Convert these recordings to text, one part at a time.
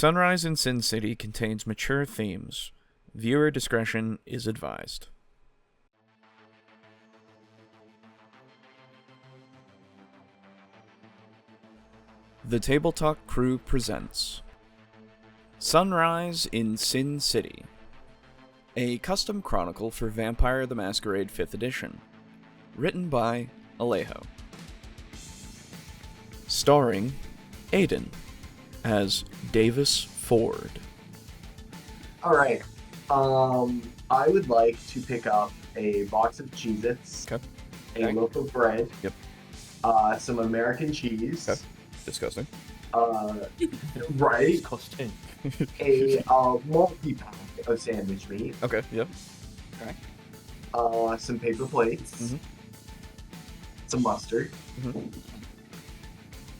Sunrise in Sin City contains mature themes. Viewer discretion is advised. The TableTalk Crew presents Sunrise in Sin City, a custom chronicle for Vampire the Masquerade 5th edition, written by Alejo. Starring Aiden as Davis Ford. Alright, I would like to pick up a box of Cheez-Its, Okay. a loaf of bread, Yep. Some American cheese, Okay. Disgusting. right, Disgusting. a multi-pack of sandwich meat, Okay, yep. some paper plates, Mhm. some mustard, Mhm.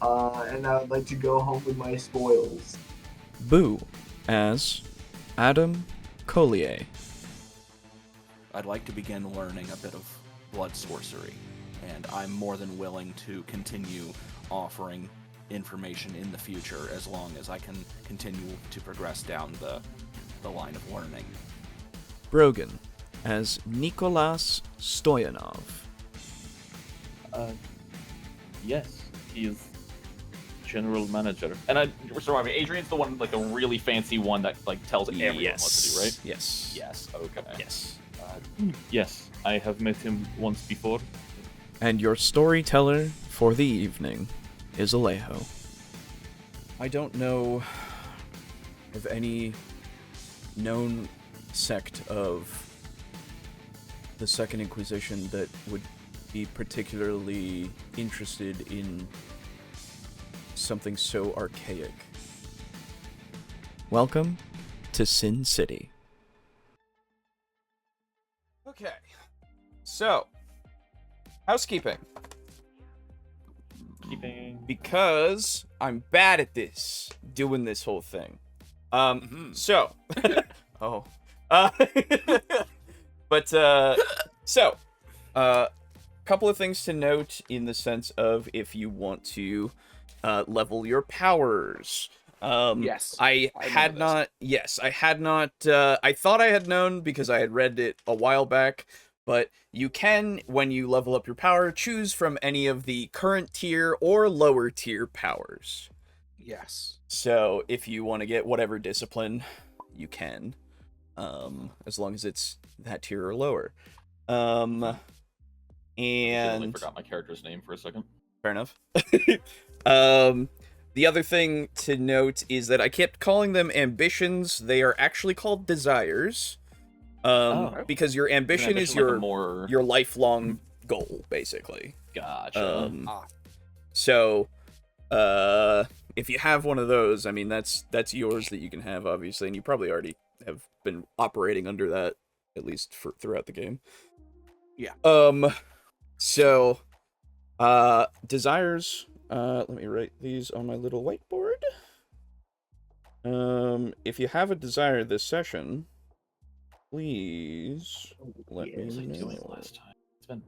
and I would like to go home with my spoils. Boo as Adam Collier. I'd like to begin learning a bit of blood sorcery, and I'm more than willing to continue offering information in the future as long as I can continue to progress down the line of learning. Brogan as Nikolas Stoyanov. Yes, he is general manager. And remind me, Adrian's the one, like the really fancy one that like tells everyone what to do, right? Yes. Yes, okay. Yes. Yes, I have met him once before. And your storyteller for the evening is Alejo. I don't know of any known sect of the Second Inquisition that would be particularly interested in something so archaic. Welcome to Sin City. Okay, so housekeeping. Because I'm bad at this, doing this whole thing. So, oh, couple of things to note in the sense of if you want to level your powers. Yes, I had not. Yes, I had not. I thought I had known because I had read it a while back. But you can, when you level up your power, choose from any of the current tier or lower tier powers. Yes. So if you want to get whatever discipline, you can, as long as it's that tier or lower. I And forgot my character's name for a second. fair enough. The other thing to note is that I kept calling them ambitions. They are actually called desires. Because your ambition is like your lifelong goal, basically. Gotcha. So, if you have one of those, I mean, that's yours that you can have, obviously, and you probably already have been operating under that, at least throughout the game. Yeah. So, desires, let me write these on my little whiteboard. If you have a desire this session, please let me know. Last time. It's been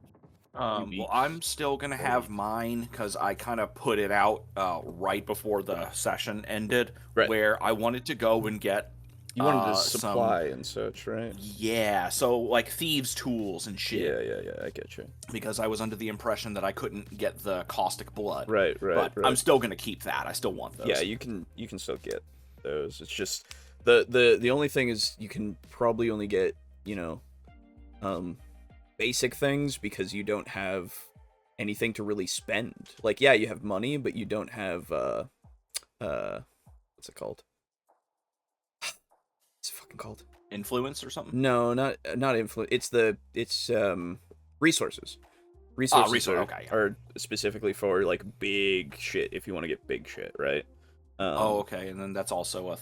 Well, I'm still gonna have mine because I kind of put it out right before the session ended, Right. where I wanted to go and get. You wanted to some- supply and such, right? Yeah, so like thieves' tools and shit. Yeah, I get you. Because I was under the impression that I couldn't get the caustic blood. Right. But I'm still gonna keep that. I still want those. Yeah, you can still get those. It's just the only thing is you can probably only get, basic things because you don't have anything to really spend. Like, yeah, you have money, but you don't have what's it called? What's it fucking called? Influence or something? No, not influence. It's resources. Resources okay. are specifically for like big shit if you want to get big shit, right? Okay, and then that's also a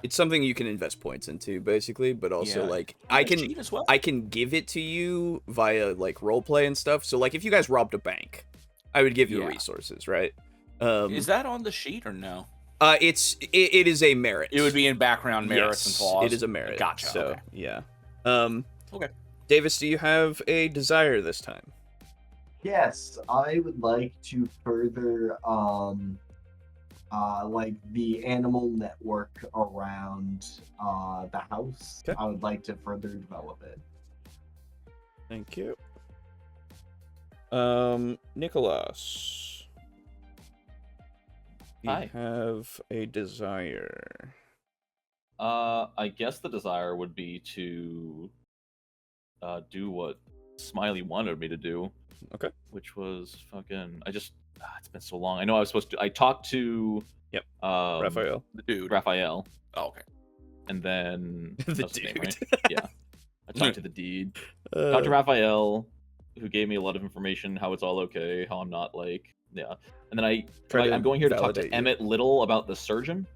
it's something you can invest points into, basically, but also Yeah. like I cheat as well? I can give it to you via like roleplay and stuff. So like if you guys robbed a bank, I would give you Yeah. resources, right? Is that on the sheet or no? It is a merit. It would be in background merits and Yes, flaws. it is a merit. Gotcha. So Okay. yeah. Okay. Davis, do you have a desire this time? Yes, I would like to further like the animal network around the house. Okay. I would like to further develop it. Thank you. Nikolas. You Hi. have a desire. I guess the desire would be to do what Smiley wanted me to do. Okay. Which was fucking. It's been so long. I know I was supposed to. I talked to. Yep. Raphael. The dude. Raphael. Oh, okay. And then The that's his name, dude. right? Yeah. I talked to the deed. Talked to Raphael, who gave me a lot of information, how it's all okay, how I'm not like, yeah. And then I'm going here to talk to Emmett Little about the surgeon.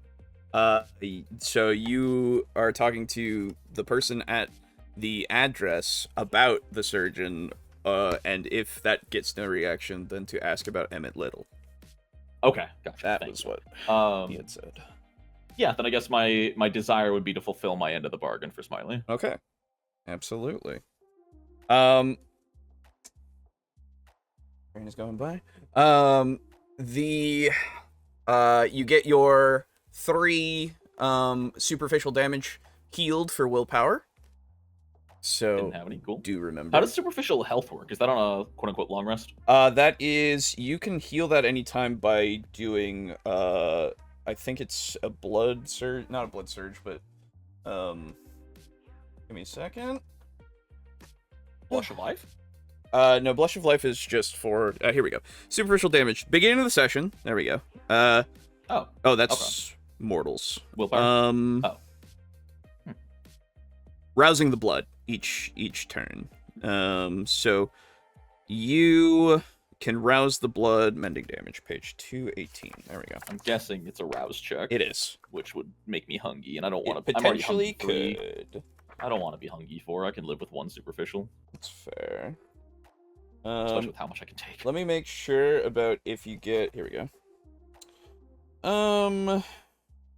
So you are talking to the person at the address about the surgeon, and if that gets no reaction, then to ask about Emmett Little. Okay, gotcha. That was what he had said. Yeah, then I guess my desire would be to fulfill my end of the bargain for Smiley. Okay. Absolutely. Train is going by. You get your 3 superficial damage healed for willpower. So Didn't have any. Cool. do remember. How does superficial health work? Is that on a quote unquote long rest? That is, you can heal that anytime by doing I think it's a blood surge, not a blood surge, but give me a second. Blush of Life? No, Blush of Life is just for here we go. Superficial damage. Beginning of the session. There we go. Oh, that's mortals. Willpower. Rousing the blood each turn. So you can rouse the blood, mending damage, page 218. There we go. I'm guessing it's a rouse check. It is. Which would make me hungry, and I don't want to. Potentially could. I don't want to be hungry 4. I can live with 1 superficial. That's fair. Especially with how much I can take. Let me make sure about if you get. Here we go.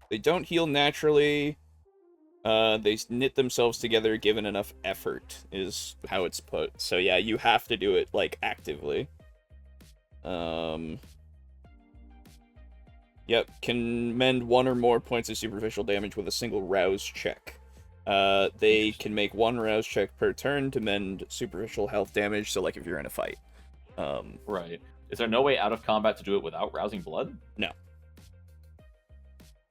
They don't heal naturally. They knit themselves together given enough effort, is how it's put. So yeah, you have to do it, like, actively. Yep, can mend 1 or more points of superficial damage with a single rouse check. They can make 1 rouse check per turn to mend superficial health damage, so like if you're in a fight. Right. Is there no way out of combat to do it without rousing blood? No.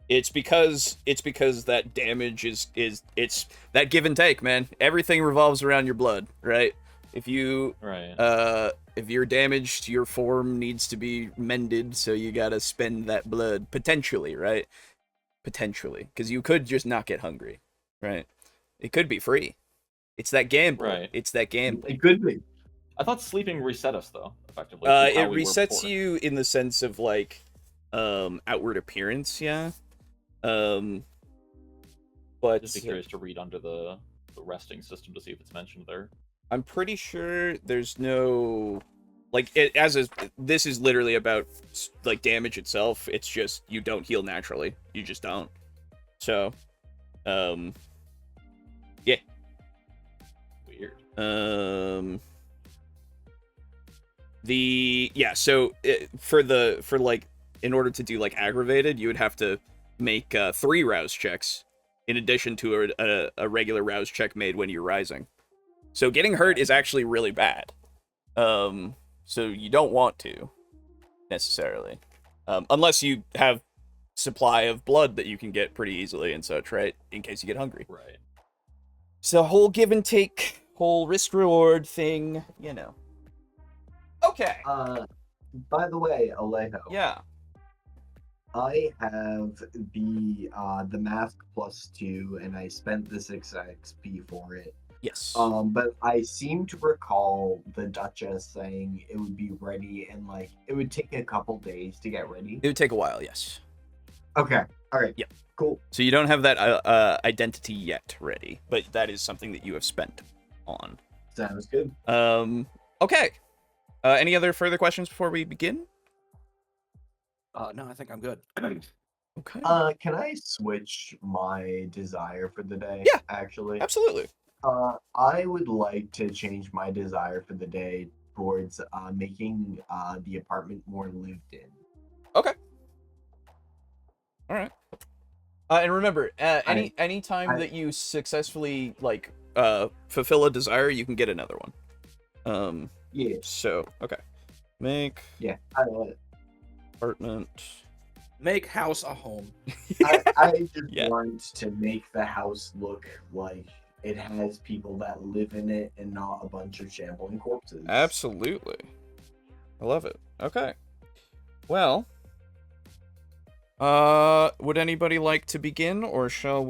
It's because that damage is it's that give and take, man. Everything revolves around your blood, right? If you if you're damaged, your form needs to be mended, so you gotta spend that blood potentially, right? Potentially, because you could just not get hungry, right? It could be free. It's that gamble. Right. It's that gamble. It could be. I thought sleeping reset us though, effectively. It resets you in the sense of like outward appearance, yeah. But just be curious to read under the resting system to see if it's mentioned there. I'm pretty sure there's no like this is literally about like damage itself. It's just you don't heal naturally. You just don't. So, yeah. Weird. So for like in order to do like aggravated, you would have to make 3 rouse checks in addition to a regular rouse check made when you're rising. So getting hurt is actually really bad. So you don't want to necessarily, unless you have supply of blood that you can get pretty easily and such, right? In case you get hungry. Right. So whole give and take, whole risk reward thing, you know. Okay. By the way, Alejo. Yeah. I have the mask +2, and I spent the 6 XP for it. Yes. But I seem to recall the Duchess saying it would be ready, and like it would take a couple days to get ready. It would take a while, yes. Okay. All right. Yep. Cool. So you don't have that identity yet ready, but that is something that you have spent on. Sounds good. Okay. Any other further questions before we begin? No, I think I'm good. Okay. Can I switch my desire for the day? Yeah. Actually. Absolutely. I would like to change my desire for the day towards making the apartment more lived in. Okay. All right. And remember, any time that you successfully like fulfill a desire, you can get another one. Yeah. So okay, make I know it. apartment. Make house a home. I just want to make the house look like it has people that live in it and not a bunch of shambling corpses. Absolutely. I love it. Okay. Well, would anybody like to begin, or shall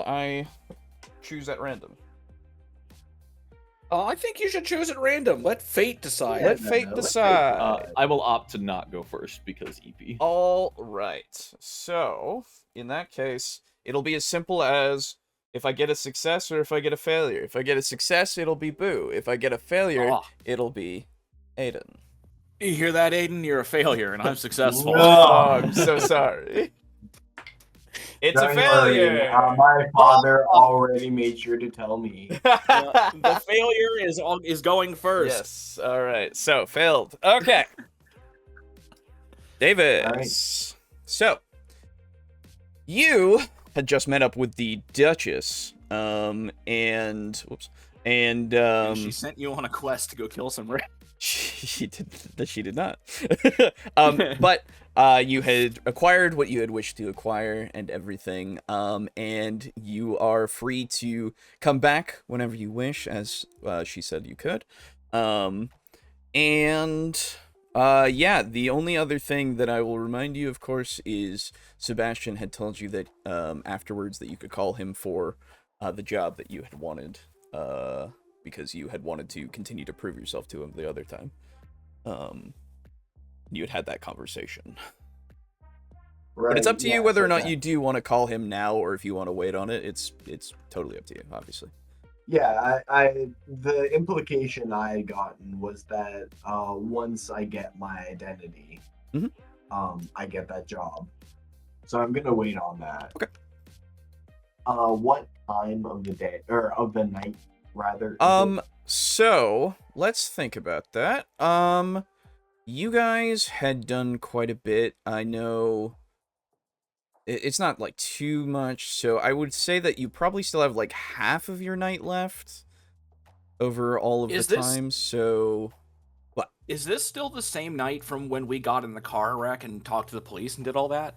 I choose at random? I think you should choose at random. Let fate decide. Let fate decide. I will opt to not go first because EP. All right. So, in that case, it'll be as simple as if I get a success or if I get a failure. If I get a success, it'll be Boo. If I get a failure, it'll be Aiden. You hear that, Aiden? You're a failure, and I'm successful. Oh, I'm so sorry. It's a failure. My father already made sure to tell me. The failure is going first. Yes. All right. So failed. Okay. Davis. All right. So you had just met up with the Duchess, and she sent you on a quest to go kill some rats. She did not. But you had acquired what you had wished to acquire and everything. And you are free to come back whenever you wish, as she said you could. The only other thing that I will remind you, of course, is Sebastian had told you that afterwards that you could call him for the job that you had wanted. Because you had wanted to continue to prove yourself to him the other time. You had that conversation. Right, but it's up to you whether or not you do want to call him now or if you want to wait on it. It's totally up to you, obviously. Yeah, the implication I had gotten was that once I get my identity, I get that job. So I'm gonna wait on that. Okay. What time of the day or of the night? Rather. So let's think about that. You guys had done quite a bit. I know it's not like too much, so I would say that you probably still have like half of your night left over all of the time. So what? Is this still the same night from when we got in the car wreck and talked to the police and did all that?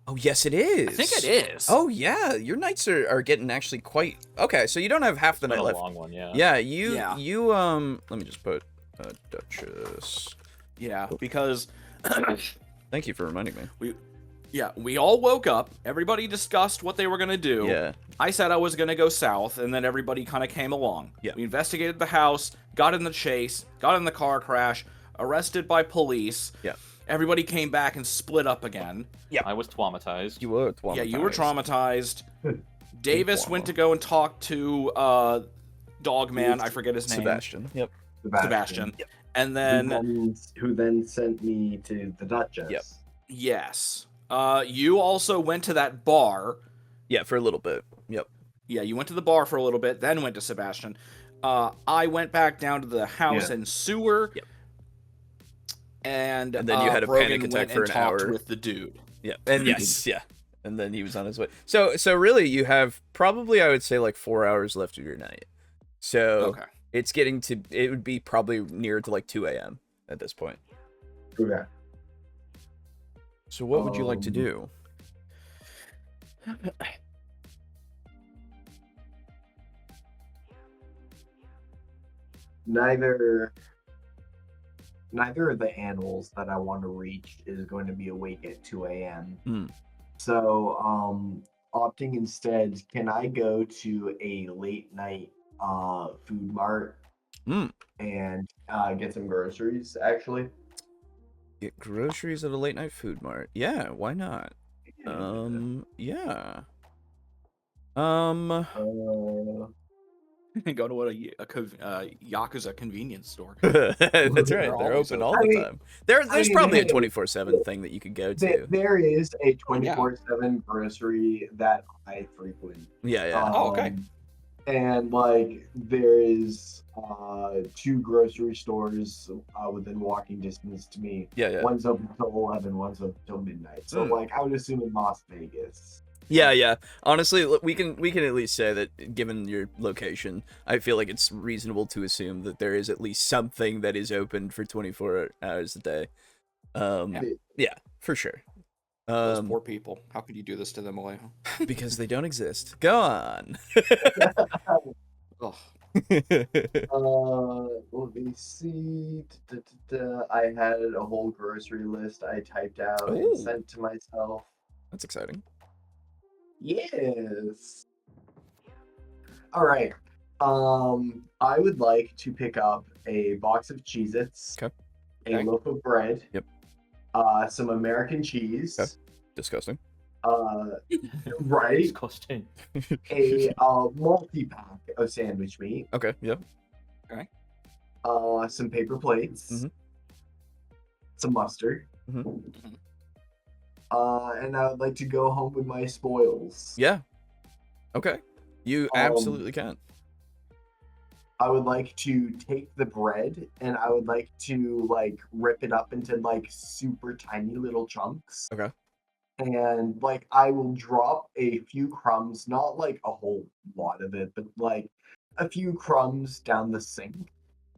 Oh, yes, it is. I think it is. Oh, yeah. Your nights are getting actually quite... Okay, so you don't have half the night left. A long one, yeah. Yeah, you, let me just put Duchess. Yeah, because... Thank you for reminding me. We all woke up. Everybody discussed what they were going to do. Yeah. I said I was going to go south, and then everybody kind of came along. Yeah. We investigated the house, got in the chase, got in the car crash, arrested by police. Yeah. Everybody came back and split up again. Yeah. I was traumatized. You were traumatized. Yeah, you were traumatized. Davis went to go and talk to Dogman. I forget his name. Sebastian. Yep. Sebastian. Yep. And then... Who then sent me to the Duchess. Yep. Yes. You also went to that bar. Yeah, for a little bit. Yep. Yeah, you went to the bar for a little bit, then went to Sebastian. I went back down to the house and sewer. Yep. And then you had a Brogan panic attack went for and an talked hour with the dude. Yeah. And yes, yeah. And then he was on his way. So really you have probably, I would say, like 4 hours left of your night. So it's getting to, it would be probably near to like 2 a.m. at this point. Okay. So what would you like to do? Neither of the animals that I want to reach is going to be awake at 2 a.m. So, opting instead, can I go to a late night food mart and get some groceries, actually? Get groceries at a late night food mart. Yeah, why not? Yeah. Go to a Yakuza convenience store. That's right. They're open all the time. There's probably a 24/7 thing that you could go to. There is a 24/7 grocery that I frequent. Yeah. Okay. And like there is 2 grocery stores within walking distance to me. Yeah. One's open till 11, one's open till midnight. So like I would assume in Las Vegas. Yeah. Honestly, we can at least say that given your location, I feel like it's reasonable to assume that there is at least something that is open for 24 hours a day. Yeah, for sure. Those poor people. How could you do this to them, Alejo? Because they don't exist. Go on. Oh. Let me see. I had a whole grocery list I typed out and sent to myself. That's exciting. Yes. All right. I would like to pick up a box of Cheez-Its, a loaf of bread, some American cheese. Okay. Disgusting. Right. Disgusting. A multi-pack of sandwich meat. Okay. Yep. Some paper plates. Some mustard. And I would like to go home with my spoils. Yeah. Okay. You absolutely can. I would like to take the bread and I would like to like rip it up into like super tiny little chunks. Okay. And like I will drop a few crumbs, not like a whole lot of it, but like a few crumbs down the sink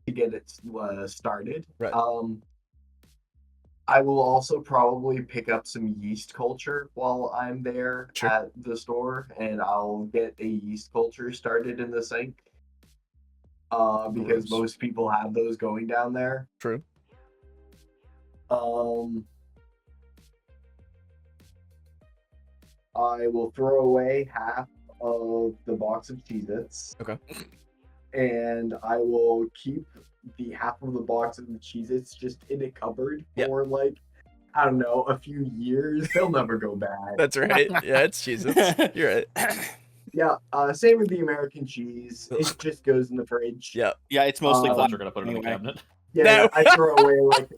to get it started. Right. I will also probably pick up some yeast culture while I'm there at the store, and I'll get a yeast culture started in the sink. Because most people have those going down there. True. I will throw away half of the box of Cheez-Its. Okay. And I will keep the half of the box of the Cheez-Its just in a cupboard for like, I don't know, a few years. They'll never go bad. That's right. Yeah, it's Cheez-Its. You're right. Yeah, same with the American cheese. It just goes in the fridge. Yeah. Yeah, it's mostly We're gonna put it in the cabinet. Yeah, I throw away like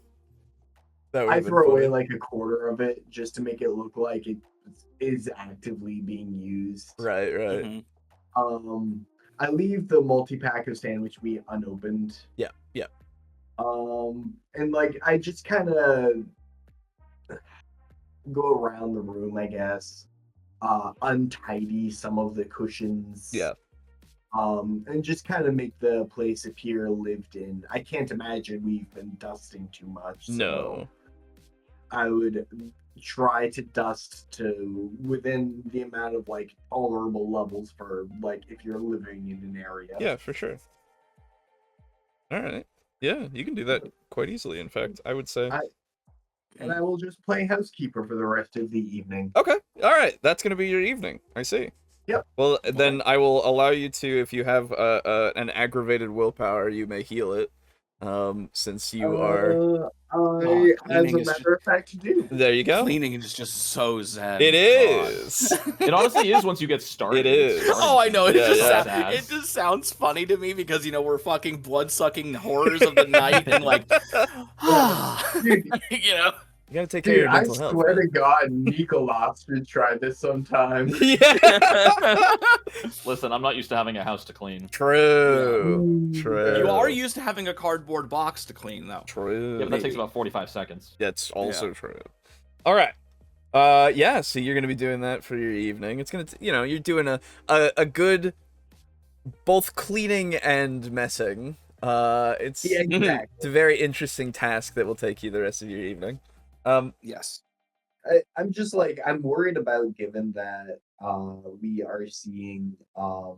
like a quarter of it just to make it look like it is actively being used. Right. I leave the multi-pack of sandwich meat unopened. Yeah. And like I just kind of go around the room, I guess. Untidy some of the cushions. Yeah. And just kind of make the place appear lived in. I can't imagine we've been dusting too much. So No. I would try to dust to within the amount of like tolerable levels for like if you're living in an area. Yeah, for sure. All right. Yeah, you can do that quite easily. In fact, I would say. And I will just play housekeeper for the rest of the evening. Okay. All right. That's going to be your evening. I see. Yep. Well, then I will allow you to, if you have an aggravated willpower, you may heal it. Since you are... as a matter of fact, do. There you go. Cleaning is just so zen. It is. It honestly is onse you get started. It is. Oh, I know. It It just sounds funny to me because, you know, we're fucking blood-sucking horrors of the night and like, you know. You gotta take care of your mental I health. swear to God, Nikolas should try this sometime. Yeah. Listen, I'm not used to having a house to clean. True. You are used to having a cardboard box to clean, though. True. Yeah, but that takes about 45 seconds. That's also true. All right. Yeah. So you're gonna be doing that for your evening. It's gonna, you're doing a good, both cleaning and messing. It's a very interesting task that will take you the rest of your evening. Yes. I'm just like, I'm worried about given that we are seeing I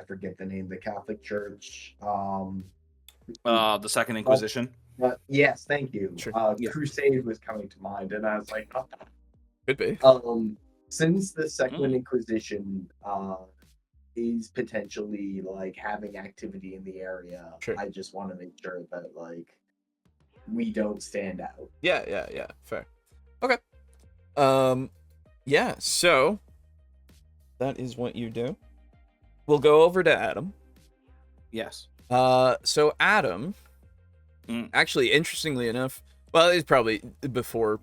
forget the name, the Catholic Church. The Second Inquisition. Yes, thank you. Sure. Crusade was coming to mind, and I was like, oh. Could be. Since the Second Inquisition is potentially like having activity in the area, I just want to make sure that like we don't stand out. Yeah. Fair. Okay. Yeah, so that is what you do. We'll go over to Adam. Yes. So Adam, actually, interestingly enough, well, it's probably before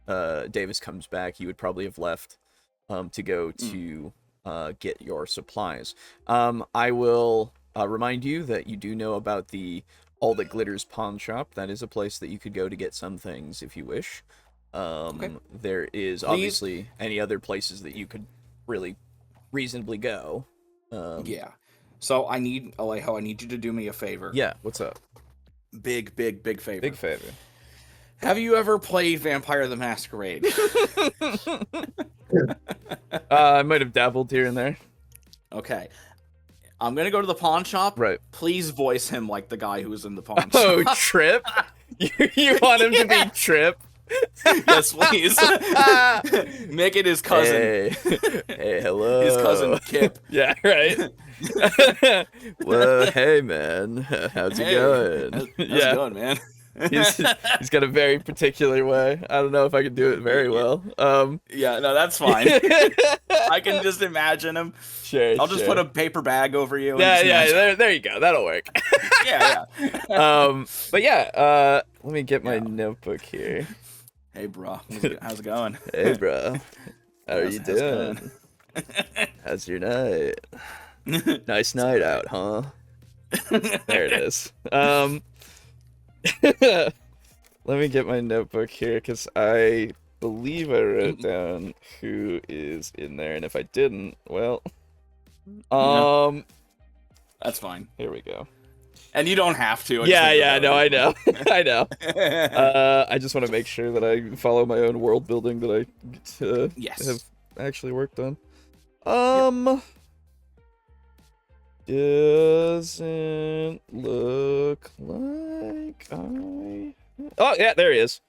Davis comes back, you would probably have left to go to get your supplies. I will remind you that you do know about the All That Glitters pawn shop. That is a place that you could go to get some things if you wish. There is obviously any other places that you could really reasonably go. Yeah. So I need, Alejo, I need you to do me a favor. Yeah, what's up? Big favor. Big favor. Have you ever played Vampire the Masquerade? I might have dabbled here and there. Okay. I'm going to go to the pawn shop. Right. Please voice him like the guy who was in the pawn shop. Oh, Trip? You want him to be Trip? Yes, please. Make it his cousin. Hey, hello. His cousin Kip. Yeah, right. Well, hey, man. How's it going? How's it going, man? He's got a very particular way. I don't know if I can do it very well. Yeah, no, that's fine. I can just imagine him. Sure. I'll just put a paper bag over you. Yeah. There you go. That'll work. Yeah. But yeah. Let me get my notebook here. Hey, bro. How's it going? Hey, bro. How are you doing? How's your night? Nice night out, huh? There it is. Let me get my notebook here, because I believe I wrote down who is in there, and if I didn't, well, that's fine. Here we go. And you don't have to. No, I know. I know. I just want to make sure that I follow my own world building that I have actually worked on. Doesn't look like I... Oh, yeah, there he is.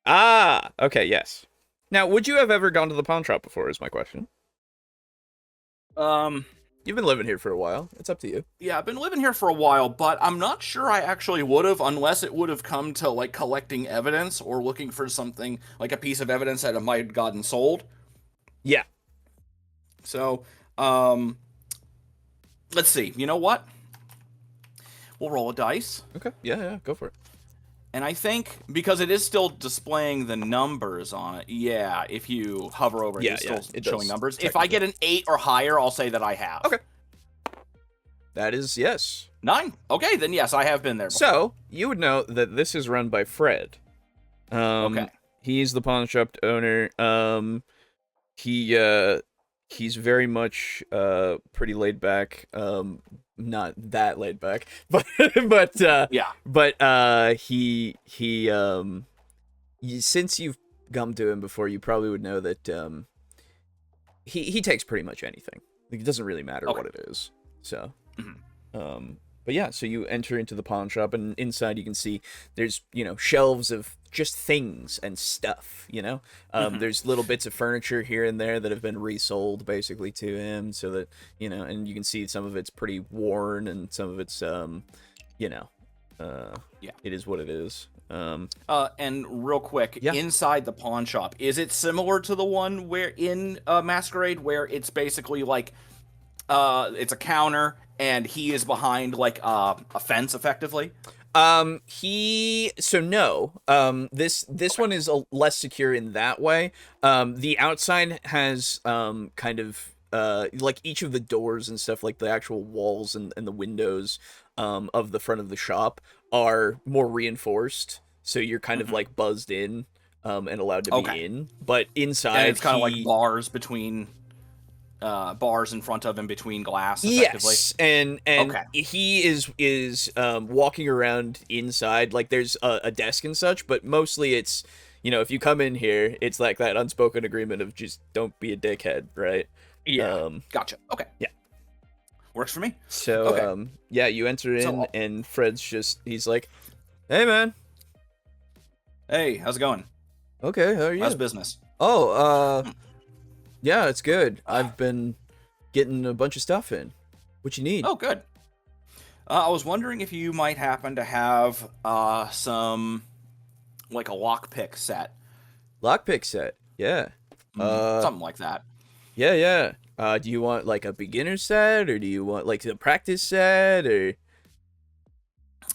Ah, okay, yes. Now, would you have ever gone to the pawn shop before, is my question. You've been living here for a while. It's up to you. Yeah, I've been living here for a while, but I'm not sure I actually would have, unless it would have come to, like, collecting evidence or looking for something, like a piece of evidence that it might have gotten sold. Yeah. So, let's see. You know what? We'll roll a dice. Okay. Yeah, go for it. And I think, because it is still displaying the numbers on it, yeah, if you hover over it, it's still showing numbers. If I get an 8 or higher, I'll say that I have. Okay. That is yes. 9? Okay, then yes, I have been there before. So, you would know that this is run by Fred. Okay. He's the pawn shop owner. He's very much pretty laid back. Not that laid back, but since you've come to him before, you probably would know that he takes pretty much anything. Like, it doesn't really matter what it is. So, but yeah, so you enter into the pawn shop, and inside you can see there's, shelves of just things and stuff, There's little bits of furniture here and there that have been resold basically to him, so that, and you can see some of it's pretty worn and some of it's, it is what it is. And real quick, inside the pawn shop, is it similar to the one where in Masquerade, where it's basically like, it's a counter and he is behind like a fence effectively? No. This one is less secure in that way. The outside has, kind of, like each of the doors and stuff, like the actual walls and the windows, of the front of the shop are more reinforced. So you're kind of like buzzed in, and allowed to be in, but inside and it's kind of like bars between, bars in front of him between glass, effectively. Yes, and he is walking around inside, like there's a desk and such, but mostly it's, if you come in here, it's like that unspoken agreement of just don't be a dickhead, right? Yeah, gotcha. Okay. Yeah. Works for me. So, you enter in, and Fred's he's like, hey, man. Hey, how's it going? Okay, how are you? How's business? Yeah, it's good. I've been getting a bunch of stuff in. What you need? Oh, good. I was wondering if you might happen to have some, like a lockpick set. Lockpick set? Yeah. Something like that. Yeah. Do you want like a beginner set, or do you want like a practice set, or?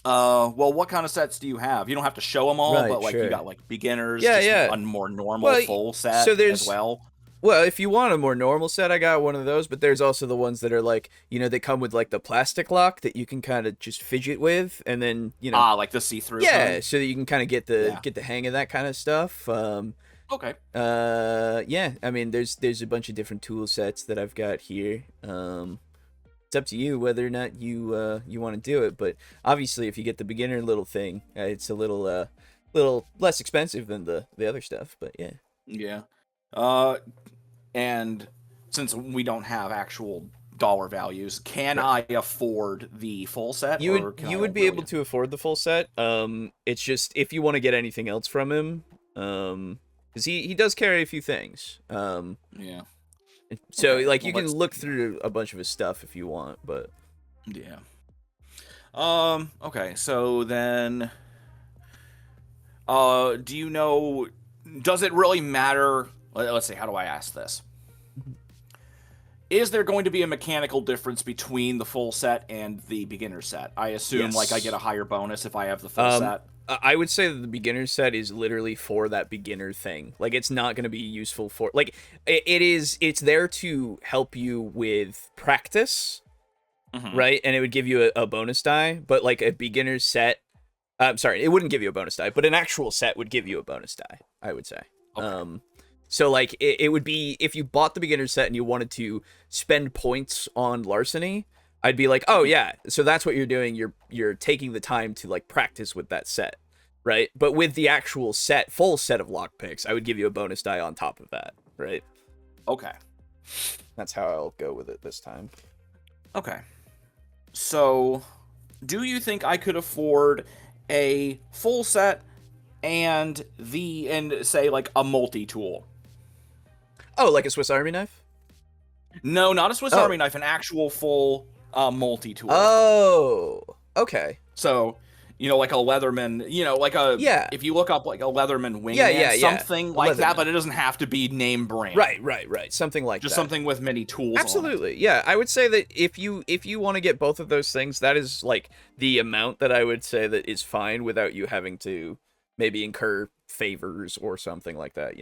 Well, what kind of sets do you have? You don't have to show them all, but like you got like beginners, a more normal full set as well. Well, if you want a more normal set, I got one of those, but there's also the ones that are like, they come with like the plastic lock that you can kind of just fidget with, and then, like the see-through yeah, kind? so that you can kind of get the hang of that kind of stuff. Okay. Yeah, I mean, there's a bunch of different tool sets that I've got here. It's up to you whether or not you want to do it, but obviously if you get the beginner little thing, it's a little less expensive than the other stuff, but yeah. Yeah. And since we don't have actual dollar values, can I afford the full set? You would be able to afford the full set. It's just if you want to get anything else from him, because he does carry a few things. Yeah. So you can look through a bunch of his stuff if you want, but yeah. Okay. So then, do you know? Does it really matter? Let's see. How do I ask this? Is there going to be a mechanical difference between the full set and the beginner set? I assume yes. I get a higher bonus if I have the full set. I would say that the beginner set is literally for that beginner thing. It's not going to be useful for it's there to help you with practice, right? And it would give you a bonus die, but a beginner set. I'm sorry, it wouldn't give you a bonus die, but an actual set would give you a bonus die, I would say. Okay. So it would be if you bought the beginner set and you wanted to spend points on larceny, I'd be like, oh yeah, so that's what you're doing. You're taking the time to practice with that set, right? But with the actual full set of lockpicks, I would give you a bonus die on top of that, right? Okay. That's how I'll go with it this time. Okay. So, do you think I could afford a full set and say a multi-tool? Oh, like a Swiss Army knife? No, not a Swiss Army knife, an actual full multi-tool. Oh, okay. So, like a Leatherman, if you look up a Leatherman wingman, something like that, but it doesn't have to be name brand. Right. Something like just that. Something with many tools. Absolutely. Yeah, I would say that if you want to get both of those things, that is the amount that I would say that is fine without you having to maybe incur favors or something like that,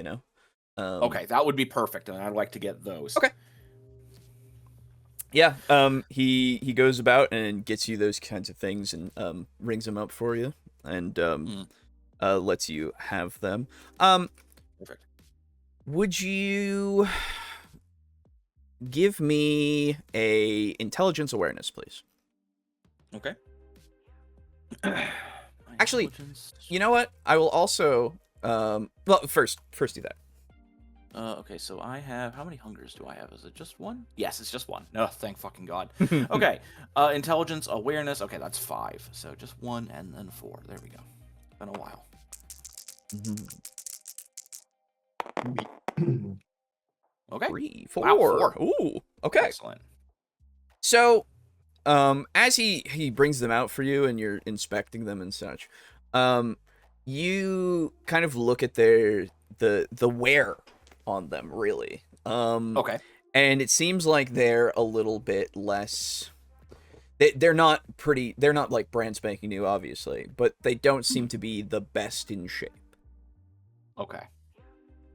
Okay, that would be perfect, and I'd like to get those. Okay. Yeah, he goes about and gets you those kinds of things and rings them up for you and lets you have them. Perfect. Would you give me a intelligence awareness, please? Okay. Actually, you know what? I will also first do that. Okay, so I have... How many hungers do I have? Is it just one? Yes, it's just one. No, thank fucking God. Okay, intelligence, awareness. Okay, that's 5. So just 1 and then 4. There we go. Been a while. Okay. 3, 4. Wow, 4. Ooh, okay. Excellent. So, as he brings them out for you and you're inspecting them and such, you kind of look at the wear on them, really. Okay. And it seems like they're a little bit less... They're not brand spanking new, obviously, but they don't seem to be the best in shape. Okay.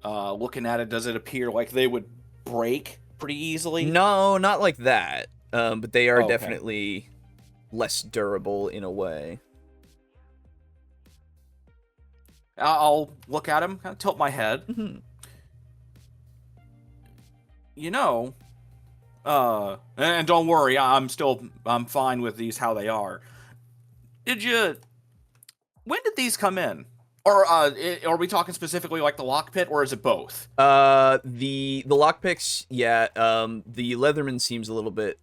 Looking at it, does it appear like they would break pretty easily? No, not like that. But they are definitely less durable in a way. I'll look at him, kind of tilt my head. And don't worry, I'm fine with these how they are. When did these come in? Or are we talking specifically the lockpit, or is it both? The lockpicks, yeah. The Leatherman seems a little bit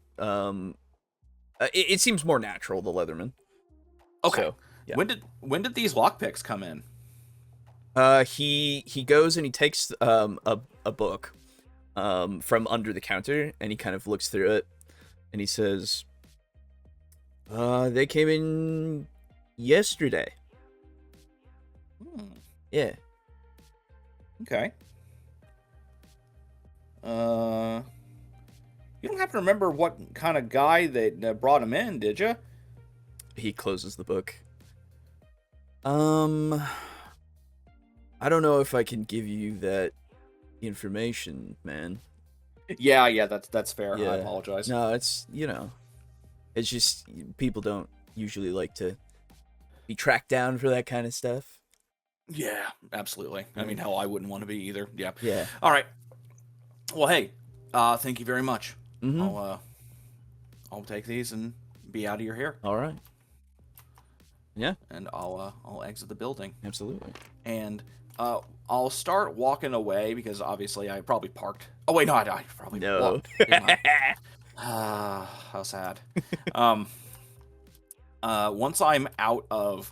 it seems more natural, the Leatherman. Okay. So, yeah. When did these lockpicks come in? He goes and he takes a book from under the counter, and he kind of looks through it, and he says, they came in yesterday. Yeah. Okay. You don't happen to remember what kind of guy that brought him in, did you? He closes the book. I don't know if I can give you that information, man. Yeah, that's fair. Yeah. I apologize. No, it's it's just people don't usually like to be tracked down for that kind of stuff. Yeah, absolutely. I mean, hell, I wouldn't want to be either. Yeah. Yeah. All right. Well, hey, thank you very much. Mm-hmm. I'll take these and be out of your hair. All right. Yeah. And I'll exit the building. Absolutely. And I'll start walking away because obviously I probably parked. Oh wait, no, I probably walked. How sad. Once I'm out of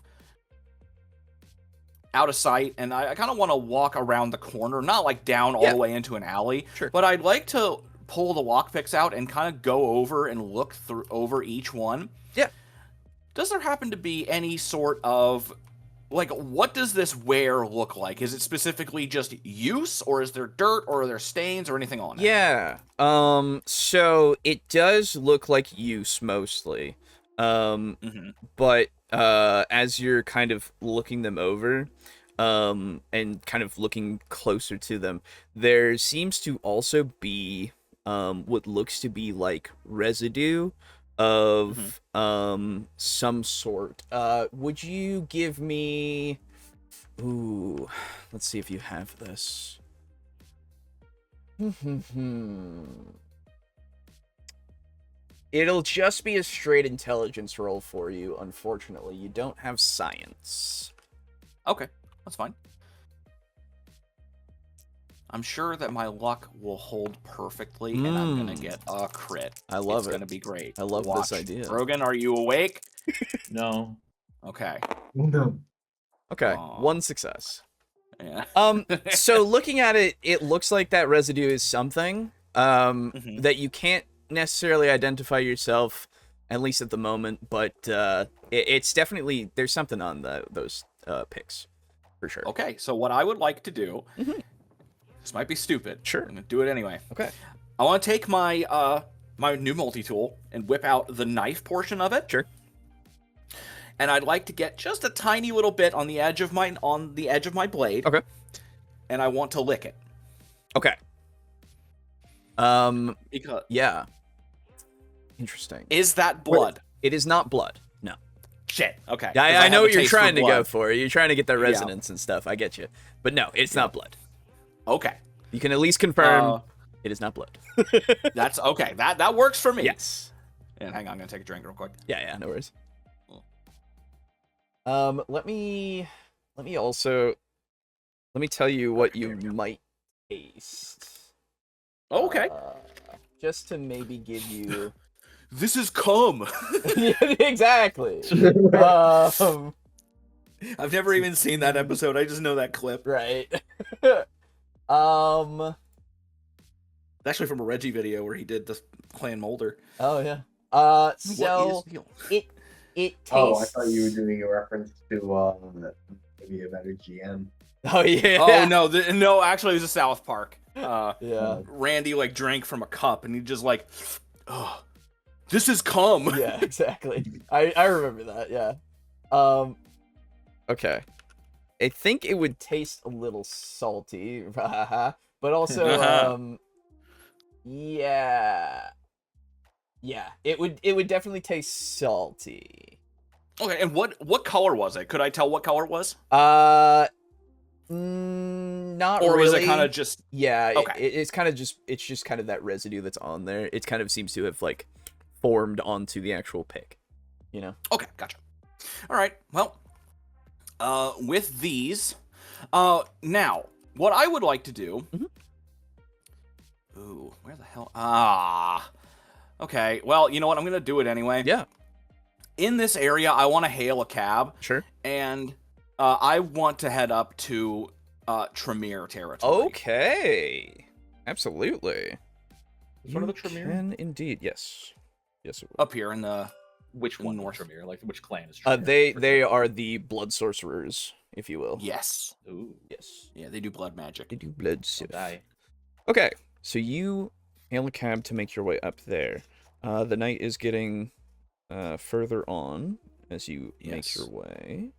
sight, and I kind of want to walk around the corner, not like down all the way into an alley, but I'd like to pull the lockpicks out and kind of go over and look over each one. Yeah. Does there happen to be any sort of, like, what does this wear look like? Is it specifically just use, or is there dirt, or are there stains, or anything on it? Yeah. So it does look like use mostly. But as you're kind of looking them over, and kind of looking closer to them, there seems to also be what looks to be like residue of some sort. Would you give me... Ooh, let's see if you have this. It'll just be a straight intelligence roll for you, unfortunately. You don't have science. Okay, that's fine. I'm sure that my luck will hold perfectly, and I'm going to get a crit. I love it. It's going to be great. I love this idea. Brogan, are you awake? No. Okay. No. Okay, one success. Yeah. So looking at it, it looks like that residue is something that you can't necessarily identify yourself, at least at the moment, but it's definitely, there's something on those picks, for sure. Okay, so what I would like to do, this might be stupid. Sure. I'm going to do it anyway. Okay. I want to take my my new multi-tool and whip out the knife portion of it. Sure. And I'd like to get just a tiny little bit on the edge of my blade. Okay. And I want to lick it. Okay. Because yeah. Interesting. Is that blood? It is not blood. No. Shit. Okay. I know what you're trying to go for. You're trying to get the resonance and stuff. I get you. But no, it's not blood. Okay. You can at least confirm it is not blood. That's okay. That works for me. Yes. And hang on, I'm gonna take a drink real quick. Yeah, no worries. Let me tell you what you might taste. Okay. Just to maybe give you... This is cum! Exactly! I've never even seen that episode, I just know that clip. Right. It's actually from a Reggie video where he did the Clan Molder. Oh, yeah. So, it tastes... Oh, I thought you were doing a reference to, maybe a better GM. Oh, yeah. Oh, no, no, actually, it was a South Park. Yeah. Randy, like, drank from a cup, and he just, like, oh, this is cum. Yeah, exactly. I remember that, yeah. Okay. I think it would taste a little salty, but also, yeah. Yeah, it would definitely taste salty. Okay, and what color was it? Could I tell what color it was? Not or really. was it kind of just... Yeah, okay. It's kind of just, it's just kind of that residue that's on there. It kind of seems to have, like, formed onto the actual pick, you know? Okay, gotcha. All right, well, with these, now, what I would like to do... Ooh, where the hell... Okay, well, you know what? I'm going to do it anyway. Yeah. In this area, I want to hail a cab. Sure. And I want to head up to Tremere territory. Okay. Absolutely. What are the Tremere? Can indeed, yes. Yes, it will. Up here in the... Which one? North. Tremere? Like, which clan is Tremere? They are the blood sorcerers, if you will. Yes. Ooh. Yes. Yeah, they do blood magic. They do blood I'll stuff. die. Okay, so you hail a cab to make your way up there. The night is getting further on as you make your way.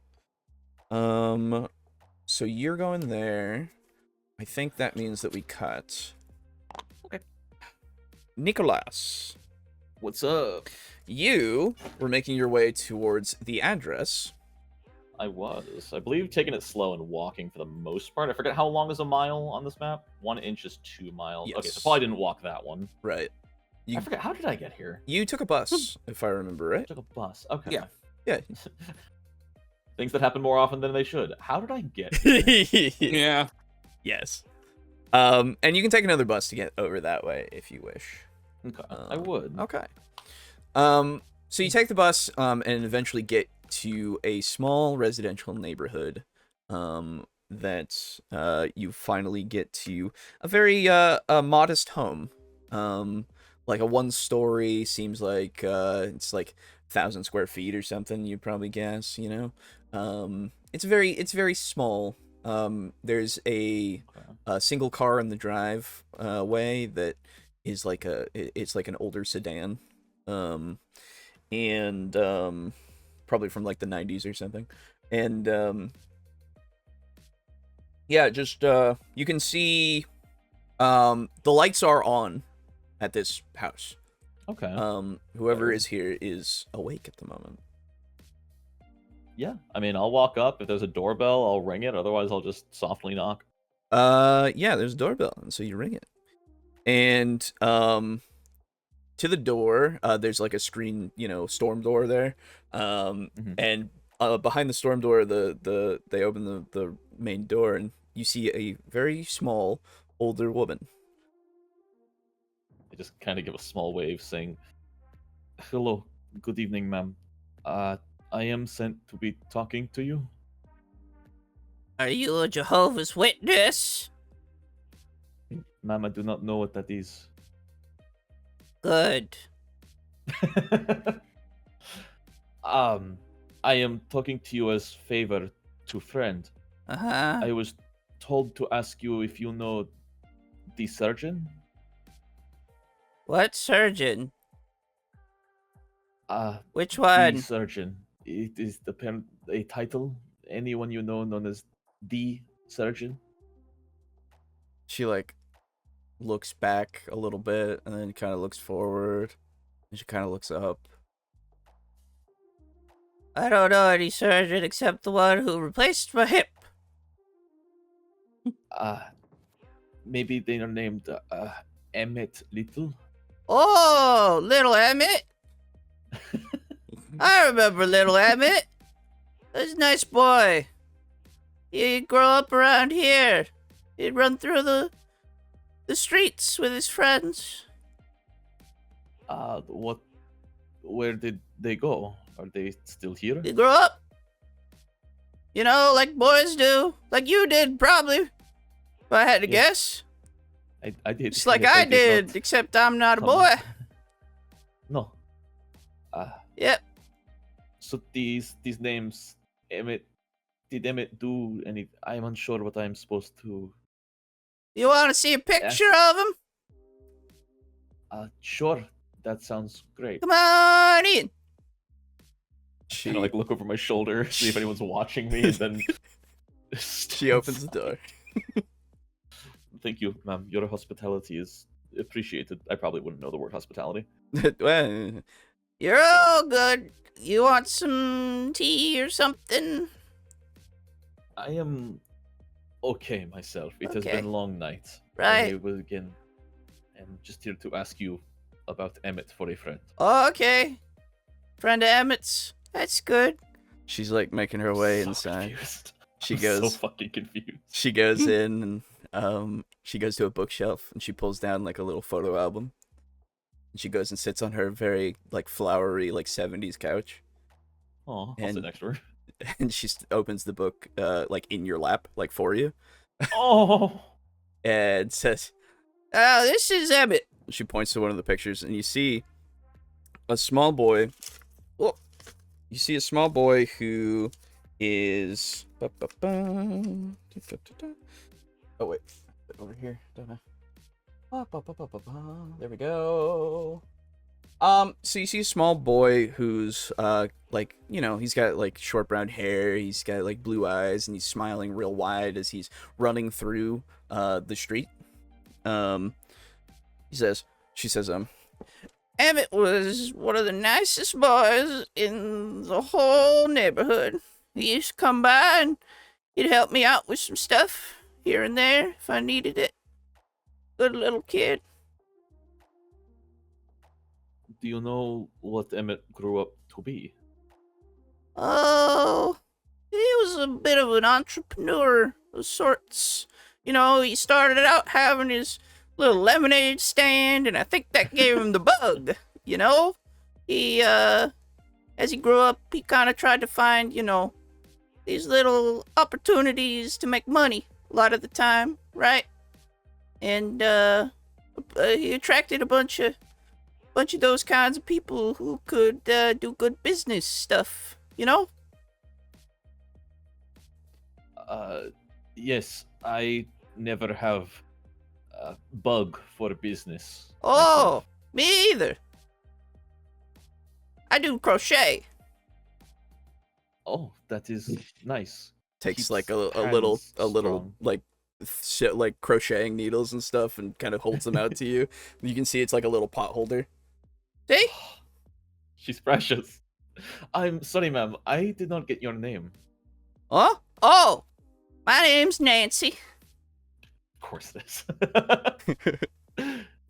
So you're going there. I think that means that we cut. Okay. Nikolas. What's up? You were making your way towards the address. I was. I believe taking it slow and walking for the most part. I forget how long is a mile on this map. 1 inch is 2 miles. Yes. Okay, so probably didn't walk that one. Right. I forget. How did I get here? You took a bus, if I remember right. I took a bus. Okay. Yeah. Yeah. Things that happen more often than they should. How did I get here? Yeah. Yes. And you can take another bus to get over that way if you wish. Okay, I would. Okay. So you take the bus, and eventually get to a small residential neighborhood, that, you finally get to a very, a modest home. Like a 1-story, seems like, it's like 1,000 square feet or something, you'd probably guess, you know? It's very small. There's a single car in the drive, way that is like it's like an older sedan. And probably from like the 90s or something. And yeah, just you can see the lights are on at this house. Okay. Whoever is here is awake at the moment. Yeah, I mean, I'll walk up. If there's a doorbell, I'll ring it. Otherwise, I'll just softly knock. Yeah, there's a doorbell, and so you ring it. And to the door, there's like a screen, you know, storm door there. And behind the storm door, they open the main door, and you see a very small older woman. I just kind of give a small wave, saying, "Hello, good evening, ma'am. I am sent to be talking to you." Are you a Jehovah's Witness? Ma'am, I do not know what that is. Good. I am talking to you as favor to friend. Uh-huh. I was told to ask you if you know the surgeon. What surgeon? Which The one? surgeon. It is a title. Anyone you know known as the surgeon. She like looks back a little bit and then kind of looks forward and she kind of looks up. I don't know any surgeon except the one who replaced my hip. Maybe they are named Emmett Little. Oh, little Emmett. I remember little Emmett. He's a nice boy. He'd grow up around here. He'd run through the streets with his friends. Where did they go? Are they still here? He'd grow up. You know, like boys do. Like you did, probably. If I had to guess. I did. Just like Yes, I did did, not except I'm not a come. boy. No. Yep. So these names, Emmett, did Emmett do any? I'm unsure what I'm supposed to. You want to see a picture of him? Sure. That sounds great. Come on in. She Kind of like look over my shoulder, see if anyone's watching me, and then she opens the door. Thank you, ma'am. Your hospitality is appreciated. I probably wouldn't know the word hospitality. Well, You're all good. You want some tea or something? I am okay myself. It has Okay. been a long night. Right. I will again. I'm just here to ask you about Emmett for a friend. Oh, okay. Friend of Emmett's. That's good. she's like making her way So inside. confused. She I'm goes. so fucking confused. She goes in and she goes to a bookshelf and she pulls down like a little photo album. And she goes and sits on her very like flowery like 70s couch. Oh, I'll And- sit next to her. And she opens the book like in your lap, like for you, Oh, and says, Oh, this is Emmett. she points to one of the pictures and you see a small boy. Well, you see a small boy who is oh wait, over here, don't I? There we go. So you see a small boy who's, like, you know, he's got, like, short brown hair, he's got, like, blue eyes, and he's smiling real wide as he's running through, the street. She says, Emmett was one of the nicest boys in the whole neighborhood. He used to come by and he'd help me out with some stuff here and there if I needed it. Good little kid. Do you know what Emmett grew up to be? Oh, he was a bit of an entrepreneur of sorts. You know, he started out having his little lemonade stand, and I think that gave him the bug, you know? He, as he grew up, he kind of tried to find, you know, these little opportunities to make money a lot of the time, right? And, he attracted a bunch of those kinds of people who could, do good business stuff, you know? Yes, I never have a bug for business. Oh, me either. I do crochet. Oh, that is nice. takes, Keeps like, a hands little, strong. like, shit, like, crocheting needles and stuff, and kind of holds them out to you. You can see it's, like, a little pot holder. See? She's precious. I'm sorry, ma'am. I did not get your name. Huh? Oh, my name's Nancy. Of course it is.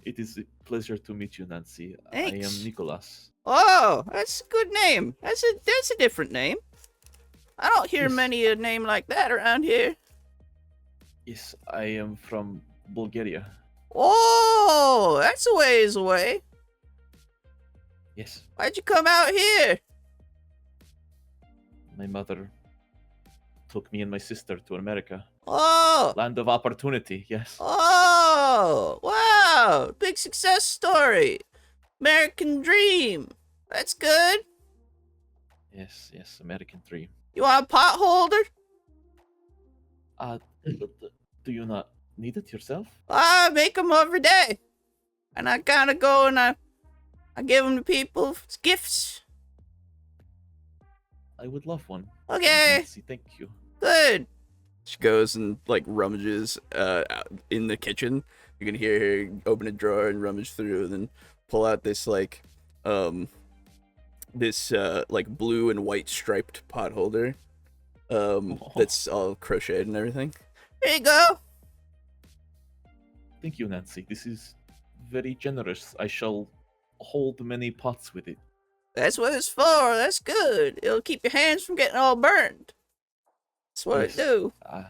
It is a pleasure to meet you, Nancy. Thanks. I am Nikolas. Oh, that's a good name. That's a different name. I don't hear Yes. many a name like that around here. Yes, I am from Bulgaria. Oh, that's a ways away. Yes, Why'd you come out here? my mother took me and my sister to America. Oh, Land of opportunity, yes. oh, wow. Big success story. American dream. That's good. Yes, American dream. You want a pot holder? Do you not need it yourself? I make them every day. And I kind of go and I give them to people as gifts. I would love one. Okay, Nancy, thank you. good. She goes and, like, rummages in the kitchen. You can hear her open a drawer and rummage through, and then pull out this, like, like, blue and white striped pot holder. That's all crocheted and everything. Here you go. Thank you, Nancy. This is very generous. I shall hold many pots with it. That's what it's for. That's good. It'll keep your hands from getting all burned. That's what Yes. it do. I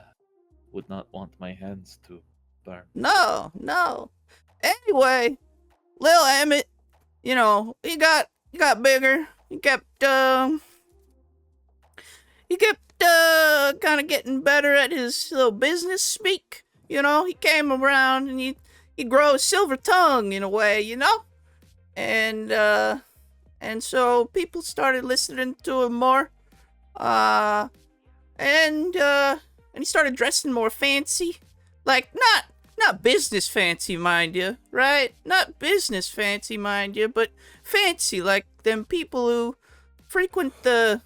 would not want my hands to burn. No. Anyway, Lil Emmett, you know, he got bigger. He kept kind of getting better at his little business speak. You know, he came around and he grow a silver tongue in a way, you know? And so people started listening to him more. And he started dressing more fancy. Like, not business fancy, mind you, right? Not business fancy, mind you, but fancy, like them people who frequent the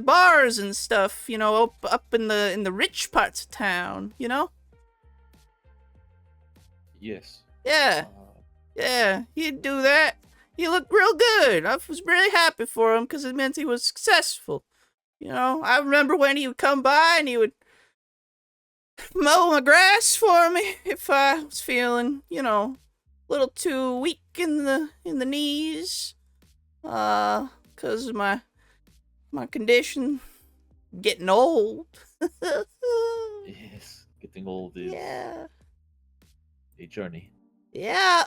bars and stuff, you know, up in the rich parts of town, you know? Yes. Yeah, he'd do that. He looked real good. I was really happy for him because it meant he was successful. You know, I remember when he would come by and he would mow my grass for me if I was feeling, you know, a little too weak in the knees. 'Cause of my condition getting old. Yes. Getting old is Yeah. a journey. Yeah.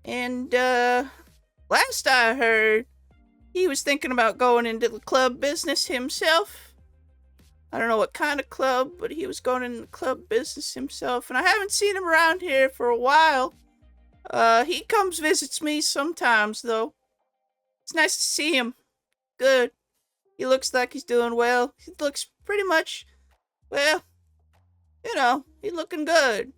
And last I heard, he was thinking about going into the club business himself. I don't know what kind of club, but he was going into the club business himself, and I haven't seen him around here for a while. He comes visits me sometimes, though. It's nice to see him. Good. He looks like he's doing well. He looks pretty much, well, you know, he's looking good.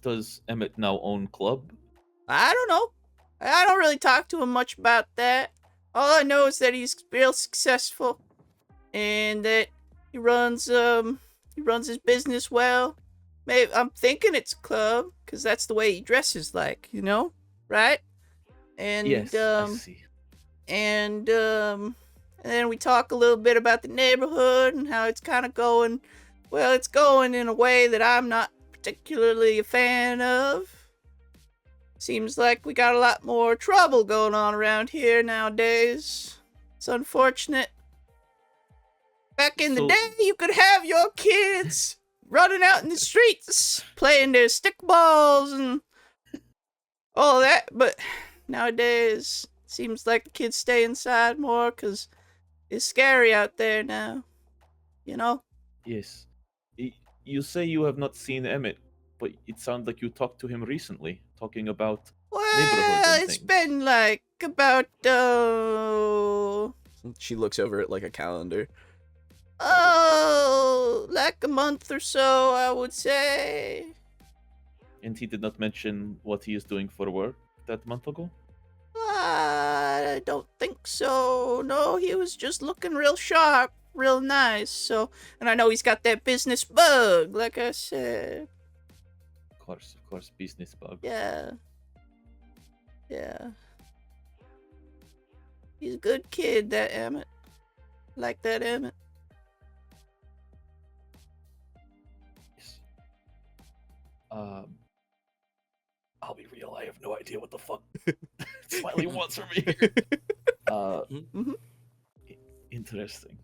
Does Emmett now own club? I don't know. I don't really talk to him much about that. All I know is that he's real successful and that he runs his business well. Maybe I'm thinking it's a club because that's the way he dresses like, you know, right? And Yes, I see. And then we talk a little bit about the neighborhood and how it's kind of going. Well, it's going in a way that I'm not particularly a fan of. Seems like we got a lot more trouble going on around here nowadays. It's unfortunate. Back in the day, you could have your kids running out in the streets, playing their stickballs and all that, but nowadays, seems like the kids stay inside more because it's scary out there now. You know? Yes. You say you have not seen Emmett, but it sounds like you talked to him recently, talking about well, it's been like about She looks over at like a calendar. Like a month or so, I would say. And he did not mention what he is doing for work that month ago? I don't think so. No, he was just looking real sharp, real nice. So, and I know he's got that business bug, like I said. Of course, business bug. Yeah. Yeah. He's a good kid, that Emmett. Like that Emmett. Yes. I'll be real, I have no idea what the fuck Smiley wants from me. Interesting.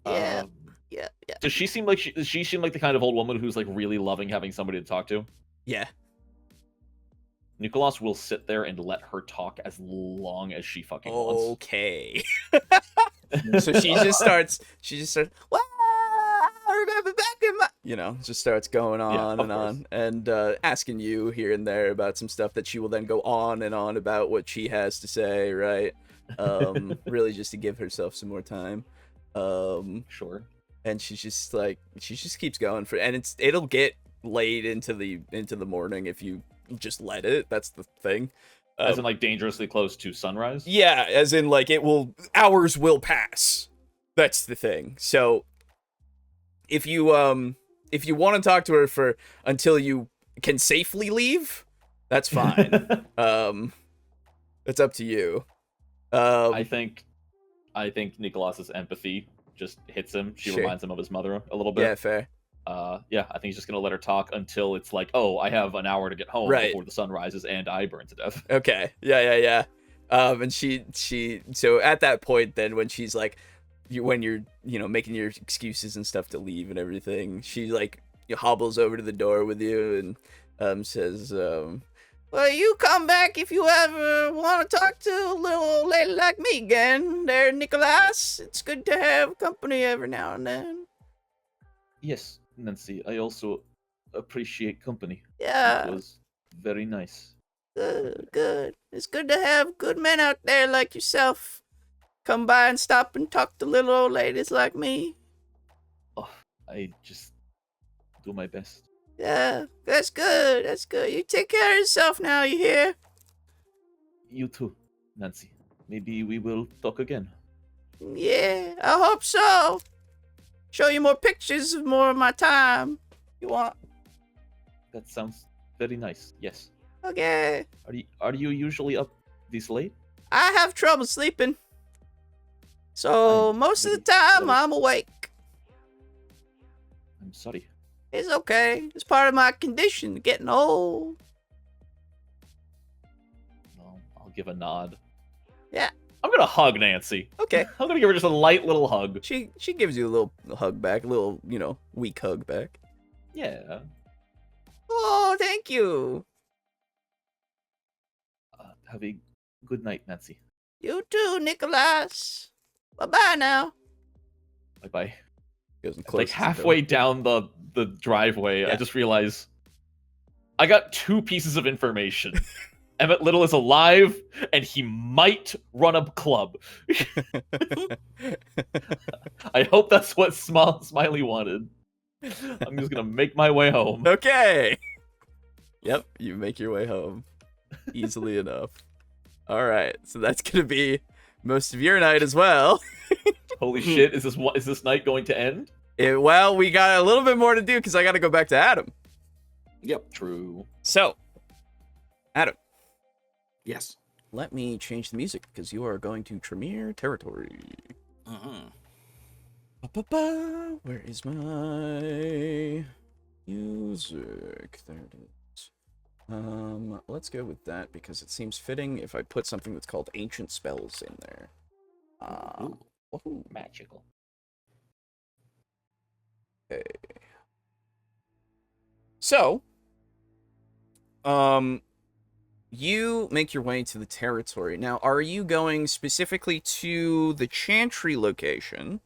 Yeah. Yeah. Does she seem like the kind of old woman who's like really loving having somebody to talk to? Yeah. Nikolas will sit there and let her talk as long as she fucking wants. Okay. So she just starts, well, I remember back in my, you know, just starts going on and on and asking you here and there about some stuff that she will then go on and on about what she has to say, right? Really just to give herself some more time. Sure. And she just keeps going and it'll get late into the morning if you just let it. That's the thing. As in like dangerously close to sunrise? Yeah, as in like hours will pass. That's the thing. So if you want to talk to her until you can safely leave, that's fine. It's up to you. I think Nikolas's empathy just hits him. She reminds him of his mother a little bit. Yeah, fair. Yeah, I think he's just gonna let her talk until it's like, oh, I have an hour to get home before the sun rises and I burn to death. Okay. Yeah. And she so at that point then when she's like when you're making your excuses and stuff to leave and everything, she like hobbles over to the door with you and says, well, you come back if you ever want to talk to a little old lady like me again, there, Nikolas. It's good to have company every now and then. Yes, Nancy, I also appreciate company. Yeah. It was very nice. Good. It's good to have good men out there like yourself come by and stop and talk to little old ladies like me. Oh, I just do my best. Yeah, that's good. You take care of yourself now, you hear? You too, Nancy. Maybe we will talk again. Yeah, I hope so. Show you more pictures of more of my time. You want? That sounds very nice. Yes. Okay. Are you usually up this late? I have trouble sleeping. So most of the time I'm awake. I'm sorry. It's okay. It's part of my condition, getting old. No, I'll give a nod. Yeah. I'm gonna hug Nancy. Okay. I'm gonna give her just a light little hug. She gives you a little hug back, a little, weak hug back. Yeah. Oh, thank you. Have a good night, Nancy. You too, Nikolas. Bye-bye now. Bye-bye. Goes and Like halfway down the driveway, I just realized I got 2 pieces of information. Emmett Little is alive, and he might run a club. I hope that's what Smiley wanted. I'm just gonna make my way home. Okay. Yep, you make your way home easily enough. All right, so that's gonna be most of your night as well. Holy shit! Is this night going to end? Well, we got a little bit more to do because I got to go back to Adam. Yep. True. So, Adam. Yes. Let me change the music because you are going to Tremere territory. Where is my music? There it is. Let's go with that because it seems fitting if I put something that's called ancient spells in there. Magical. Okay. So, you make your way to the territory. Now, are you going specifically to the Chantry location?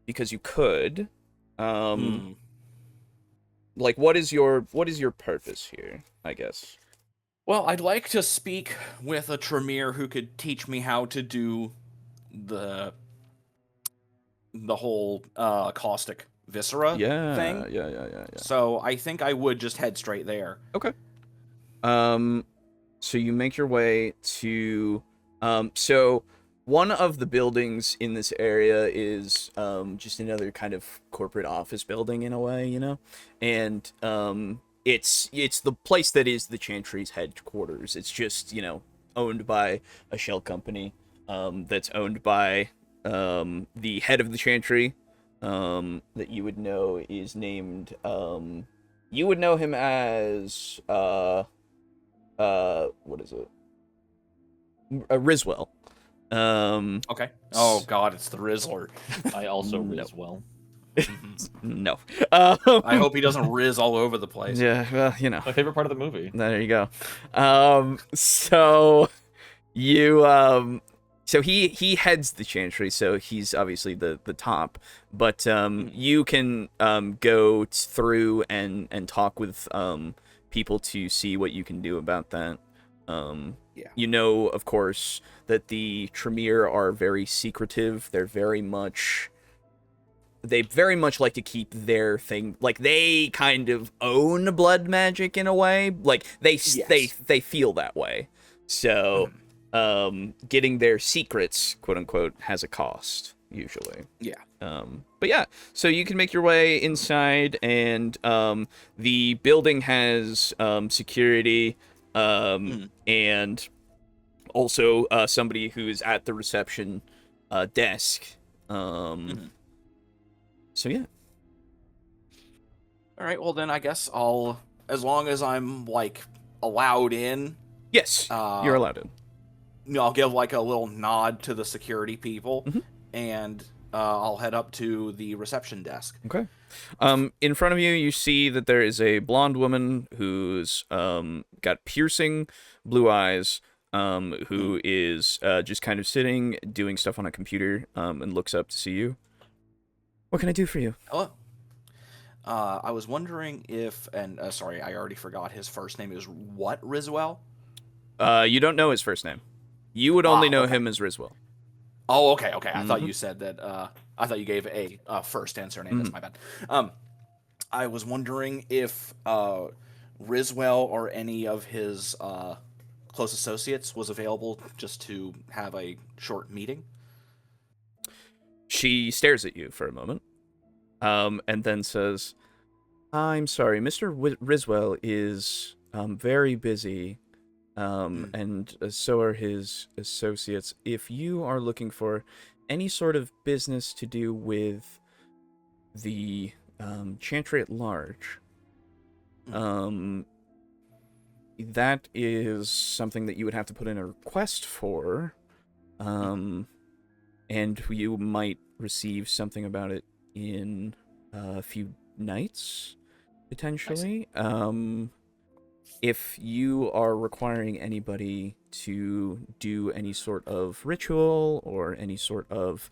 Because you could. Like, what is your purpose here, I guess? Well, I'd like to speak with a Tremere who could teach me how to do the whole caustic viscera thing. Yeah. So I think I would just head straight there. Okay. So you make your way to, so one of the buildings in this area is, just another kind of corporate office building in a way, you know? And, it's the place that is the Chantry's headquarters. It's just, you know, owned by a shell company, that's owned by, the head of the Chantry, that you would know is named, you would know him as, what is it? Riswell. Okay. Oh god, it's the Rizzler. I also Riswell. No. I hope he doesn't riz all over the place. Yeah, well, you know. My favorite part of the movie. There you go. So you, so he heads the Chantry, so he's obviously the top, but you can go through and talk with people to see what you can do about that. Yeah. You know, of course, that the Tremere are very secretive. They very much like to keep their thing, like they kind of own blood magic in a way. Like they feel that way. So getting their secrets, quote unquote, has a cost usually. Yeah. But yeah, so you can make your way inside, and the building has security, and also somebody who is at the reception desk. So yeah. All right. Well, then I guess as long as I'm like allowed in. Yes, you're allowed in. I'll give like a little nod to the security people, and I'll head up to the reception desk. Okay. In front of you, you see that there is a blonde woman who's got piercing blue eyes, who is just kind of sitting, doing stuff on a computer, and looks up to see you. What can I do for you? Hello. I was wondering if, and sorry, I already forgot his first name is what, Riswell? You don't know his first name. You would only know him as Riswell. Oh, okay. I thought you said that. I thought you gave a first and surname. That's my bad. I was wondering if Riswell or any of his close associates was available just to have a short meeting. She stares at you for a moment, and then says, "I'm sorry, Mr. Riswell is very busy, and so are his associates. If you are looking for any sort of business to do with the Chantry at large, that is something that you would have to put in a request for, and you might receive something about it in a few nights, potentially. If you are requiring anybody to do any sort of ritual or any sort of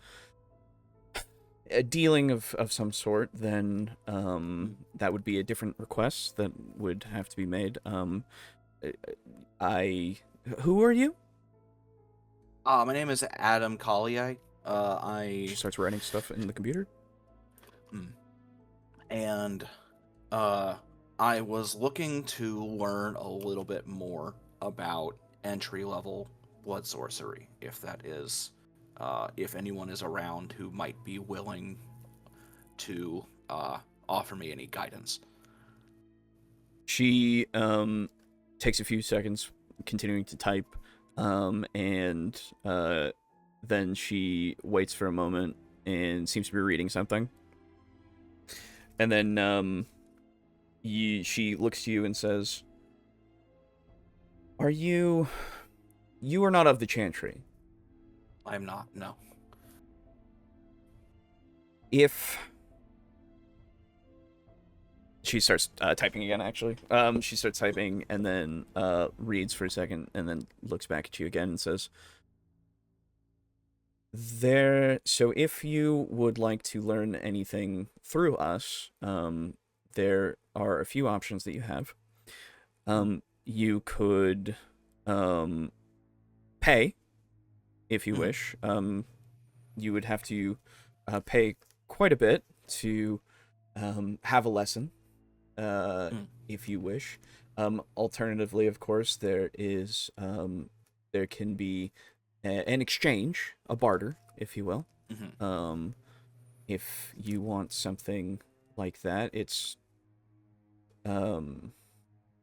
a dealing of some sort, then that would be a different request that would have to be made. Who are you? My name is Adam Collier. She starts writing stuff in the computer. And I was looking to learn a little bit more about entry-level blood sorcery, if that is, if anyone is around who might be willing to offer me any guidance. She takes a few seconds continuing to type, and then she waits for a moment and seems to be reading something. And then she looks to you and says, You are not of the Chantry? I am not, no. If... She starts typing again, actually. She starts typing and then reads for a second and then looks back at you again and says, So if you would like to learn anything through us, there are a few options that you have. You could pay, if you wish. You would have to pay quite a bit to have a lesson, if you wish. Alternatively, of course, there can be an exchange, a barter, if you will. If you want something like that,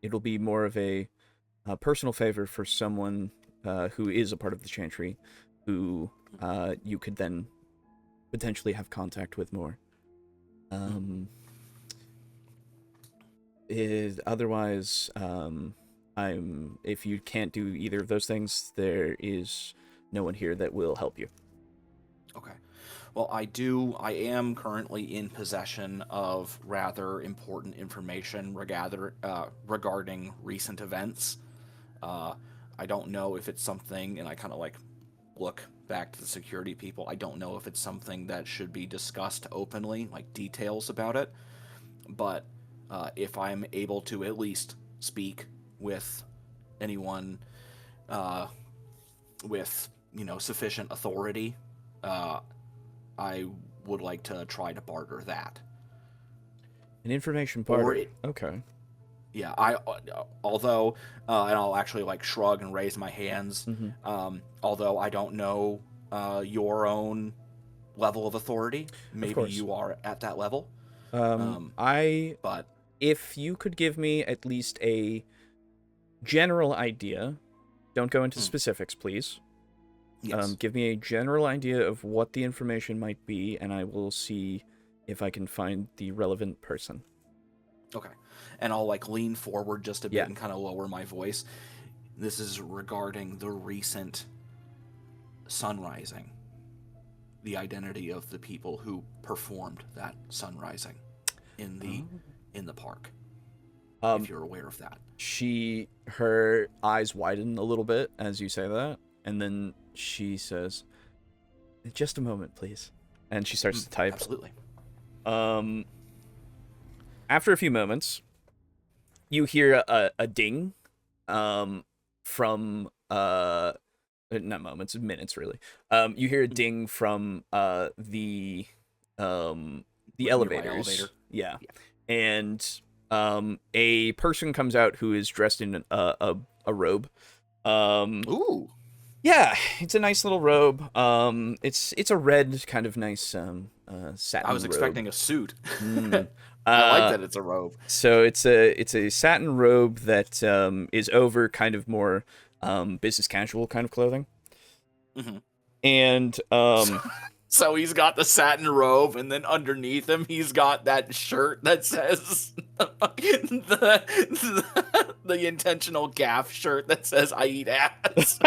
it'll be more of a personal favor for someone who is a part of the Chantry, who you could then potentially have contact with more. Otherwise, if you can't do either of those things, there is no one here that will help you. Okay. Well, I am currently in possession of rather important information regarding recent events. I don't know if it's something, and I kind of like look back to the security people. I don't know if it's something that should be discussed openly, like details about it. But if I'm able to at least speak with anyone with, sufficient authority, I would like to try to barter that. An information barter. Okay. Yeah, although, and I'll actually like shrug and raise my hands. Although I don't know your own level of authority, maybe you are at that level. But if you could give me at least a general idea, don't go into specifics, please. Yes. Give me a general idea of what the information might be, and I will see if I can find the relevant person. Okay. And I'll like lean forward just a bit and kind of lower my voice. This is regarding the recent sun rising. The identity of the people who performed that sun rising in the park. If you're aware of that. Her eyes widen a little bit as you say that, and then she says, "Just a moment, please." And she starts to type. Absolutely. After a few moments, you hear a ding from not moments, minutes really. You hear a ding from the elevators. Yeah. And a person comes out who is dressed in a robe. Ooh. Yeah, it's a nice little robe. It's a red kind of nice satin I was robe. expecting a suit. I like that it's a robe. So it's a satin robe that is over kind of more business casual kind of clothing. And so he's got the satin robe, and then underneath him he's got that shirt that says the intentional gaff shirt that says "I eat ass."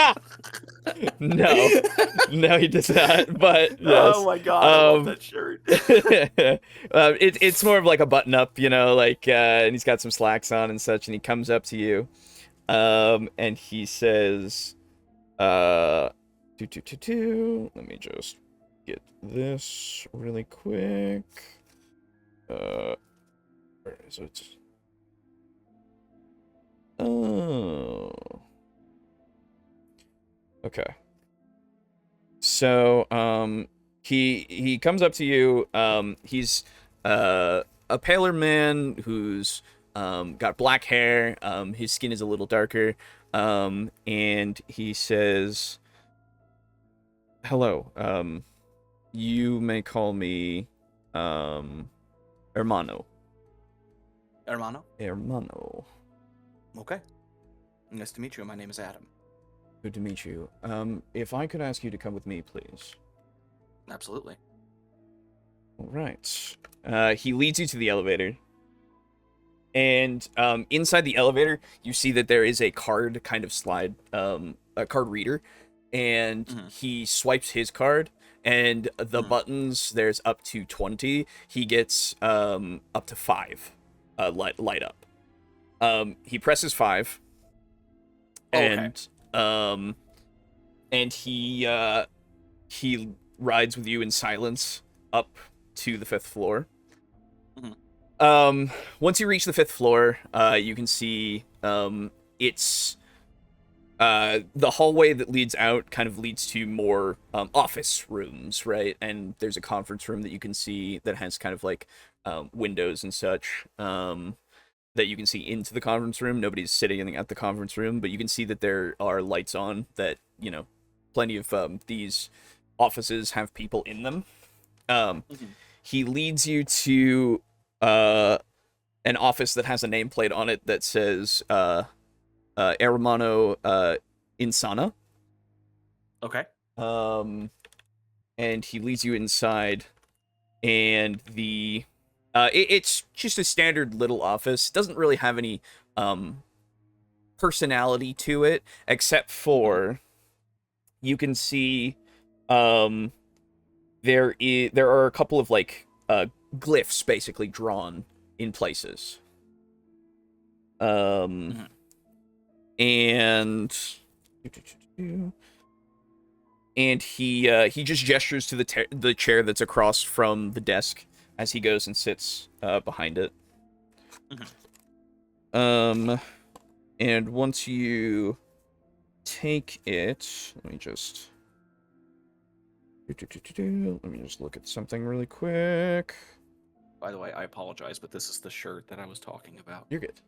No, he does not. But yes. Oh my god, I love that shirt. It's more of like a button up, and he's got some slacks on and such, and he comes up to you, and he says, Let me just get this really quick. Where is it? Oh. Okay. So, he comes up to you. He's a paler man who's got black hair. His skin is a little darker. And he says, "Hello. You may call me Hermano." Hermano? Hermano. Okay. Nice to meet you. My name is Adam. Good to meet you. If I could ask you to come with me, please. Absolutely. All right. He leads you to the elevator. And inside the elevator, you see that there is a card kind of slide, a card reader. And he swipes his card, and the buttons, there's up to 20. He gets up to 5 light up. He presses 5. And and he rides with you in silence up to the 5th floor. Once you reach the 5th floor, you can see it's the hallway that leads out kind of leads to more office rooms, right? And there's a conference room that you can see that has kind of like windows and such. That you can see into the conference room. Nobody's sitting at the conference room, but you can see that there are lights on, that, you know, plenty of these offices have people in them. He leads you to an office that has a nameplate on it that says Hermano Insana. Okay. And he leads you inside, and it's just a standard little office. Doesn't really have any personality to it, except for you can see there are a couple of like glyphs basically drawn in places. And he just gestures to the chair that's across from the desk as he goes and sits behind it. And once you take it, let me just look at something really quick. By the way, I apologize, but this is the shirt that I was talking about. You're good.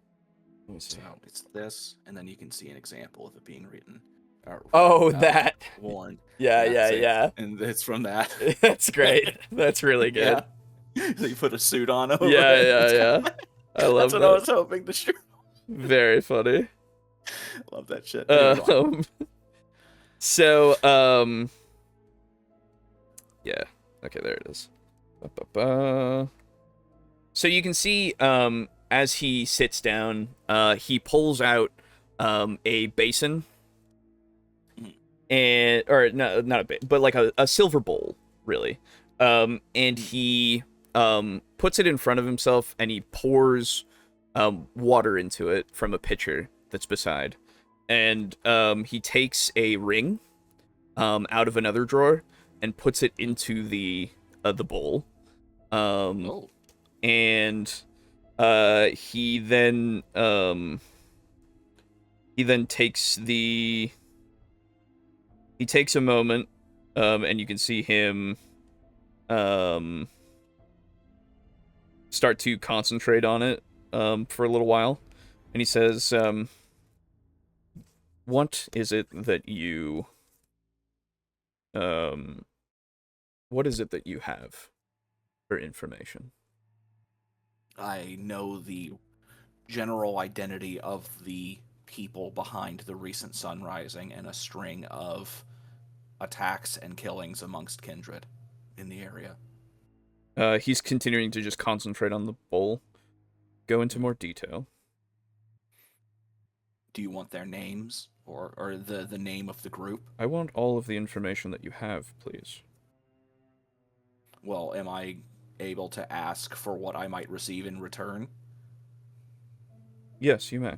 Let me see. So it's this, and then you can see an example of it being written. That. Worn. Yeah. And it's from that. That's great. That's really good. Yeah. So you put a suit on over Yeah. I love That's what that. I was hoping to show. Very funny. Love that shit. Yeah. Okay, there it is. So you can see, as he sits down, he pulls out a basin, not a basin, but like a silver bowl, really. And he puts it in front of himself, and he pours water into it from a pitcher that's beside. And he takes a ring out of another drawer and puts it into the bowl. And he then takes a moment, and you can see him start to concentrate on it for a little while, and he says, what is it that you have for information? I know the general identity of the people behind the recent sun rising and a string of attacks and killings amongst kindred in the area. He's continuing to just concentrate on the bowl. Go into more detail. Do you want their names or the name of the group? I want all of the information that you have, please. Well, am I able to ask for what I might receive in return? Yes, you may.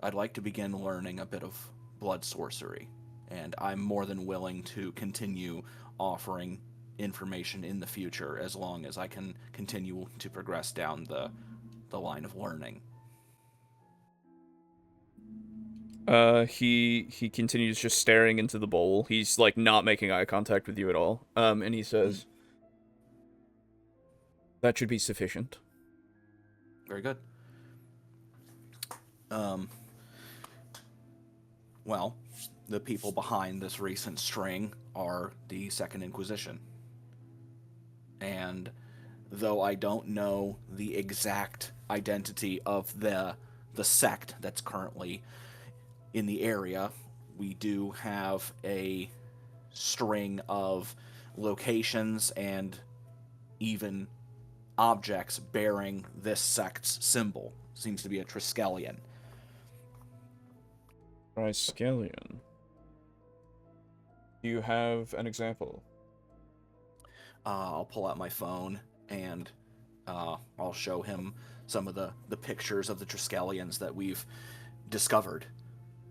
I'd like to begin learning a bit of blood sorcery, and I'm more than willing to continue offering information in the future as long as I can continue to progress down the line of learning. He continues just staring into the bowl. He's like not making eye contact with you at all. And he says, "That should be sufficient." Very good. Well, the people behind this recent string are the Second Inquisition. And though I don't know the exact identity of the sect that's currently in the area, we do have a string of locations and even objects bearing this sect's symbol. Seems to be a Triskelion. Triskelion. Do you have an example? I'll pull out my phone and I'll show him some of the pictures of the Triskelions that we've discovered.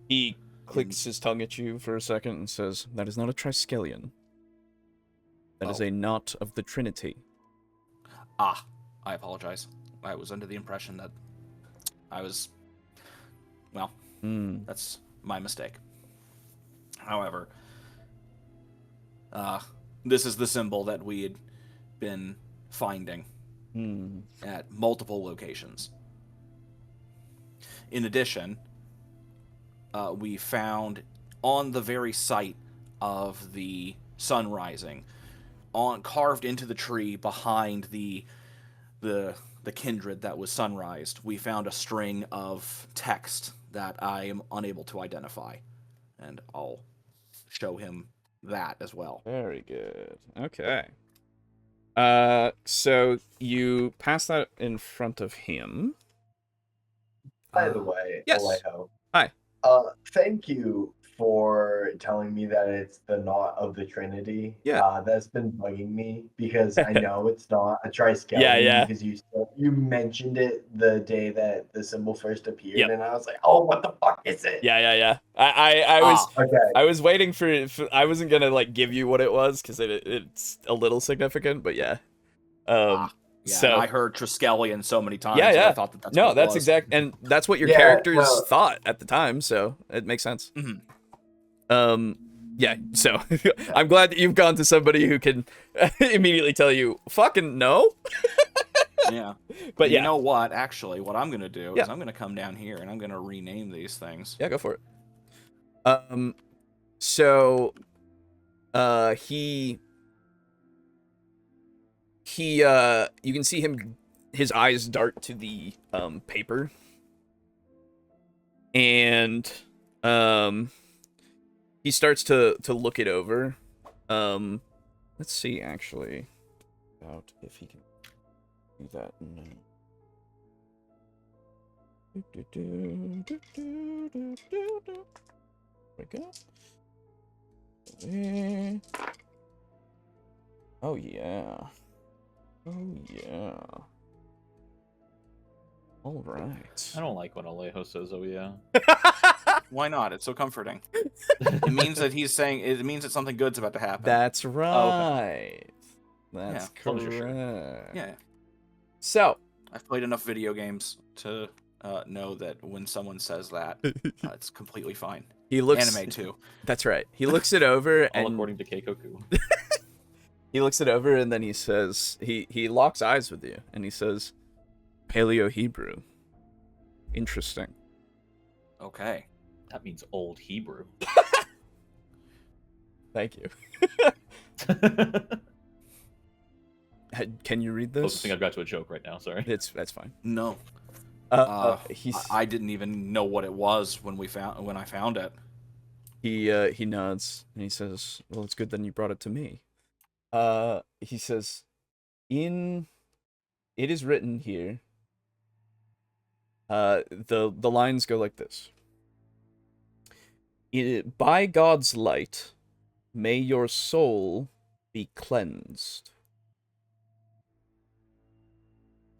He clicks his tongue at you for a second and says, "That is not a Triskelion. That is a knot of the Trinity." Ah, I apologize. I was under the impression that I was... Well, that's my mistake. However, this is the symbol that we had been finding at multiple locations. In addition, we found on the very site of the sun rising, carved into the tree behind the kindred that was sunrised, we found a string of text that I am unable to identify, and I'll show him that as well. Very good. Okay. So you pass that in front of him. By the way, yes. Alejo. Hi. Thank you for telling me that it's the knot of the Trinity. Yeah. That's been bugging me because I know it's not a Triskelion. Yeah. Because you mentioned it the day that the symbol first appeared, and I was like, "Oh, what the fuck is it?" Yeah. I was waiting for I wasn't gonna like give you what it was because it's a little significant, but yeah. Yeah, so I heard Triskelion so many times. Yeah. I thought that's what it was. exact, and that's what your characters thought at the time, so it makes sense. Yeah. So I'm glad that you've gone to somebody who can immediately tell you, "Fucking no." Yeah. But you know what? Actually, what I'm gonna do Yeah. is I'm gonna come down here and I'm gonna rename these things. Yeah, go for it. So, you can see him, his eyes dart to the, paper. And, he starts to look it over. Let's see, actually, about if he can do that. There we go. Oh yeah. All right. I don't like when Alejo says, "Oh yeah." Why not? It's so comforting. It means that he's saying. It means that something good's about to happen. That's right. Oh, okay. That's Yeah, correct. Yeah. So I've played enough video games to know that when someone says that, it's completely fine. he looks Anime too. That's right. He looks it over All and according to Keikoku. he looks it over and then he says he locks eyes with you and he says, "Paleo Hebrew. Interesting." Okay. That means Old Hebrew. Thank you. Can you read this? Closest thing I've got to a joke right now. Sorry. That's fine. No. He's I didn't even know what it was when I found it. he nods and he says, "Well, it's good then you brought it to me." He says, it is written here. The lines go like this. By God's light, may your soul be cleansed.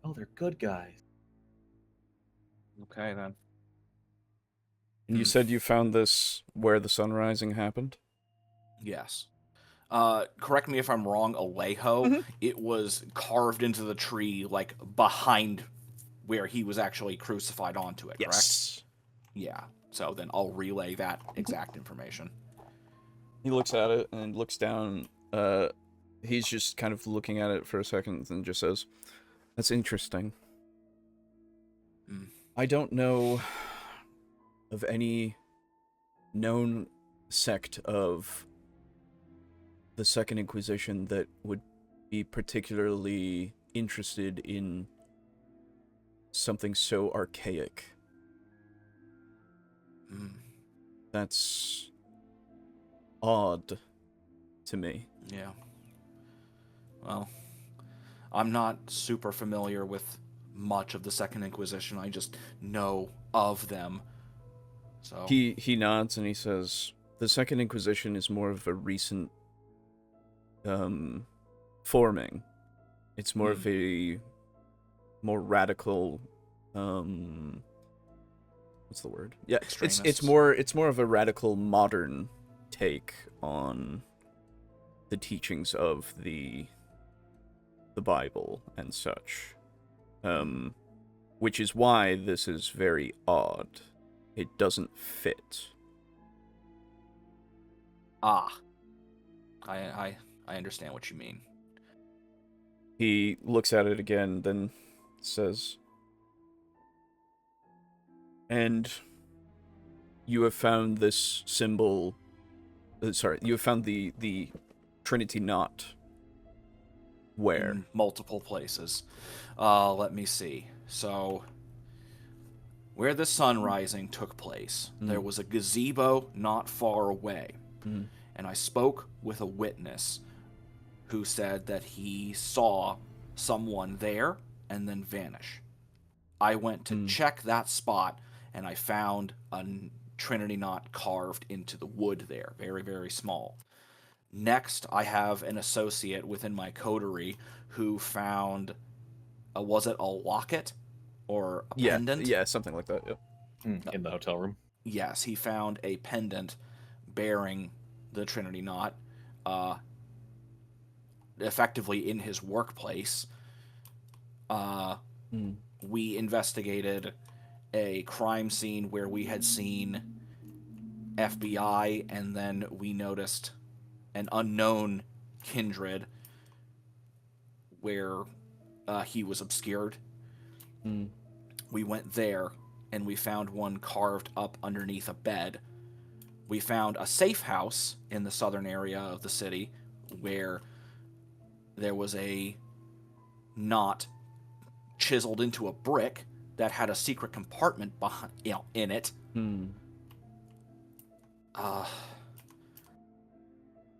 Oh, they're good guys. Okay then. And you said you found this where the sun rising happened? Yes. Correct me if I'm wrong, Alejo. It was carved into the tree, like behind where he was actually crucified onto it. Yes. Correct? Yeah. So then I'll relay that exact information. He looks at it and looks down. He's just kind of looking at it for a second and just says, "That's interesting. I don't know of any known sect of the Second Inquisition that would be particularly interested in something so archaic. That's odd to me." Yeah. Well, I'm not super familiar with much of the Second Inquisition. I just know of them. So he nods and he says, "The Second Inquisition is more of a recent forming. It's more of a more radical what's the word? Yeah, it's more of a radical modern take on the teachings of the Bible and such. Which is why this is very odd. It doesn't fit." I understand what you mean. He looks at it again, then says, "And you have found this symbol... you have found the Trinity knot. Where?" In multiple places. Let me see. So, where the sun rising took place, there was a gazebo not far away. And I spoke with a witness who said that he saw someone there and then vanish. I went to check that spot, and I found a Trinity knot carved into the wood there, very, very small. Next, I have an associate within my coterie who found, was it a locket or a pendant? Yeah, something like that, yeah. In the hotel room? Yes, he found a pendant bearing the Trinity knot, effectively in his workplace. We investigated a crime scene where we had seen FBI, and then we noticed an unknown kindred where he was obscured. We went there, and we found one carved up underneath a bed. We found a safe house in the southern area of the city where there was a knot chiseled into a brick that had a secret compartment behind, in it.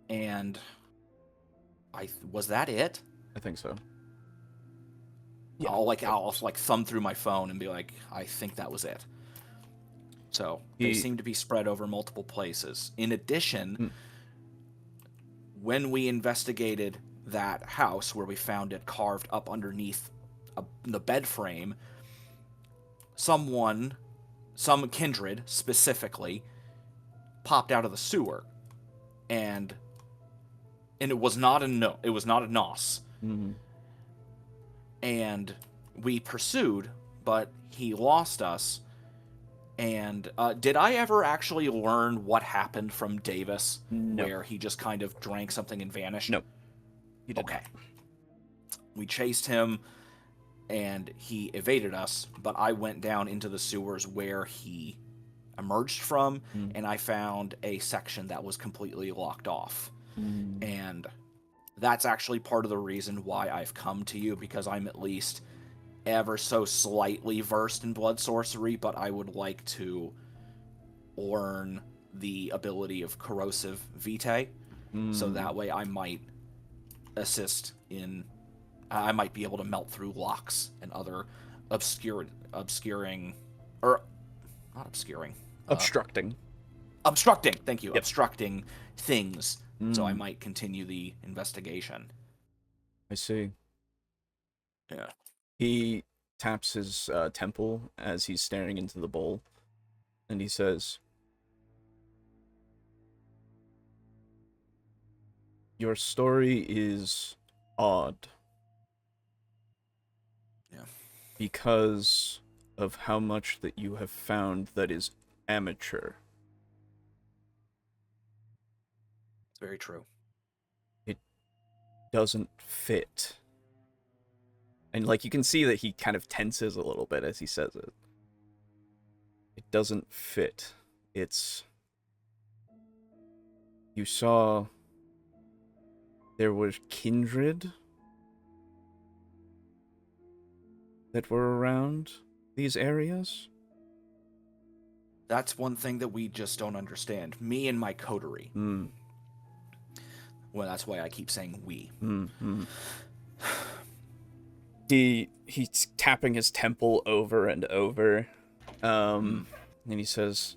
And was that it? I think so. Yeah. I'll thumb through my phone and be like, I think that was it. So they seem to be spread over multiple places. In addition, when we investigated that house where we found it carved up underneath the bed frame, some kindred specifically, popped out of the sewer, and it was not a Nos. And we pursued, but he lost us. And did I ever actually learn what happened from Davis, where he just kind of drank something and vanished? No. He didn't. Okay. We chased him, and he evaded us, but I went down into the sewers where he emerged from, and I found a section that was completely locked off. And that's actually part of the reason why I've come to you, because I'm at least ever so slightly versed in blood sorcery, but I would like to learn the ability of corrosive vitae, so that way I might assist in... I might be able to melt through locks and other obstructing... Thank you. Yep. Obstructing things. So I might continue the investigation. I see. Yeah. He taps his temple as he's staring into the bowl, and he says, "Your story is odd. Yeah. Because of how much that you have found that is amateur. It's very true. It doesn't fit. And, like, you can see that he kind of tenses a little bit as he says it. It doesn't fit. It's... You saw... There was kindred that were around these areas? That's one thing that we just don't understand. Me and my coterie. Well, that's why I keep saying we. He's tapping his temple over and over. And he says,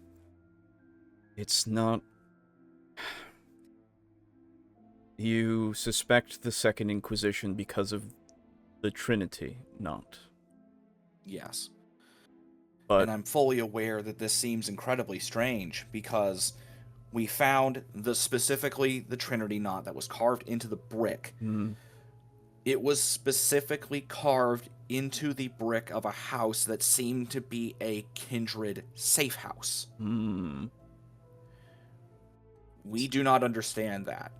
it's not... You suspect the Second Inquisition because of the Trinity, not? Yes. But... And I'm fully aware that this seems incredibly strange, because we found specifically the Trinity knot that was carved into the brick. It was specifically carved into the brick of a house that seemed to be a kindred safe house. We do not understand that.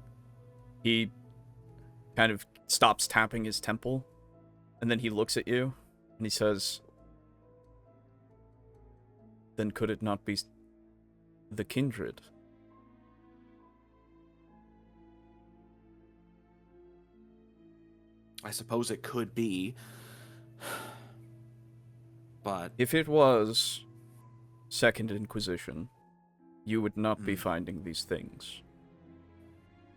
He kind of stops tapping his temple, and then he looks at you, and he says, then could it not be the kindred? I suppose it could be, but... If it was Second Inquisition, you would not be finding these things.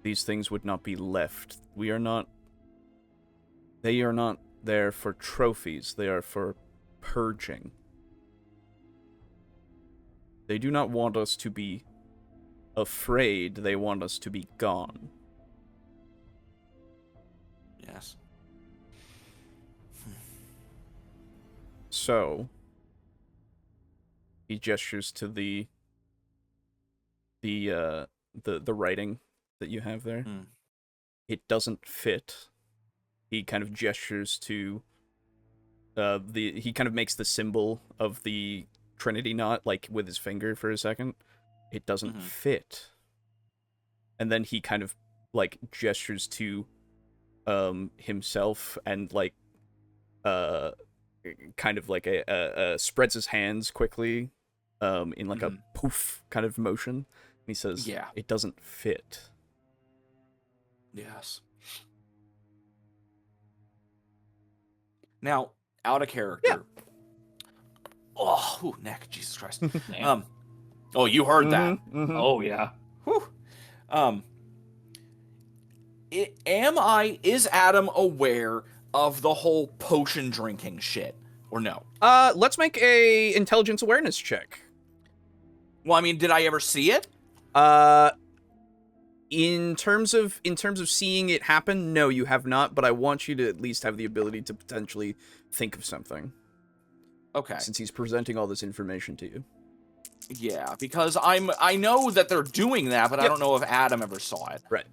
These things would not be left. They are not there for trophies. They are for purging. They do not want us to be afraid. They want us to be gone. Yes. So, he gestures to the writing that you have there. It doesn't fit. He kind of gestures to he kind of makes the symbol of the Trinity knot, like, with his finger for a second. It doesn't fit. And then he kind of, like, gestures to himself and, like, kind of like spreads his hands quickly in like a poof kind of motion. And he says, yeah, it doesn't fit. Yes. Now, out of character. Yeah. Oh, ooh, neck, Jesus Christ. Oh, you heard that. Oh, yeah. Whew. Is Adam aware of the whole potion drinking shit, or no? Let's make a intelligence awareness check. Well, I mean, did I ever see it? In terms of seeing it happen, no, you have not, but I want you to at least have the ability to potentially think of something. Okay. Since he's presenting all this information to you. Yeah, because I know that they're doing that, but I don't know if Adam ever saw it. Right.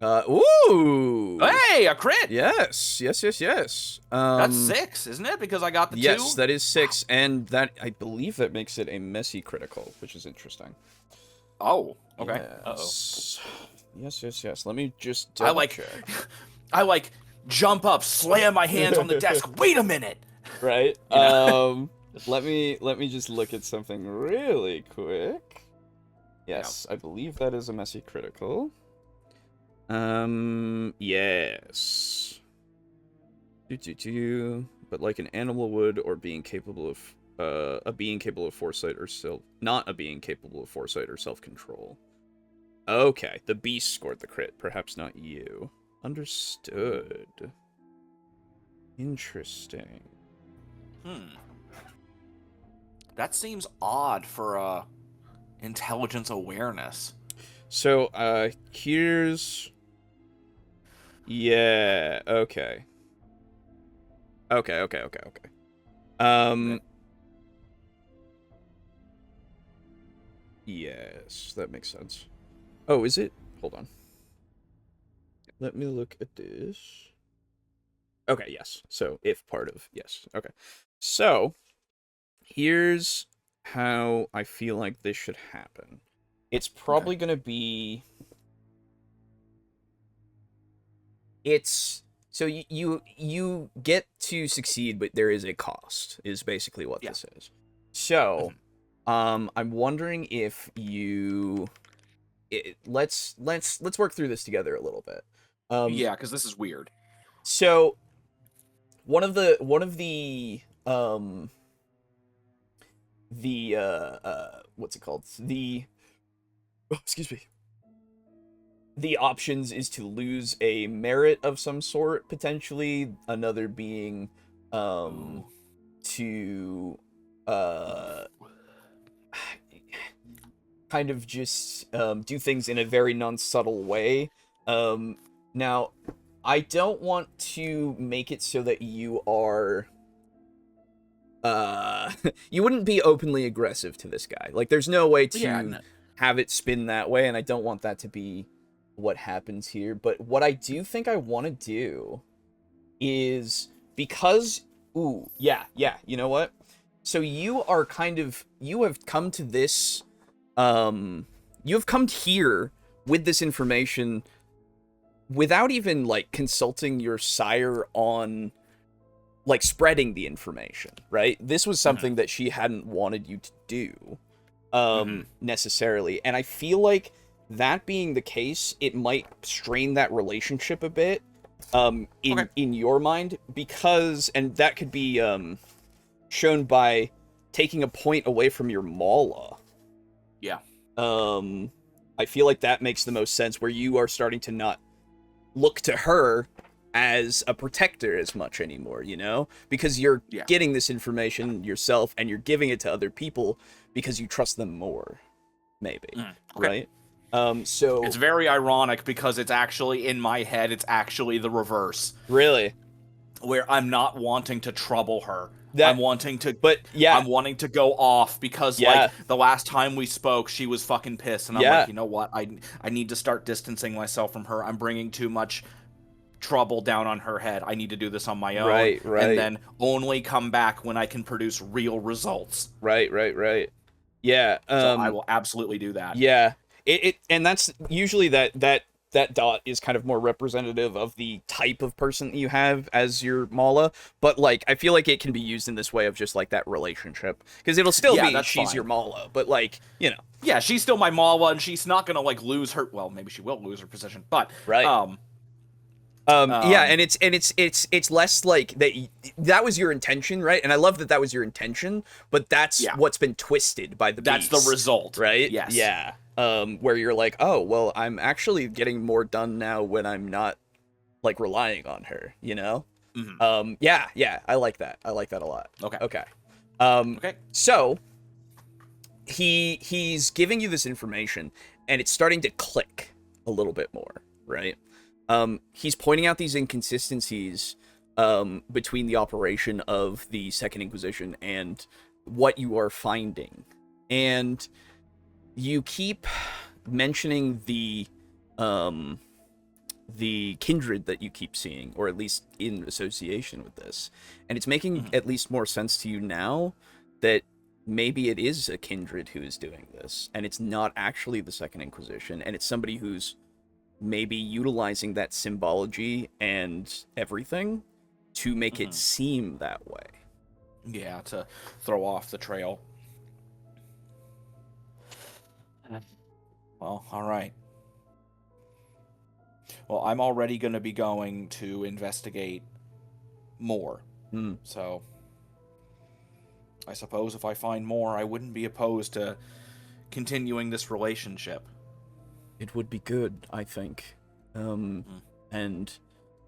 Ooh! Hey, a crit! Yes. That's 6, isn't it? Because I got the 2? Yes, that is 6, and that, I believe that makes it a messy critical, which is interesting. Oh, okay. Yes. Yes. Let me just check. I jump up, slam my hands on the desk. Wait a minute! Right? You know? Let me just look at something really quick. Yes, I believe that is a messy critical. Yes. But like an animal would, or being capable of, a being capable of foresight or not a being capable of foresight or self-control. Okay, the beast scored the crit, perhaps not you. Understood. Interesting. That seems odd for, intelligence awareness. So, here's... Yeah, okay. Okay. Yes, that makes sense. Oh, is it? Hold on. Let me look at this. Okay, yes. So, if part of... Yes, okay. So, Here's how I feel like this should happen. It's probably going to be... So you get to succeed, but there is a cost, is basically what this is. So, I'm wondering if you... let's work through this together a little bit. Yeah, because this is weird. So, one of the what's it called? Excuse me. The options is to lose a merit of some sort, potentially. Another being, to, kind of just, do things in a very non-subtle way. Now, I don't want to make it so that you are... you wouldn't be openly aggressive to this guy. Like, there's no way to have it spin that way, and I don't want that to be what happens here. But what I do think I want to do is, because... Ooh, yeah, you know what? So you are kind of... You have come to this... you have come here with this information without even, like, consulting your sire on... like, spreading the information, right? This was something that she hadn't wanted you to do, necessarily. And I feel like that being the case, it might strain that relationship a bit, in your mind, because, and that could be, shown by taking a point away from your Mala. Yeah. I feel like that makes the most sense, where you are starting to not look to her as a protector as much anymore, you know? Because you're getting this information yourself, and you're giving it to other people because you trust them more, maybe, right? So... It's very ironic, because it's actually, in my head, it's actually the reverse. Really? Where I'm not wanting to trouble her. I'm wanting to go off, because, like, the last time we spoke, she was fucking pissed, and I'm like, you know what? I need to start distancing myself from her. I'm bringing too much trouble down on her head. I need to do this on my own. Right. And then only come back when I can produce real results. Right. Yeah. So I will absolutely do that. Yeah. And that's usually that dot is kind of more representative of the type of person that you have as your Mala, but, like, I feel like it can be used in this way of just, like, that relationship, because it'll still be she's your Mala, but, like, you know. Yeah, she's still my Mala, and she's not gonna, like, lose her... Well, maybe she will lose her position, but... yeah, and it's less like that was your intention, right? And I love that was your intention, but that's what's been twisted by the beast. That's the result, right? Yes. Yeah. Where you're like, oh, well, I'm actually getting more done now when I'm not, like, relying on her, you know? Yeah, I like that. I like that a lot. Okay. So he's giving you this information, and it's starting to click a little bit more, right? He's pointing out these inconsistencies between the operation of the Second Inquisition and what you are finding. And you keep mentioning the kindred that you keep seeing, or at least in association with this. And it's making at least more sense to you now that maybe it is a kindred who is doing this, and it's not actually the Second Inquisition, and it's somebody who's maybe utilizing that symbology and everything to make it seem that way. Yeah, to throw off the trail. Well, alright. Well, I'm already going to be going to investigate more. So, I suppose if I find more, I wouldn't be opposed to continuing this relationship. It would be good, I think. And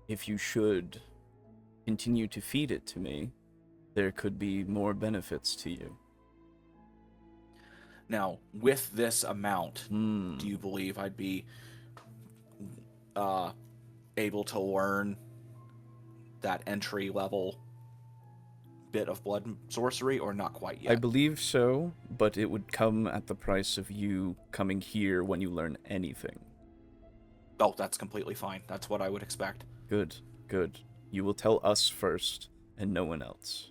if you should continue to feed it to me, there could be more benefits to you. Now, with this amount, do you believe I'd be able to learn that entry-level bit of blood sorcery, or not quite yet? I believe so, but it would come at the price of you coming here when you learn anything. Oh, that's completely fine. That's what I would expect. Good. You will tell us first, and no one else.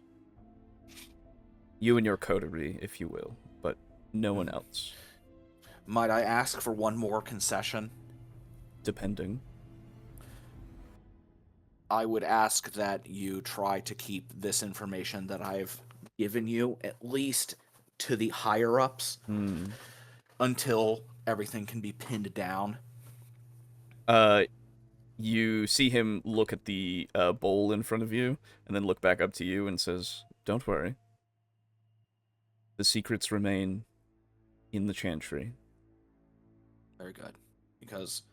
You and your coterie, if you will, but no one else. Might I ask for one more concession? Depending. I would ask that you try to keep this information that I've given you at least to the higher-ups until everything can be pinned down. You see him look at the bowl in front of you, and then look back up to you and says, "Don't worry. The secrets remain in the chantry." Very good. Because,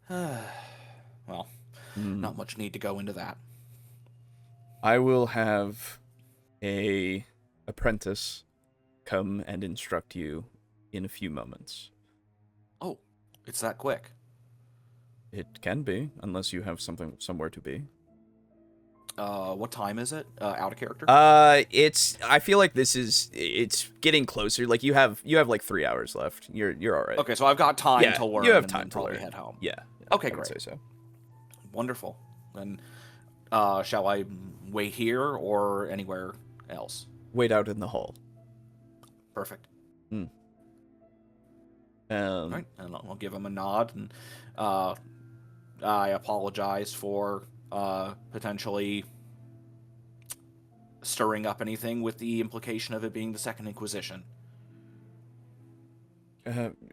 well, not much need to go into that. I will have a apprentice come and instruct you in a few moments. Oh, it's that quick. It can be, unless you have somewhere to be. What time is it? Out of character? I feel like it's getting closer. Like you have like 3 hours left. You're all right. Okay, so I've got time to learn. You have and time then to probably learn. Head home. Yeah. Okay, I would great. say so. Wonderful. Then, shall I wait here or anywhere else? Wait out in the hall. Perfect. All right, and I'll give him a nod, and I apologize for potentially stirring up anything with the implication of it being the Second Inquisition.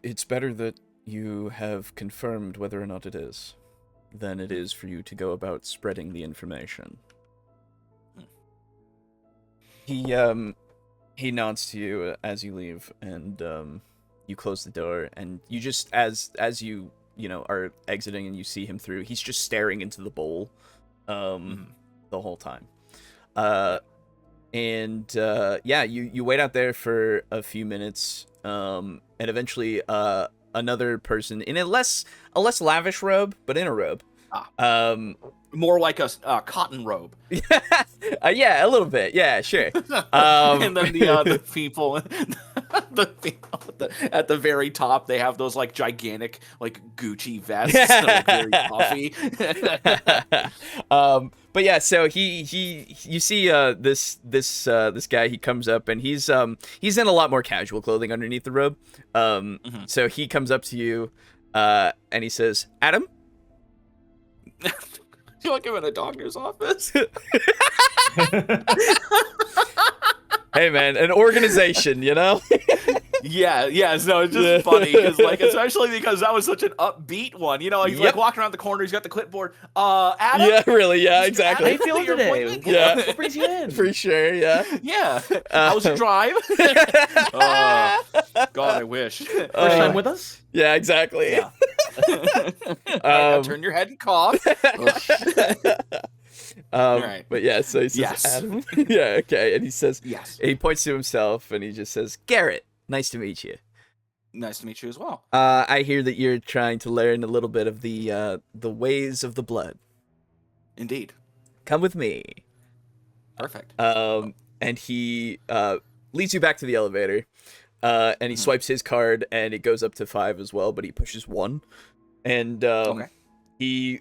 It's better that you have confirmed whether or not it is than it is for you to go about spreading the information. He nods to you as you leave, and you close the door, and you just as you are exiting and you see him through, he's just staring into the bowl the whole time. You wait out there for a few minutes, and eventually another person in a less lavish robe, but in a robe. More like a cotton robe. Yeah, a little bit. Yeah, sure. And then the people, at the very top, they have those like gigantic like Gucci vests that are very puffy. But yeah, so you see this guy, he comes up, and he's in a lot more casual clothing underneath the robe. So he comes up to you, and he says, "Adam?" You like him in a doctor's office? Hey man, an organization, Yeah, no, it's just funny because, like, especially because that was such an upbeat one. He's like walking around the corner, he's got the clipboard. Adam? Yeah, really, yeah, exactly. How you feeling today? Yeah, what brings you in? For sure, yeah. Yeah. How was your drive? God, I wish. First time with us? Yeah, exactly. Yeah. Turn your head and cough. Right. But yeah, so he says, yes. Adam. Yeah, okay, and he says, yes. He points to himself, and he just says, "Garrett, nice to meet you." Nice to meet you as well. I hear that you're trying to learn a little bit of the ways of the blood. Indeed. Come with me. Perfect. And he leads you back to the elevator, and he swipes his card, and it goes up to 5 as well, but he pushes 1, and he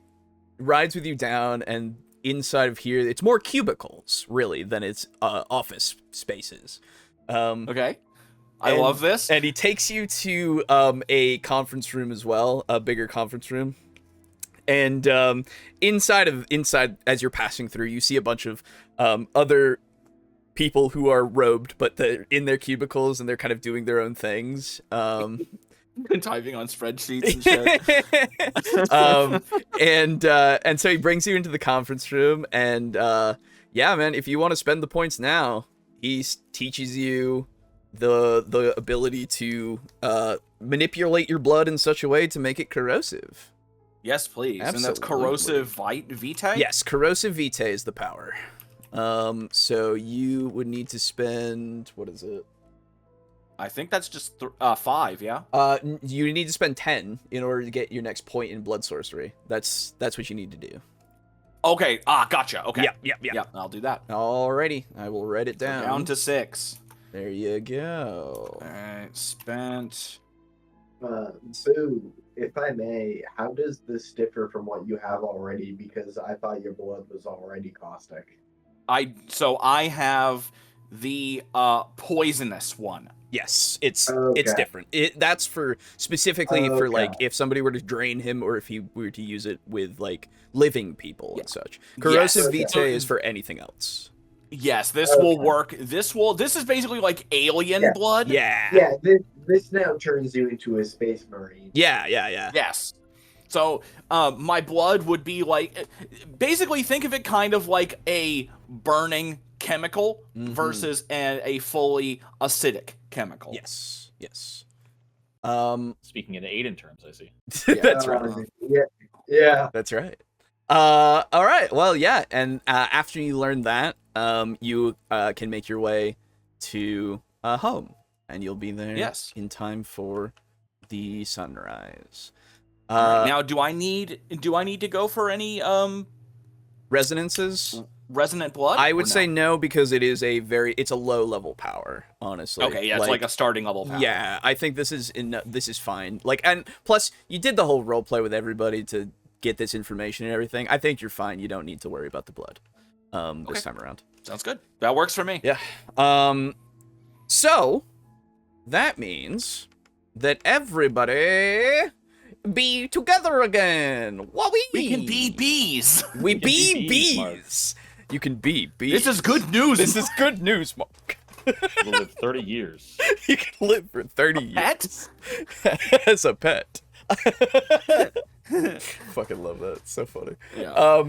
rides with you down, and inside of here, it's more cubicles, really, than it's office spaces. Okay. I love this. And he takes you to a conference room as well, a bigger conference room. And inside, as you're passing through, you see a bunch of other people who are robed, but they're in their cubicles, and they're kind of doing their own things. Typing on spreadsheets and shit. And so he brings you into the conference room, and yeah, man, if you want to spend the points now, he teaches you the ability to manipulate your blood in such a way to make it corrosive. Yes, please. Absolutely. And that's corrosive vitae? Yes, corrosive vitae is the power. So you would need to spend, what is it? I think that's just 5, yeah? You need to spend 10 in order to get your next point in blood sorcery. That's what you need to do. Okay, gotcha. Okay. Yeah, I'll do that. Alrighty, I will write it down. Down to 6. There you go. Alright, spent. Boo, if I may, how does this differ from what you have already? Because I thought your blood was already caustic. So I have the poisonous one. Yes, it's different. That's for specifically for like if somebody were to drain him or if he were to use it with like living people and such. Corrosive vitae is for anything else. Yes, this will work. This is basically like alien blood. Yeah, this now turns you into a space marine. Yeah. Yes. So, my blood would be like, basically think of it kind of like a burning chemical versus a fully acidic chemical. Yes. Speaking in Aiden terms, I see. That's right. Yeah. That's right. All right. Well, yeah. And after you learn that, you can make your way to home, and you'll be there in time for the sunrise. Now, do I need to go for any resonances? Resonant blood? I would say no, because it's a low level power, honestly. Okay, yeah, it's like a starting level power. Yeah, I think this is fine. Like, and plus you did the whole role play with everybody to get this information and everything. I think you're fine. You don't need to worry about the blood this time around. Sounds good. That works for me. Yeah. So that means that everybody be together again. We can be bees. We be bees. You can be bees. This is good news. This is good news, Mark. You'll live 30 years. You can live for 30 years. Pet? As a pet. Fucking love that. It's so funny. Yeah.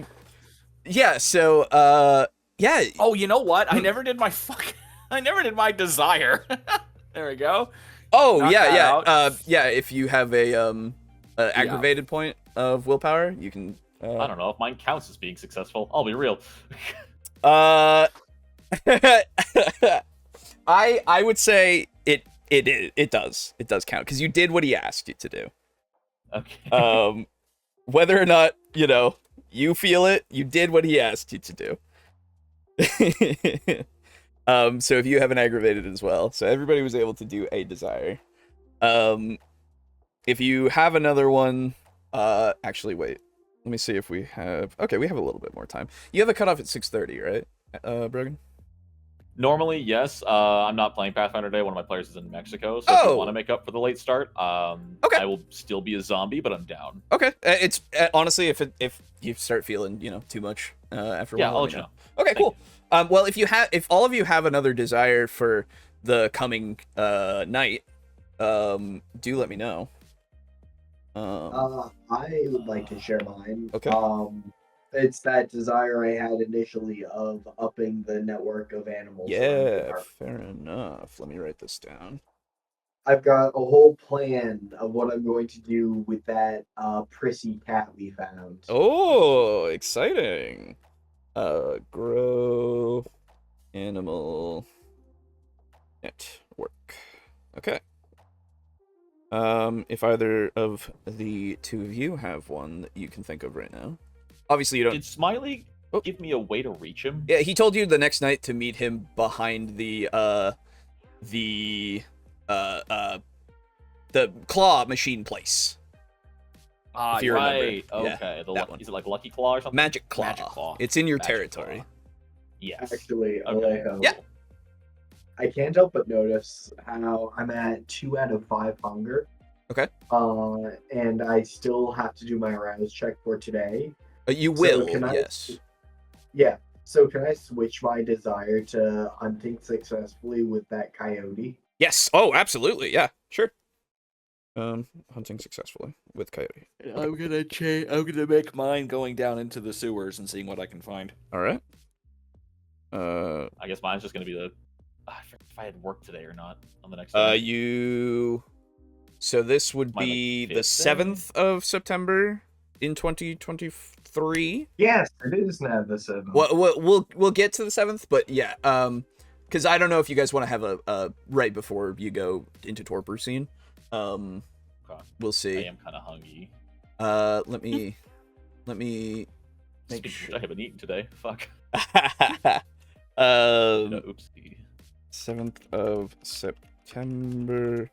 Yeah, so, yeah. Oh, you know what? I never did my desire. There we go. Oh, Knock yeah. Yeah, if you have a aggravated point of willpower, you can... I don't know if mine counts as being successful. I'll be real. I would say it does count, because you did what he asked you to do. Okay. Whether or not you feel it, you did what he asked you to do. So if you have an aggravated as well, so everybody was able to do a desire. If you have another one, actually wait. Let me see if we have... Okay, we have a little bit more time. You have a cutoff at 6:30, right, Brogan? Normally, yes. I'm not playing Pathfinder today. One of my players is in Mexico, so if you want to make up for the late start, I will still be a zombie, but I'm down. Okay, it's honestly, if you start feeling too much after a while, I'll let you know. Okay, cool. Well, if all of you have another desire for the coming night, do let me know. I would like to share mine. Okay. It's that desire I had initially of upping the network of animals. Yeah, fair enough. Let me write this down. I've got a whole plan of what I'm going to do with that prissy cat we found. Oh, exciting. Grow animal network. Okay. If either of the two of you have one that you can think of right now. Obviously you don't... Did Smiley give me a way to reach him? Yeah, he told you the next night to meet him behind the claw machine place. Ah, if you right. remember. Okay. Yeah, that one. Is it like Lucky Claw or something? Magic Claw. Magic Claw. It's in your Magic territory. Claw. Yes. Actually, Okay. Alejo, Yeah. I can't help but notice how I'm at 2 out of 5 hunger. Okay. And I still have to do my arouse check for today. You So will, can I- yes. Yeah. So can I switch my desire to hunting successfully with that coyote? Yes. Oh, absolutely. Yeah, sure. Hunting successfully with coyote. I'm gonna make mine going down into the sewers and seeing what I can find. All right. I guess mine's just gonna be the... I forget if I had work today or not on the next day. So this would Mine, be like, the 5th 7th of September in 2023. Yes, it is now the 7th. We'll get to the 7th, but yeah, because I don't know if you guys want to have a right before you go into torpor scene. Okay. We'll see. I am kind of hungry. Let me make sure. I haven't eaten today. Fuck. Oopsie. 7th of September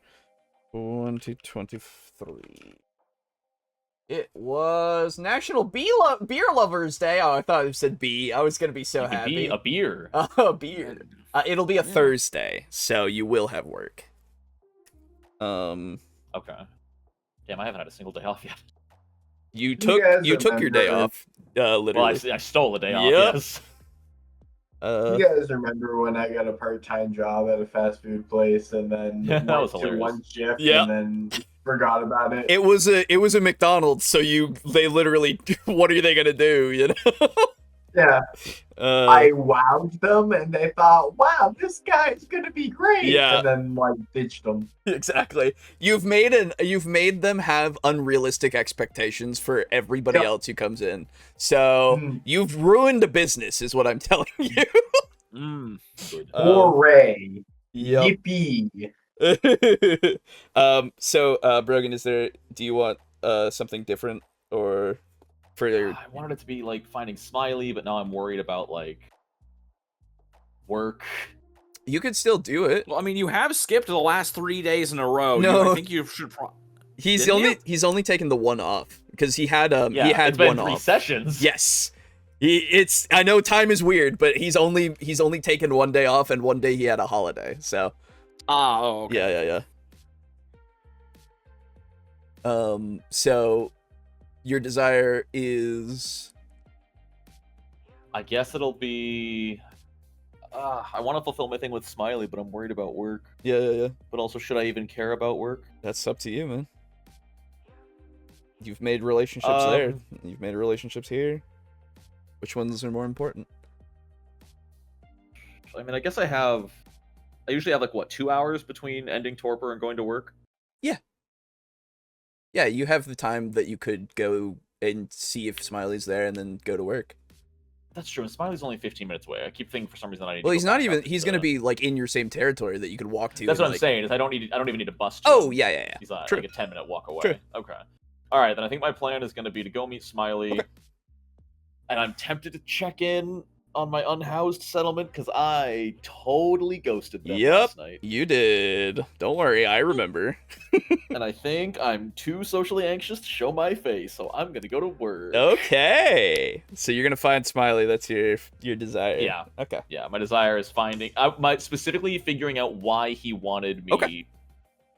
2023. It was National Beer Lovers Day. Oh, I thought it said bee. I was gonna be so You could happy. be a beer. Oh, beer. It'll be a Thursday, so you will have work. Okay. Damn, I haven't had a single day off yet. You took your day off, literally. Well, I stole a day off, yes. You guys remember when I got a part-time job at a fast food place and then went to one shift and then forgot about it? It was a McDonald's, so they literally, what are they gonna do, you know? Yeah. I wowed them and they thought, wow, this guy's gonna be great. Yeah. And then ditched them. Exactly. You've made them have unrealistic expectations for everybody else who comes in. So you've ruined a business, is what I'm telling you. Good. Hooray. Yippee. So Brogan, do you want something different or for I wanted it to be finding Smiley, but now I'm worried about work. You could still do it. Well, I mean, you have skipped the last 3 days in a row. No, I think you should. He's only taken the one off because he had it's been been 3 sessions. Yes. I know time is weird, but he's only taken 1 day off, and 1 day he had a holiday. So. Okay. Yeah. So, your desire is. I guess it'll be. I want to fulfill my thing with Smiley, but I'm worried about work. Yeah. But also, should I even care about work? That's up to you, man. You've made relationships there. You've made relationships here. Which ones are more important? I mean, I guess I usually have 2 hours between ending torpor and going to work. Yeah, you have the time that you could go and see if Smiley's there and then go to work. That's true. And Smiley's only 15 minutes away. I keep thinking for some reason I need. Well, he's not even. He's gonna be in your same territory that you could walk to. That's what I'm saying. Is I don't even need to bust. Oh yeah. He's True. a 10-minute walk away. True. Okay. All right, then I think my plan is going to be to go meet Smiley. Okay. And I'm tempted to check in on my unhoused settlement because I totally ghosted them last night. You did. Don't worry, I remember. And I think I'm too socially anxious to show my face, so I'm gonna go to work. Okay. So you're gonna find Smiley. That's your desire. Yeah. Okay. Yeah, my desire is specifically figuring out why he wanted me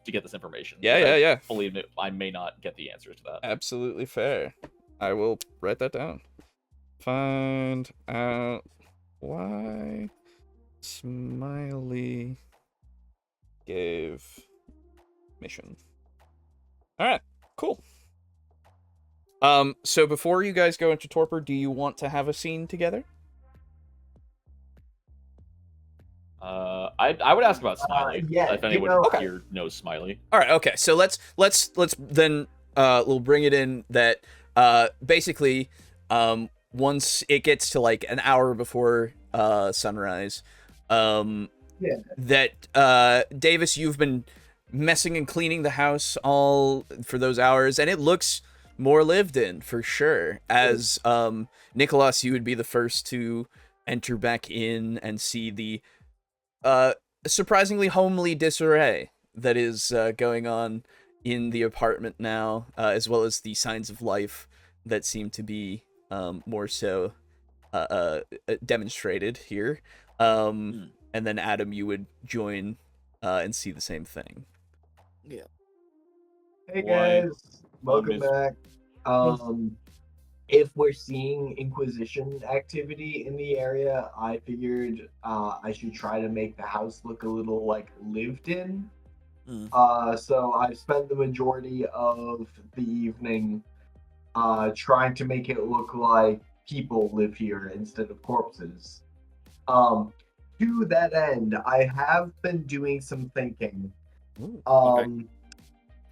to get this information. Yeah. Fully admit I may not get the answers to that. Absolutely fair. I will write that down. Find out why Smiley gave mission. All right, cool. So before you guys go into torpor, do you want to have a scene together? I would ask about Smiley. If anyone here knows Smiley. All right. Okay. So let's then we'll bring it in that basically once it gets to an hour before sunrise, that Davis, you've been messing and cleaning the house all for those hours, and it looks more lived in for sure. As Nikolas, you would be the first to enter back in and see the surprisingly homely disarray that is going on in the apartment now, as well as the signs of life that seem to be more so demonstrated here. And then Adam, you would join and see the same thing. Yeah. Hey guys, welcome back. If we're seeing Inquisition activity in the area, I figured I should try to make the house look a little lived in. So I've spent the majority of the evening trying to make it look like people live here instead of corpses. To that end, I have been doing some thinking.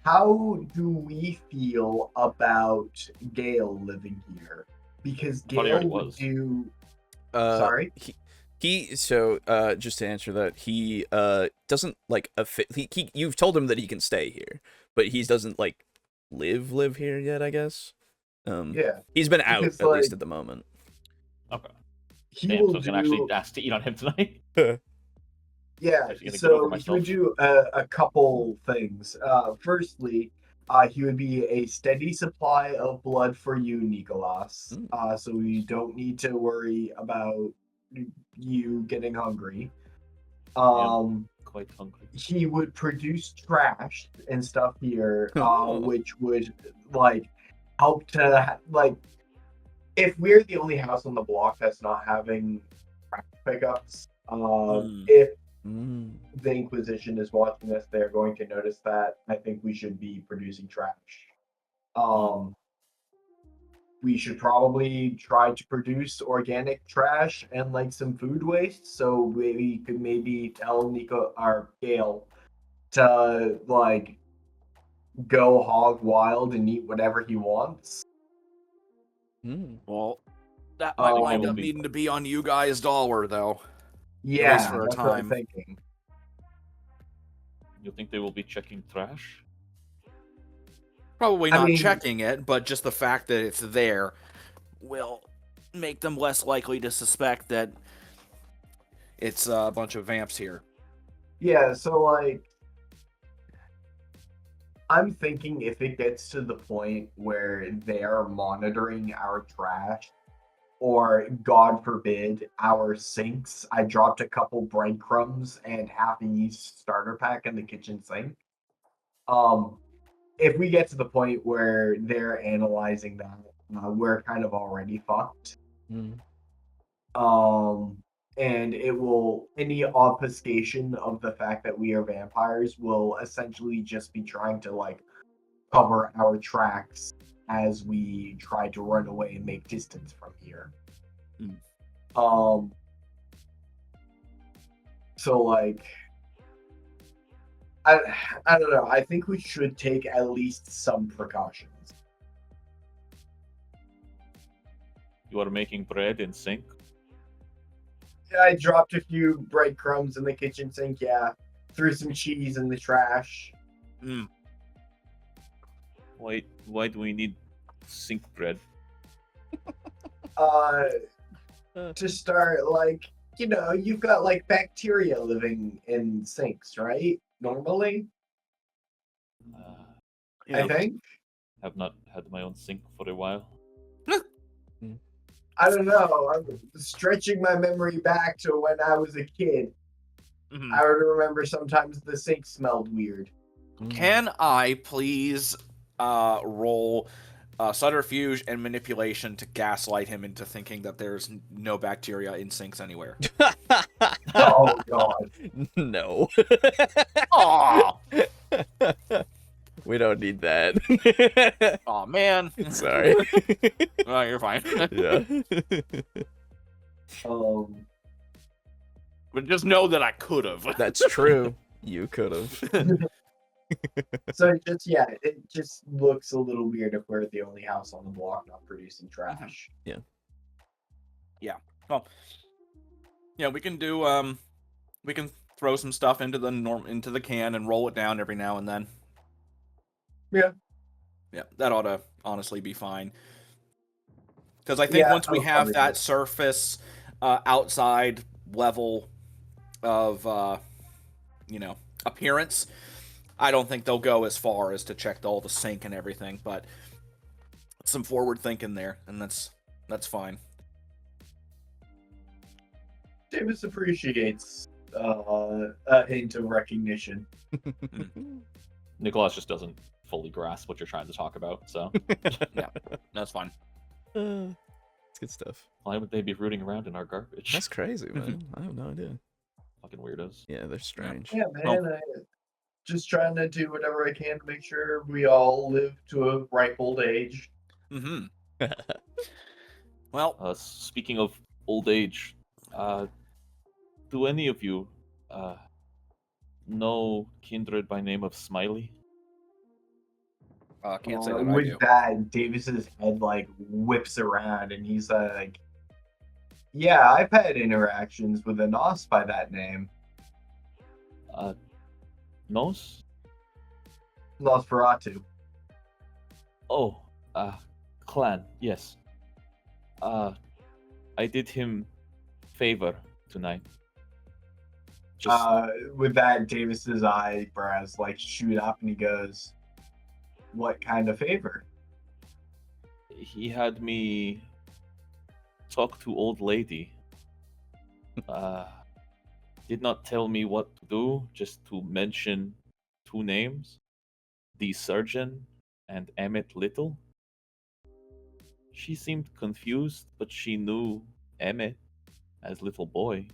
How do we feel about Gale living here? Because Gale would do. Sorry. So just to answer that, he doesn't you've told him that he can stay here, but he doesn't live here yet, I guess. Yeah. He's been out at least at the moment. Okay. He Damn, will so I was gonna actually ask to eat on him tonight. Yeah, so he would do a couple things. Firstly, he would be a steady supply of blood for you, Nikolas. So you don't need to worry about you getting hungry. Quite hungry. He would produce trash and stuff here, which would help to if we're the only house on the block that's not having trash pickups, if the Inquisition is watching us, they're going to notice that. I think we should be producing trash. We should probably try to produce organic trash and some food waste, so we could maybe tell Nico or Gale to go hog wild and eat whatever he wants. Well, that might wind up needing to be on you guys' dollar, though. Yeah, at least for a that's time. what I'm thinking. You think they will be checking trash? Probably not checking it, but just the fact that it's there will make them less likely to suspect that it's a bunch of vamps here. Yeah, so I'm thinking if it gets to the point where they are monitoring our trash, or God forbid, our sinks. I dropped a couple breadcrumbs and half a yeast starter pack in the kitchen sink. If we get to the point where they're analyzing that, we're kind of already fucked. And it will, any obfuscation of the fact that we are vampires will essentially just be trying to cover our tracks as we try to run away and make distance from here. So I don't know. I think we should take at least some precautions. You are making bread in sink? Yeah, I dropped a few breadcrumbs in the kitchen sink, yeah. Threw some cheese in the trash. Why do we need sink bread? To start, you've got bacteria living in sinks, right? Normally? I think? Have not had my own sink for a while. I don't know. I'm stretching my memory back to when I was a kid. I would remember sometimes the sink smelled weird. Can I please roll subterfuge and manipulation to gaslight him into thinking that there's no bacteria in sinks anywhere? Oh, God. No. Aw! We don't need that. Aw, man. Sorry. Oh, you're fine. Yeah. But just know that I could have. That's true. You could have. So it just looks a little weird if we're the only house on the block not producing trash. Yeah. Well, yeah, we can do we can throw some stuff into the can and roll it down every now and then. Yeah, that ought to honestly be fine. Because I think once we have that surface outside level of appearance, I don't think they'll go as far as to check all the sink and everything, but some forward thinking there, and that's fine. Davis appreciates a hint of recognition. Nikolas just doesn't fully grasp what you're trying to talk about, so Yeah, that's fine. It's good stuff. Why would they be rooting around in our garbage? That's crazy, man. I have no idea. Fucking weirdos. Yeah, they're strange. Yeah, man. Just trying to do whatever I can to make sure we all live to a ripe old age. Well, speaking of old age, do any of you know kindred by name of Smiley? Can't say that I with do. that, Davis's head whips around, and he's like, "Yeah, I've had interactions with a Nos by that name. Nos? Nosferatu." Oh, clan, yes. I did him favor tonight. With that, Davis's eyebrows shoot up, and he goes, "What kind of favor?" He had me talk to old lady. did not tell me what to do, just to mention 2 names, the surgeon and Emmett Little. She seemed confused, but she knew Emmett as little boy.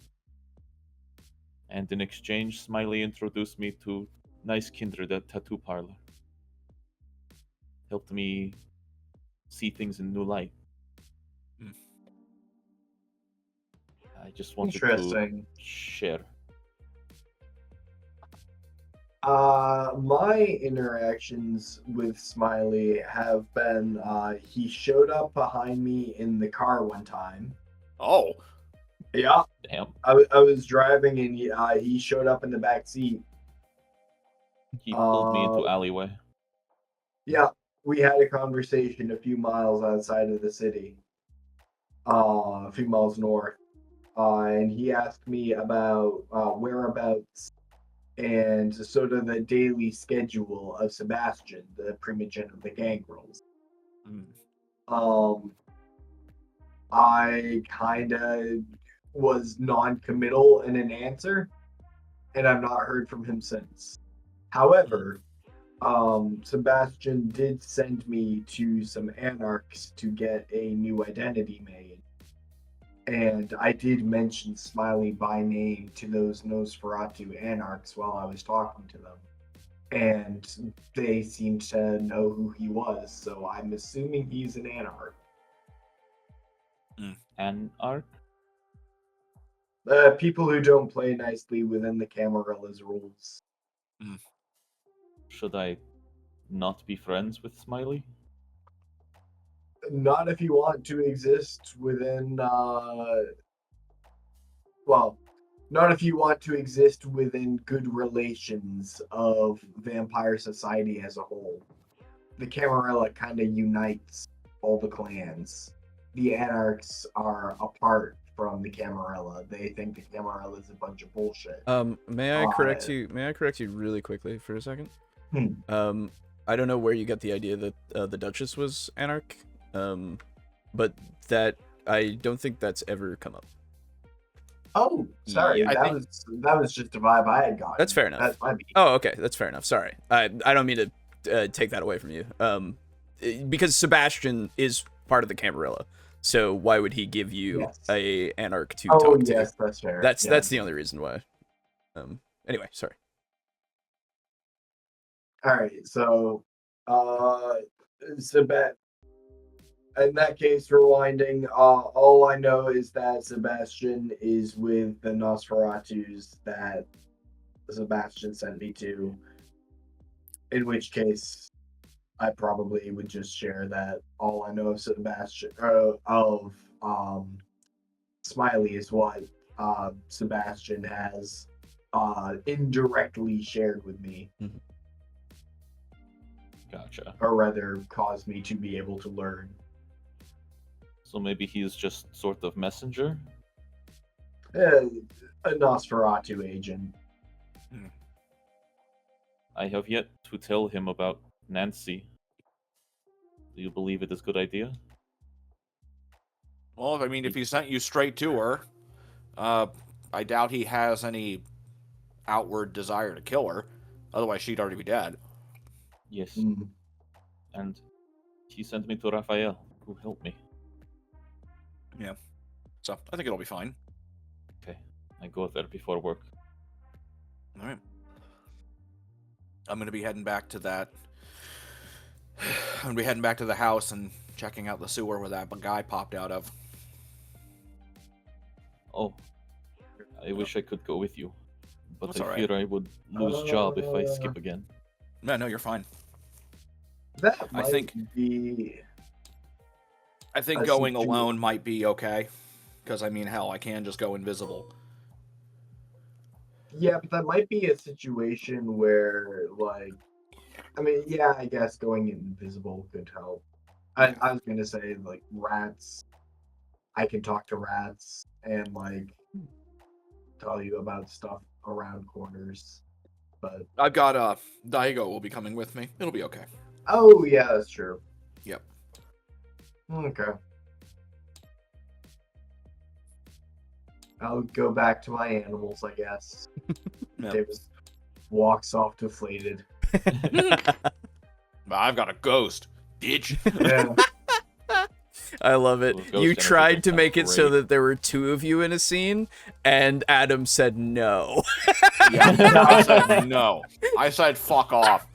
And in exchange, Smiley introduced me to nice kindred at tattoo parlor. Helped me see things in new light. I just wanted to share. My interactions with Smiley have been, he showed up behind me in the car one time. Oh. Yeah. Damn. I was driving and he showed up in the back seat. He pulled me into alleyway. Yeah. We had a conversation a few miles outside of the city. A few miles north. And he asked me about whereabouts and sort of the daily schedule of Sebastian, the primogen of the gangrels. I kind of was non-committal in an answer, and I've not heard from him since. However, Sebastian did send me to some anarchs to get a new identity made. And I did mention Smiley by name to those Nosferatu anarchs while I was talking to them. And they seemed to know who he was, so I'm assuming he's an anarch. Anarch? People who don't play nicely within the Camarilla's rules. Should I not be friends with Smiley? Not if you want to exist within, not if you want to exist within good relations of vampire society as a whole. The Camarilla kind of unites all the clans. The Anarchs are apart from the Camarilla. They think the Camarilla is a bunch of bullshit. May I correct you? May I correct you really quickly for a second? I don't know where you got the idea that the Duchess was Anarch, but that I don't think that's ever come up. Oh, sorry. Yeah, that was just a vibe I had gotten. That's fair enough. That's my Oh, okay. That's fair enough. Sorry. I don't mean to take that away from you. Because Sebastian is part of the Camarilla, so why would he give you a Anarch to talk to? Yes, that's fair. That's the only reason why. Anyway, sorry. All right. So, in that case, rewinding, all I know is that Sebastian is with the Nosferatus that Sebastian sent me to. In which case, I probably would just share that all I know of Sebastian, of Smiley is what Sebastian has indirectly shared with me. Gotcha. Or rather, caused me to be able to learn. So maybe he's just sort of messenger? A Nosferatu agent. I have yet to tell him about Nancy. Do you believe it is a good idea? Well, I mean, if he sent you straight to her, I doubt he has any outward desire to kill her. Otherwise, she'd already be dead. Yes. And he sent me to Raphael, who helped me. Yeah. So, I think it'll be fine. Okay. I go there before work. All right. I'm going to be heading back to that. I'm going to be heading back to the house and checking out the sewer where that guy popped out of. Oh. I wish I could go with you. But That's I fear I would lose job if I skip again. No, you're fine. That might I think going alone might be okay. Because, I mean, hell, I can just go invisible. Yeah, but that might be a situation where, like, I mean, yeah, I guess going invisible could help. I was going to say, like, rats. I can talk to rats and, like, tell you about stuff around corners. But I've got, Daigo will be coming with me. It'll be okay. Oh, yeah, that's true. Yep. Okay. I'll go back to my animals, I guess. Yep. Davis walks off deflated. I've got a ghost, bitch. Yeah. I love it. Well, ghost You energy tried to sounds make it so great. that there were 2 of you in a scene, and Adam said no. Yeah, I said no. I said fuck off.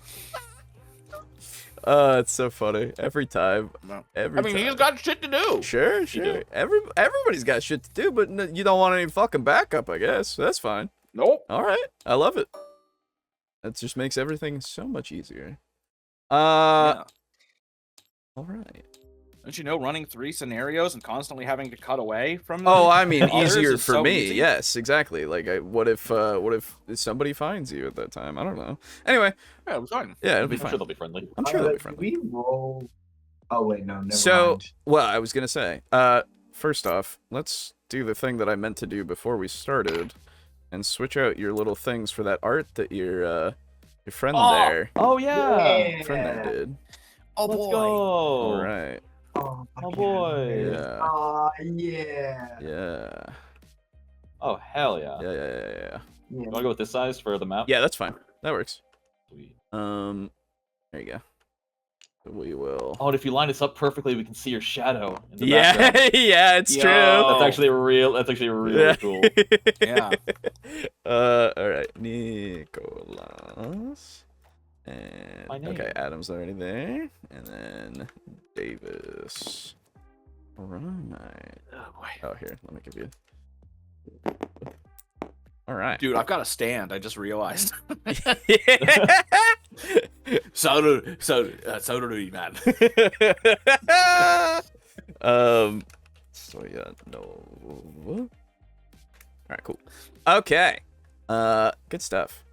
It's so funny. Every time. No. Every I mean, time. he's got shit to do. Sure. do. Everybody's got shit to do, but you don't want any fucking backup, I guess. That's fine. Nope. All right. I love it. That just makes everything so much easier. Yeah. All right. Don't you know running 3 scenarios and constantly having to cut away from Oh, I mean, others easier is for so me. easy? Yes, exactly. Like, what if somebody finds you at that time? I don't know. Anyway, Yeah, it was fine. yeah, it'll be I'm fine. sure they'll be friendly. I'm sure they'll be Did friendly. we roll? Oh wait, no, never So, mind. well, I was gonna say, first off, let's do the thing that I meant to do before we started, and switch out your little things for that art that your friend there, Yeah. friend there did. Oh Let's boy. go. All right. Oh, Oh, boy. Yeah. Yeah. Yeah. Oh, hell yeah. Yeah. You want to go with this size for the map? Yeah, that's fine. That works. Sweet. There you go. We will. Oh, and if you line this up perfectly, we can see your shadow in the Yeah, background. yeah, it's Yo. true. That's actually really cool. Yeah. All right, Nikolas. And My name. okay, Adam's already there, and then Davis. All right. Oh boy. Oh, here, let me give you. All right. Dude, I've got a stand. I just realized. Yeah. so do we, man. So yeah, no. All right, cool. Okay. Good stuff.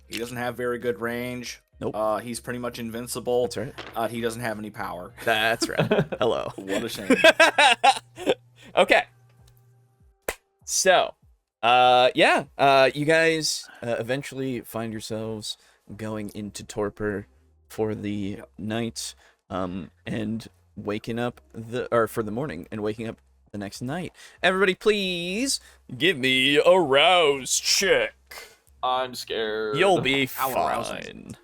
He doesn't have very good range. Nope. He's pretty much invincible. That's right. He doesn't have any power. That's right. Hello. What a shame. Okay. So, you guys eventually find yourselves going into torpor for the night, and waking up for the morning and waking up the next night. Everybody, please give me a rouse check. I'm scared. You'll be How arousing. fine.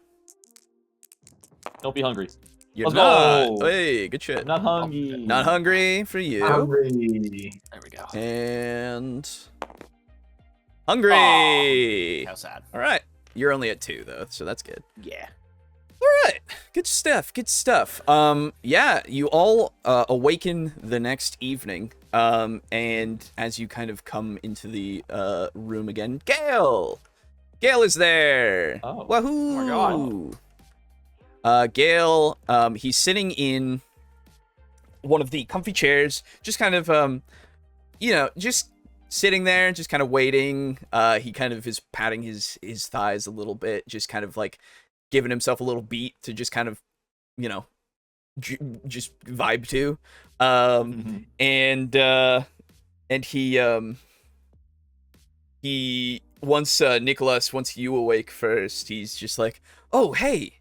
Don't be hungry. You're Let's not. go. Hey, good shit. I'm not hungry. Not hungry for you. Hungry. There we go. And hungry. How sad. All right. You're only at 2 though, so that's good. Yeah. All right. Good stuff. Good stuff. Yeah, you all awaken the next evening. And as you kind of come into the room again, Gale is there. Oh. Wahoo! Oh my God. Gale, he's sitting in one of the comfy chairs, just kind of just sitting there, just kind of waiting. He kind of is patting his thighs a little bit, just kind of like giving himself a little beat to just kind of, just vibe to. And he once you awake first, he's just like, oh, hey.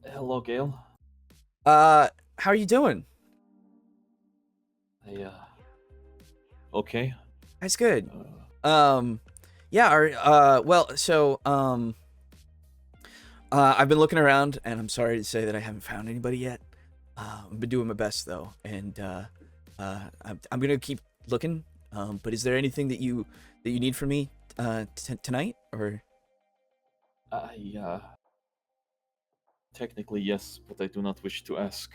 Hello, Gale. How are you doing? Okay. That's good. Uh, I've been looking around, and I'm sorry to say that I haven't found anybody yet. I've been doing my best though, and I'm gonna keep looking. But is there anything that you need from me tonight, or? Technically, yes, but I do not wish to ask.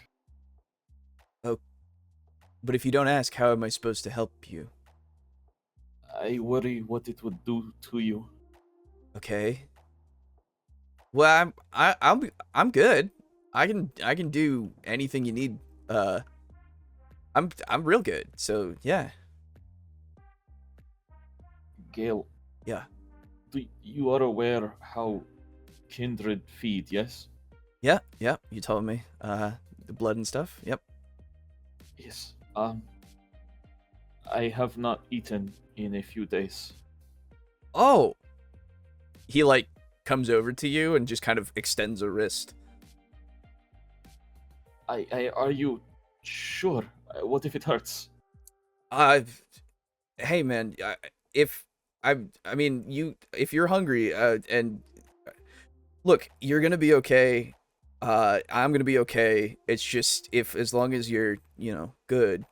Oh, but if you don't ask, how am I supposed to help you? I worry what it would do to you. Okay. Well, I'm good. I can do anything you need. I'm real good. So yeah. Gale. Yeah. You are aware how kindred feed, yes? Yeah. You told me. The blood and stuff. Yep. Yes. I have not eaten in a few days. Oh. He like comes over to you and just kind of extends a wrist. Are you sure? What if it hurts? hey man, if I mean if you're hungry, and look, you're gonna be okay. I'm gonna be okay. It's just if as long as you're good,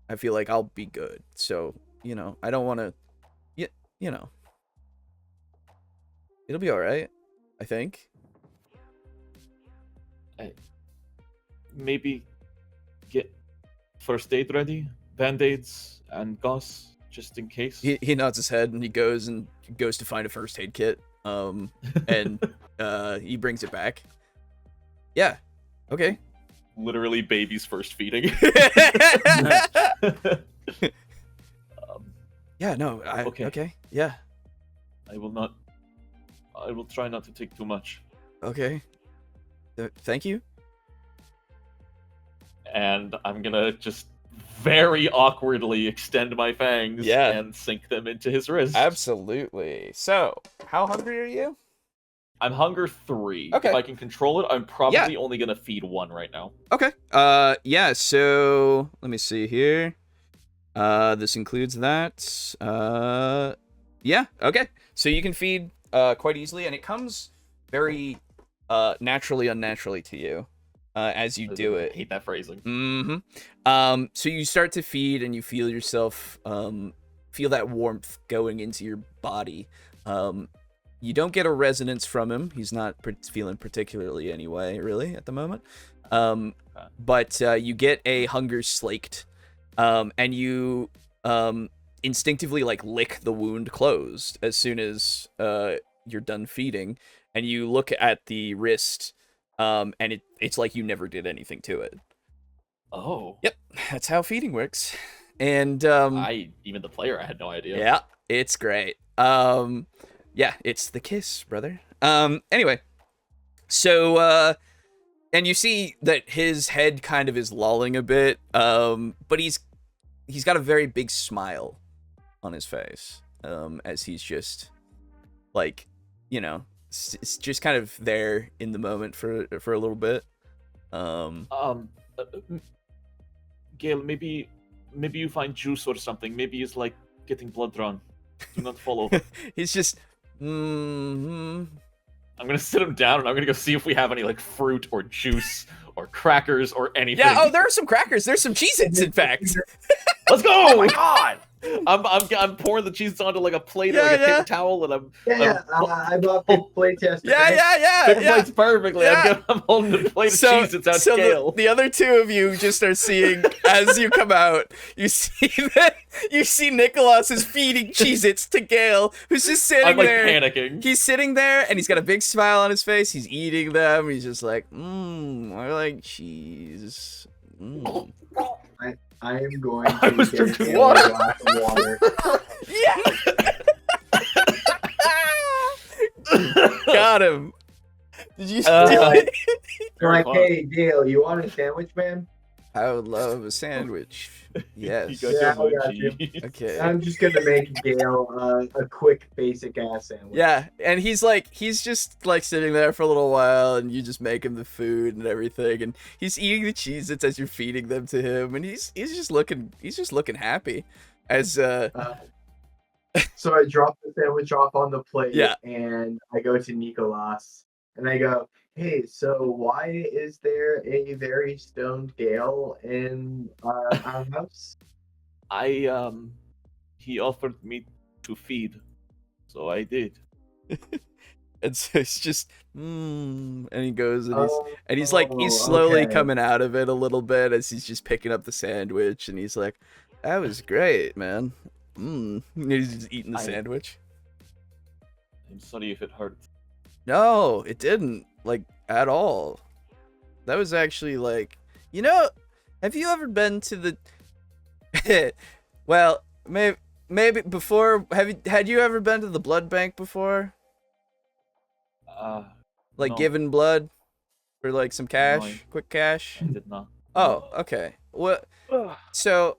I feel like I'll be good. So I don't want to. You know, it'll be all right. I think. Maybe get first aid ready, band-aids and gauze, just in case. He nods his head and he goes to find a first aid kit. And he brings it back. Yeah. Okay. Literally baby's first feeding. Yeah, no. Okay. Yeah. I will try not to take too much. Okay. Thank you. And I'm gonna just very awkwardly extend my fangs and sink them into his wrist. Absolutely. So, how hungry are you? I'm hunger 3. Okay. If I can control it, I'm probably only gonna feed 1 right now. Okay. Yeah, so let me see here. This includes that. Yeah, okay. So you can feed quite easily, and it comes very naturally, unnaturally to you as you do it. I hate that phrasing. Mm-hmm. So you start to feed, and you feel yourself feel that warmth going into your body. You don't get a resonance from him. He's not feeling particularly anyway, really, at the moment. But you get a hunger slaked, and you instinctively lick the wound closed as soon as you're done feeding, and you look at the wrist, and it's like you never did anything to it. Oh. Yep, that's how feeding works. And even the player, I had no idea. Yeah, it's great. Yeah, it's the kiss, brother. Anyway, so and you see that his head kind of is lolling a bit, but he's got a very big smile on his face, as he's just it's just kind of there in the moment for a little bit. Gale, maybe you find juice or something. Maybe it's like getting blood drawn. Do not fall over. He's just I'm gonna sit him down and I'm gonna go see if we have any fruit or juice or crackers or anything. Yeah, oh, there are some crackers. There's some Cheez-Its, in fact. Let's go! Oh my god! I'm pouring the cheese onto a plate or a paper towel, and I bought paper plates yesterday. Paper plates perfectly. Yeah. I'm holding the plate of Cheez-Its out scale. The other two of you just are seeing as you come out. You see Nikolas is feeding Cheez-Its to Gale, who's just sitting there. I'm panicking. He's sitting there and he's got a big smile on his face. He's eating them. He's just like, I like cheese. I am going to get a glass of water. Yeah. Got him. Did you? Like, hey, Dale, you want a sandwich, man? I would love a sandwich. Yes. Yeah, I got you. Okay. I'm just gonna make Gale a quick, basic ass sandwich. Yeah, and he's just sitting there for a little while, and you just make him the food and everything, and he's eating the Cheez-Its as you're feeding them to him, and he's just looking happy, as So I drop the sandwich off on the plate, and I go to Nikolas, and I go, hey, so why is there a very stoned Gale in our house? He offered me to feed, so I did. And so it's just, and he goes, and he's slowly coming out of it a little bit as he's just picking up the sandwich, and he's like, that was great, man. And he's just eating the sandwich. I'm sorry if it hurt. No, it didn't, at all. That was actually, have you ever been to the... Well, maybe before... Had you ever been to the blood bank before? No. Giving blood for, some cash? No, Quick cash? I did not. Oh, okay. So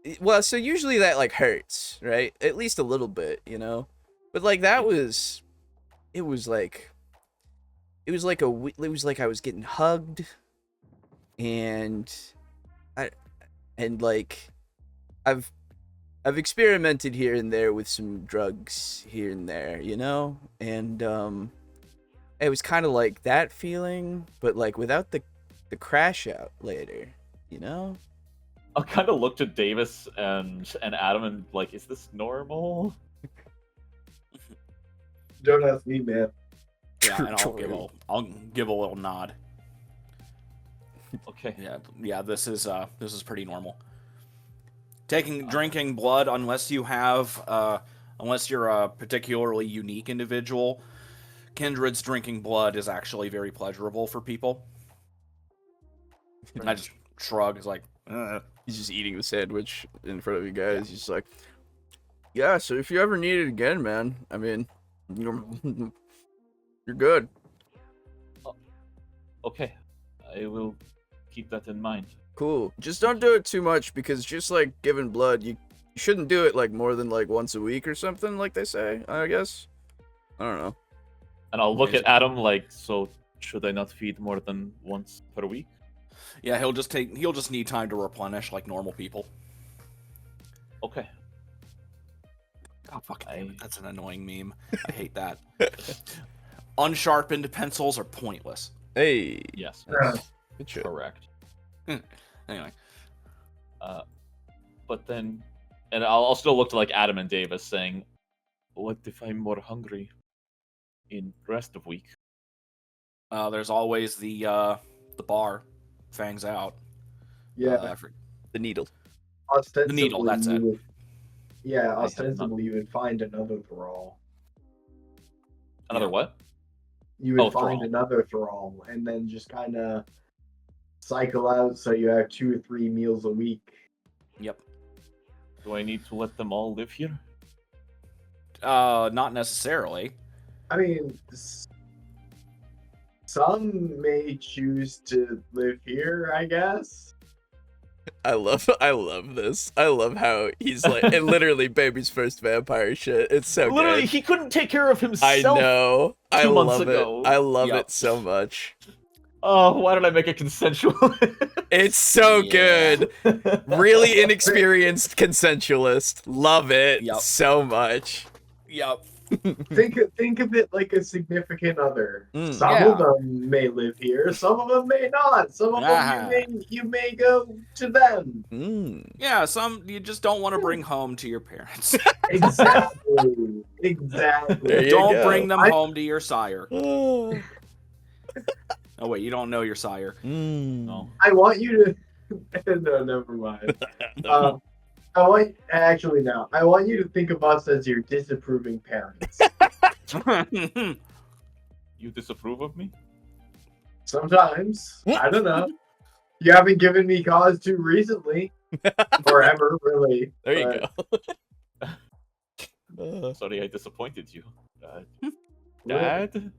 usually that, hurts, right? At least a little bit, But, that was... It was like I was getting hugged, and I've I've experimented here and there with some drugs here and there, you know? And it was kind of like that feeling, but like without the crash out later, you know? I kind of looked at Davis and Adam and like, is this normal? Don't ask me, man. Yeah, and I'll give a little nod. Okay. Yeah. This is pretty normal. Drinking blood, unless you're a particularly unique individual, kindred's drinking blood is actually very pleasurable for people. And I just shrug. It's like, He's just eating the sandwich in front of you guys. Yeah. He's just like, yeah, so if you ever need it again, man, I mean, you're good. Okay. I will keep that in mind. Cool. Just don't do it too much, because just like giving blood, you shouldn't do it like more than like once a week or something, like they say, I guess. I don't know. And I'll look at Adam like, so should I not feed more than once per week? Yeah, he'll just need time to replenish like normal people. Okay. God fucking damn it, that's an annoying meme. I hate that. Unsharpened pencils are pointless. Hey. Yes. Good shit. Correct. Anyway. But then, and I'll still look to like Adam and Davis saying, what if I'm more hungry in rest of week? There's always the bar. Fangs out. Yeah. The needle. Ostensibly, the needle, that's it. Ostensibly you would find another thrall. Another what? You would find thrall. another thrall, and then just kind of cycle out so you have 2 or 3 meals a week. Yep. Do I need to let them all live here? Not necessarily. I mean, some may choose to live here, I guess. I love this. I love how he's like, and literally baby's first vampire shit. It's so Literally, good. he couldn't take care of himself. I know. 2 months love ago. it. I love it so much. Oh, why did I make it consensual? It's so good. Really inexperienced consensualist. Love it so much. Yep. Think of it like a significant other. Some of them may live here, some of them may not. Some of them you may go to them. Yeah, some you just don't want to bring home to your parents. Exactly. Don't bring them home to your sire. Oh wait, you don't know your sire. No. I want you to. No, never mind. I want you to think of us as your disapproving parents. You disapprove of me? Sometimes. I don't know. You haven't given me cause to recently. Or ever, really. There you go. Sorry I disappointed you. Dad?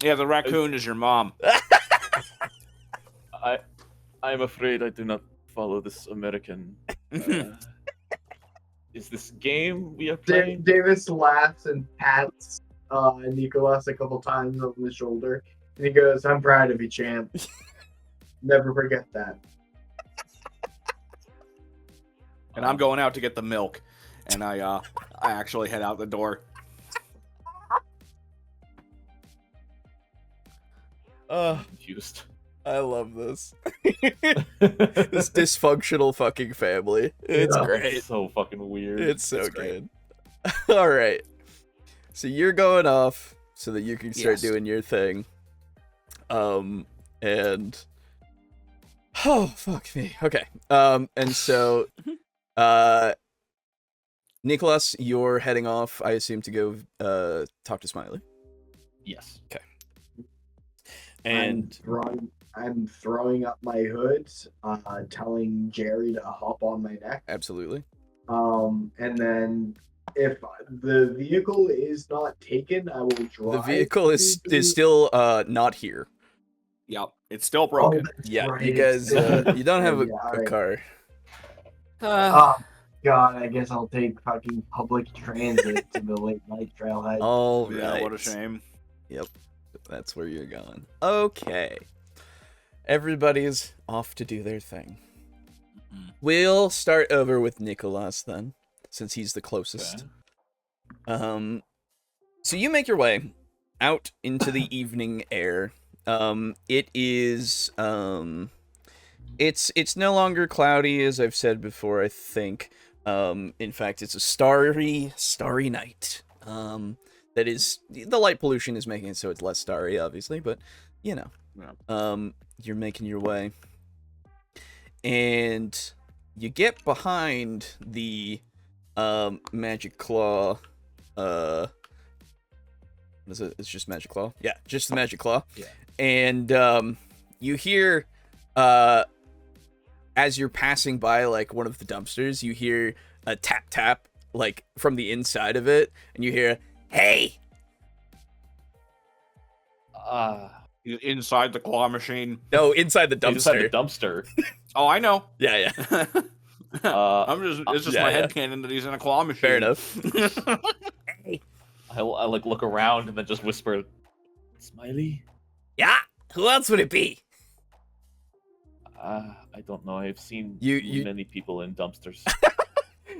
Yeah, the raccoon is your mom. I'm afraid I do not follow this American. Is this game we are playing? Davis laughs and pats Nikolas a couple times on the shoulder, and he goes, "I'm proud of you, champ. Never forget that." And I'm going out to get the milk, and I actually head out the door. Confused. I love this. This dysfunctional fucking family. It's great. It's so fucking weird. It's so good. All right. So you're going off so that you can start doing your thing. And oh, fuck me. Okay. And so Nikolas, you're heading off, I assume, to go talk to Smiley. Yes. Okay. And I'm throwing up my hood, telling Jerry to hop on my neck. Absolutely. And then if the vehicle is not taken, I will drive. The vehicle is still not here. Yep, it's still broken. Right. You guys, you don't have a car. Oh God, I guess I'll take fucking public transit to the late night trailhead. All right. Yeah, what a shame. Yep, that's where you're going. Okay. Everybody's off to do their thing. We'll start over with Nikolas then, since he's the closest. Okay. So you make your way out into the evening air. It is it's no longer cloudy, as I've said before, I think. In fact, it's a starry night. That is, the light pollution is making it so it's less starry, obviously, but you know. Yeah. You're making your way. And you get behind the Magic Claw. What is it? It's just Magic Claw? Yeah, just the Magic Claw. Yeah. And you hear, as you're passing by, like, one of the dumpsters, you hear a tap, like, from the inside of it, and you hear, "Hey!" Inside the claw machine. No, inside the dumpster. Inside the dumpster. Oh, I know. Yeah. It's just my headcanon that he's in a claw machine. Fair enough. I like look around and then just whisper, "Smiley." Yeah? Who else would it be? I don't know. I've seen You- many people in dumpsters.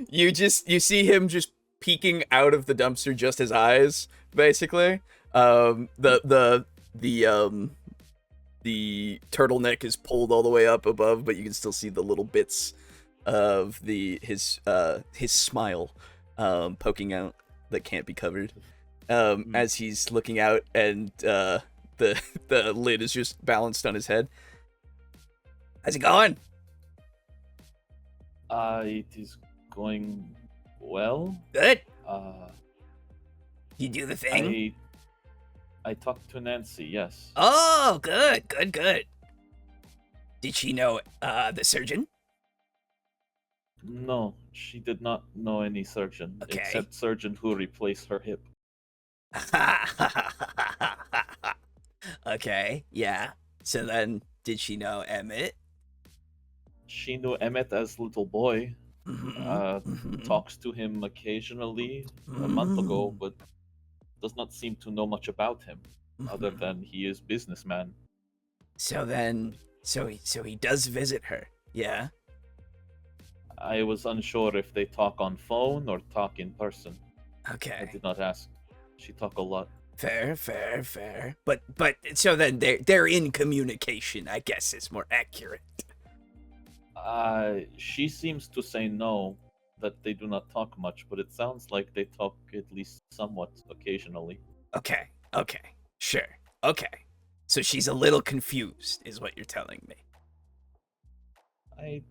You see him just peeking out of the dumpster, just his eyes, basically. The turtleneck is pulled all the way up above, but you can still see the little bits of his smile poking out that can't be covered. As he's looking out, and the lid is just balanced on his head. How's it going? It is going well. Good. Uh, You do the thing? I talked to Nancy, yes. Oh, good. Did she know the surgeon? No, she did not know any surgeon, Okay. except surgeon who replaced her hip. Okay, yeah. So then, did she know Emmett? She knew Emmett as little boy. Mhm. Talks to him occasionally a month ago, but does not seem to know much about him, other than he is businessman. So then, so he does visit her, yeah? I was unsure if they talk on phone or talk in person. I Okay, did not ask. She talk a lot. fair. But so then they're in communication, I guess is more accurate. She seems to say no, that they do not talk much, but it sounds like they talk at least somewhat occasionally. Okay, sure, okay. So she's a little confused, is what you're telling me. I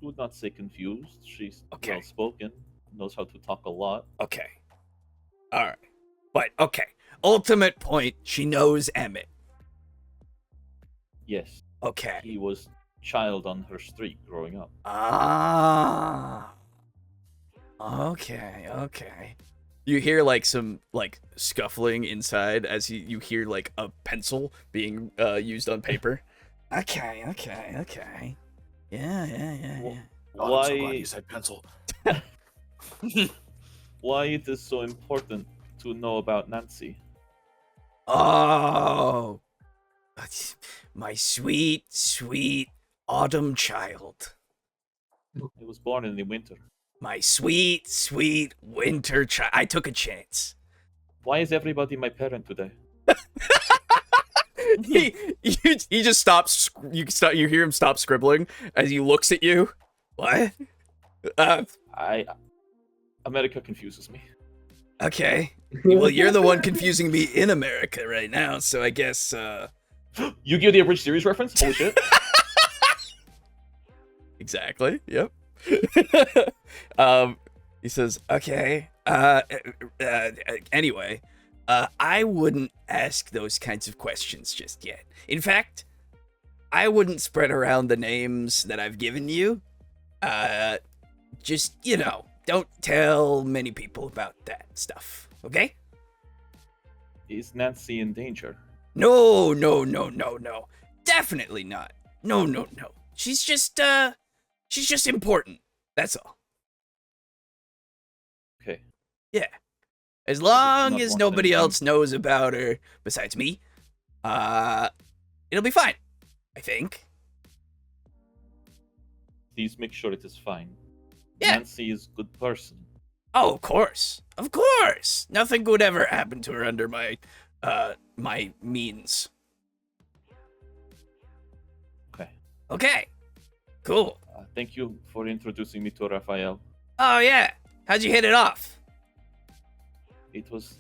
would not say confused. She's Okay. well spoken, knows how to talk a lot. Okay. Alright. But, okay. Ultimate point, she knows Emmett. Yes, Okay. he was child on her street growing up. Ah. Okay. You hear like some like scuffling inside as you hear like a pencil being used on paper. Okay. Yeah. Oh, I'm so glad Why? you said pencil. Why it is so important to know about Nancy? Oh. My sweet autumn child. It was born in the winter. My sweet winter child. I took a chance. Why is everybody my parent today? he just stops. You hear him stop scribbling as he looks at you. What? America confuses me. Okay. Well, you're the one confusing me in America right now, so I guess, Yu-Gi-Oh! The Abridged Series reference? Holy shit. Exactly. Yep. He says, okay. Anyway, I wouldn't ask those kinds of questions just yet. In fact, I wouldn't spread around the names that I've given you. Just, don't tell many people about that stuff, okay? Is Nancy in danger? No. Definitely not. No. She's just important. That's all. Okay. Yeah. As long not as want nobody anything. else knows about her besides me, it'll be fine. I think. please make sure it is fine. Yeah. Nancy is a good person. Oh, of course. Of course. Nothing good ever happened to her under my means. Okay. Okay. Cool. Thank you for introducing me to Raphael. Oh, yeah. How'd you hit it off? It was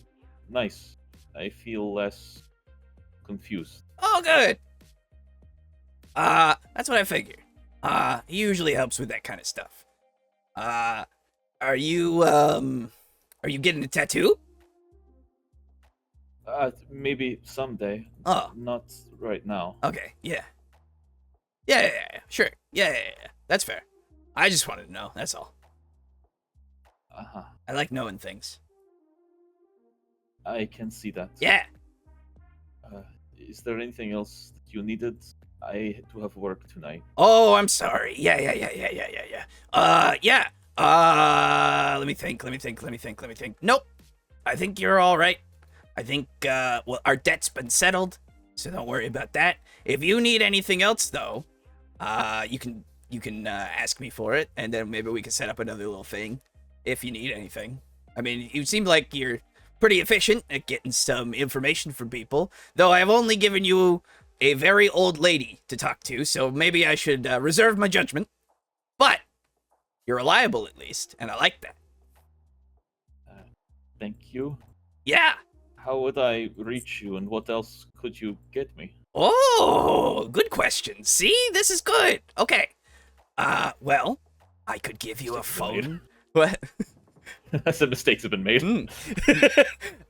nice. I feel less confused. Oh, good. That's what I figured. He usually helps with that kind of stuff. Are you getting a tattoo? Maybe someday. Oh. Not right now. Okay, yeah. Yeah, sure. Yeah. That's fair. I just wanted to know, that's all. Uh-huh. I like knowing things. I can see that. Yeah. Is there anything else that you needed? I do have work tonight. Oh, I'm sorry. Yeah. Let me think. Nope. I think you're all right. I think, well, our debt's been settled, so don't worry about that. If you need anything else, though, you can ask me for it, and then maybe we can set up another little thing if you need anything. I mean, you seem like you're pretty efficient at getting some information from people, though I've only given you a very old lady to talk to, so maybe I should reserve my judgment. But you're reliable, at least, and I like that. Thank you. Yeah. How would I reach you, and what else could you get me? Oh, good question. See, this is good. Okay. Well, I could give you a phone. What? I said mistakes have been made.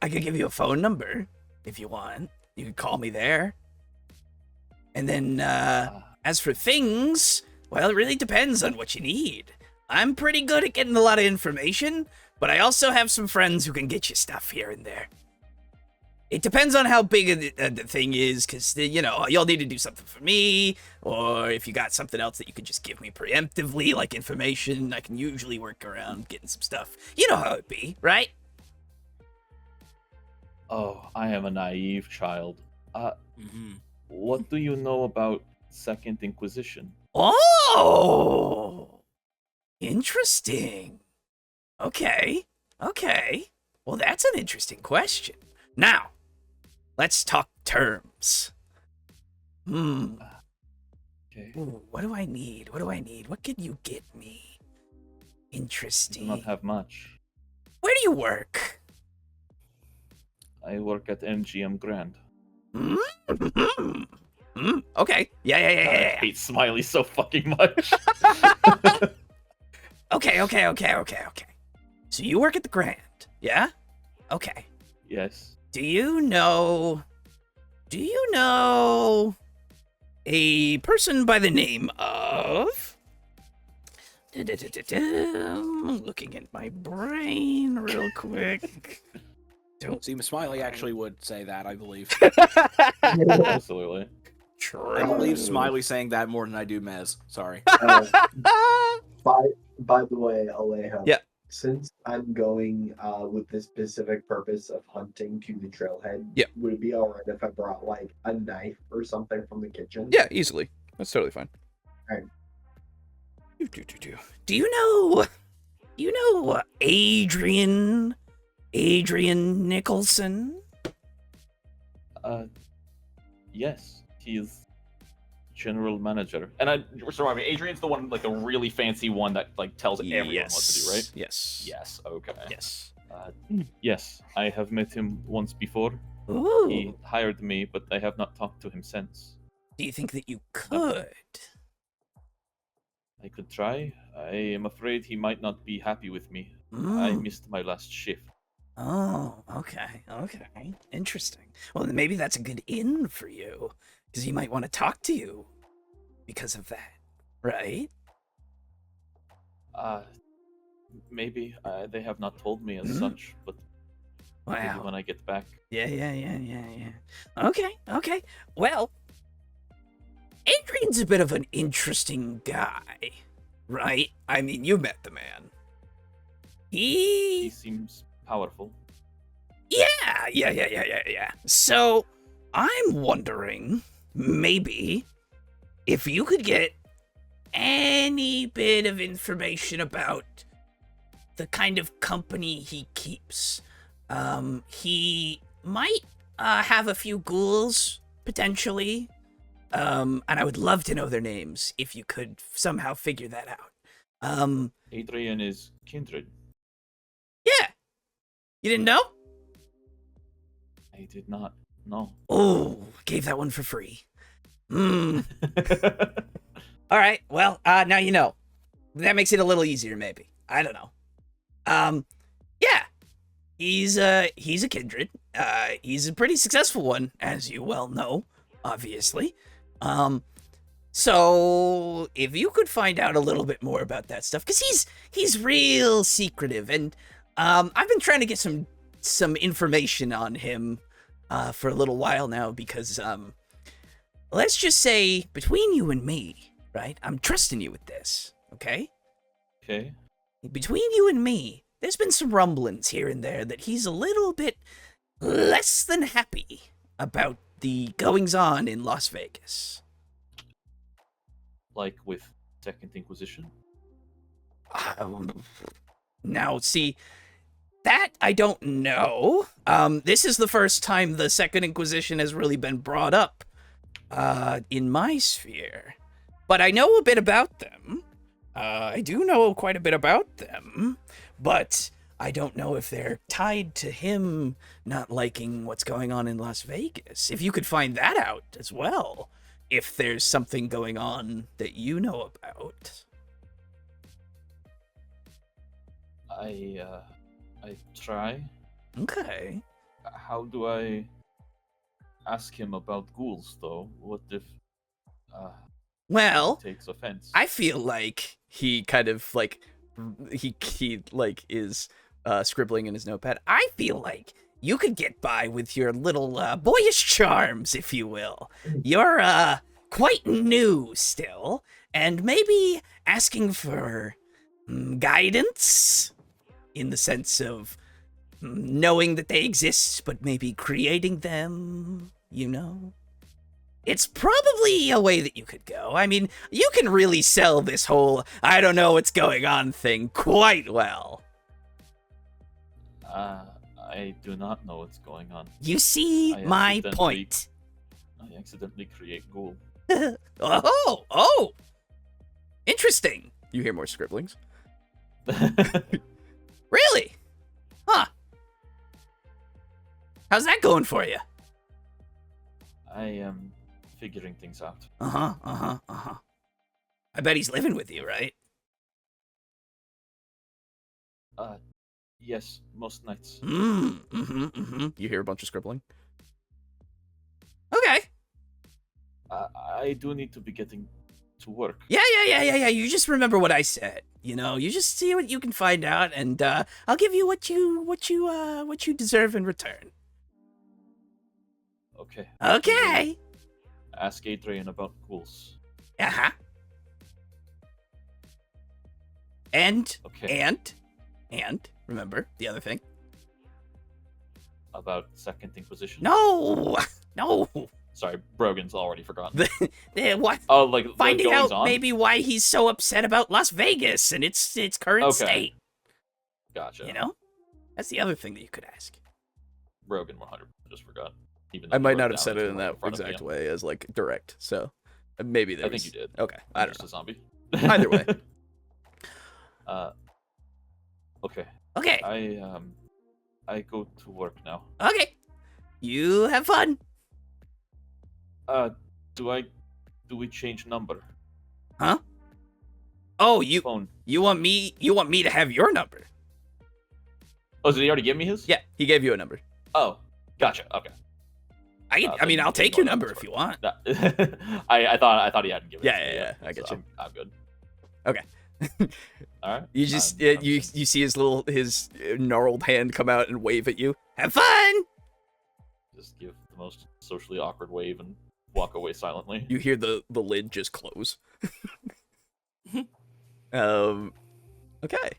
I could give you a phone number if you want. You could call me there. And then, as for things, well, it really depends on what you need. I'm pretty good at getting a lot of information, but I also have some friends who can get you stuff here and there. It depends on how big the thing is, because, you know, you'll need to do something for me, or if you got something else that you could just give me preemptively, like information, I can usually work around getting some stuff. You know how it'd be, right? Oh, I am a naive child. What do you know about Second Inquisition? Oh! Interesting. Okay. Well, that's an interesting question. Now, let's talk terms. Okay. Ooh, what do I need? What can you get me? I Interesting. do not have much. Where do you work? I work at MGM Grand. Okay. I Yeah. hate Smiley so fucking much. Okay. So you work at the Grand, yeah? Okay. Yes. Do you know a person by the name of... I'm looking at my brain real quick. See, Smiley actually would say that, I believe. Absolutely. True. I believe Smiley saying that more than I do Mez. Sorry. By the way, Alejo. Yeah. Since I'm going with the specific purpose of hunting to the trailhead, Yeah. would it be alright if I brought like a knife or something from the kitchen? Yeah, easily. That's totally fine. Alright. Do you know Adrian Nicholson? Yes. He is general manager. And sorry, Adrian's the one, like the really fancy one that like tells everyone what to do, right? Yes. Yes. Okay. Yes. Yes, I have met him once before. Ooh. He hired me, but I have not talked to him since. Do you think that you could? I could try. I am afraid he might not be happy with me. I Mm. missed my last shift. Oh, okay. Interesting. Well, then maybe that's a good in for you, because he might want to talk to you because of that, right? Maybe. They have not told me as such, but maybe Wow. when I get back. Yeah. Okay. Well, Adrian's a bit of an interesting guy, right? I mean, you met the man. He seems powerful. Yeah. So, I'm wondering, maybe, if you could get any bit of information about the kind of company he keeps. He might have a few ghouls, potentially. And I would love to know their names if you could somehow figure that out. Adrian is kindred. Yeah. You didn't know? I did not know. Oh, gave that one for free. All right. Well, now you know. That makes it a little easier, maybe. I don't know. Yeah. He's a kindred. He's a pretty successful one, as you well know, obviously. So if you could find out a little bit more about that stuff, because he's real secretive, and I've been trying to get some information on him for a little while now, because let's just say between you and me, right? I'm trusting you with this, okay? Okay. Between you and me, there's been some rumblings here and there that he's a little bit less than happy about the goings-on in Las Vegas. Like with Second Inquisition? Now, see, that I don't know. This is the first time the Second Inquisition has really been brought up in my sphere. But I know a bit about them. I do know quite a bit about them, but I don't know if they're tied to him not liking what's going on in Las Vegas. If you could find that out as well, if there's something going on that you know about. I try. Okay. How do I ask him about ghouls, though? What if Well, he takes offense? I feel like he kind of like he like is scribbling in his notepad. I feel like you could get by with your little boyish charms, if you will. You're quite new still, and maybe asking for guidance in the sense of knowing that they exist, but maybe creating them, you know? It's probably a way that you could go. I mean, you can really sell this whole I don't know what's going on thing quite well. I do not know what's going on. You see my point. I accidentally create ghoul. Oh! Interesting. You hear more scribblings. Really? Huh. How's that going for you? I am figuring things out. I bet he's living with you, right? Yes, most nights. You You hear a bunch of scribbling. Okay. I do need to be getting to work. Yeah. You just remember what I said. You know, you just see what you can find out, and I'll give you what you deserve in return. Okay. Okay. Ask Adrian about ghouls. Uh-huh. And Okay. and remember the other thing. About Second Inquisition. No. Sorry, Brogan's already forgotten. What? Oh, like Finding the goings out on? maybe why he's so upset about Las Vegas and its current Okay. state. Gotcha. You know, that's the other thing that you could ask. Brogan 100 just forgot. Even though I he might wrote not have down said it's it in right that front of me. exact way as like direct. So maybe there I was. think you did. Okay, I I'm don't just know. a zombie. Either way. Okay. Okay. I go to work now. Okay. You have fun. Do we change number? Huh? Oh, Phone. you want me to have your number? Oh, did he already give me his? Yeah, he gave you a number. Oh, gotcha. Okay. I mean, I'll take your number if you want. No. I thought he hadn't given it to me Yeah, yet, I get so you. I'm good. Okay. All right. You just I'm you see his gnarled hand come out and wave at you. Have fun. just give the most socially awkward wave and walk away silently. You hear the lid just close. Okay.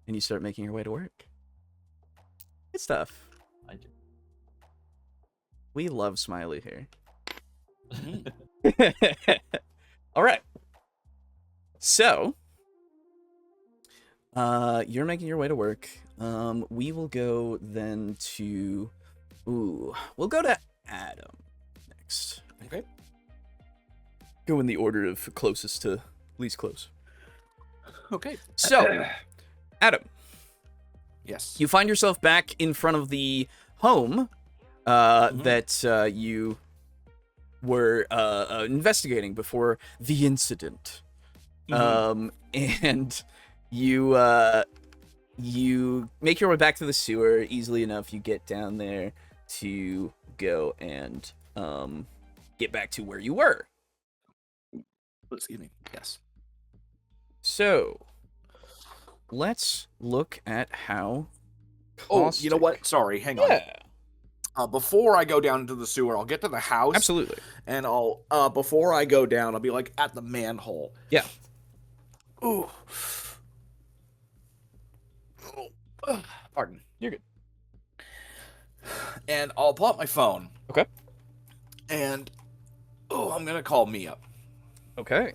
And you start making your way to work. Good stuff. I do. We love Smiley here. All right. So, you're making your way to work. We will go then to... we'll go to Adam next. Okay. Go in the order of closest to least close. Okay. So, Adam, Yes. you find yourself back in front of the home that you were investigating before the incident. And you make your way back to the sewer easily enough. You get down there to go and get back to where you were. Excuse me. Yes. So, let's look at how Oh, you know what? Sorry, hang on. Yeah, Before I go down into the sewer, I'll get to the house. absolutely. And I'll, before I go down, I'll be like at the manhole. Yeah. Ooh. Pardon. You're good. And I'll pull out my phone. Okay. And, I'm gonna call Mia. Okay.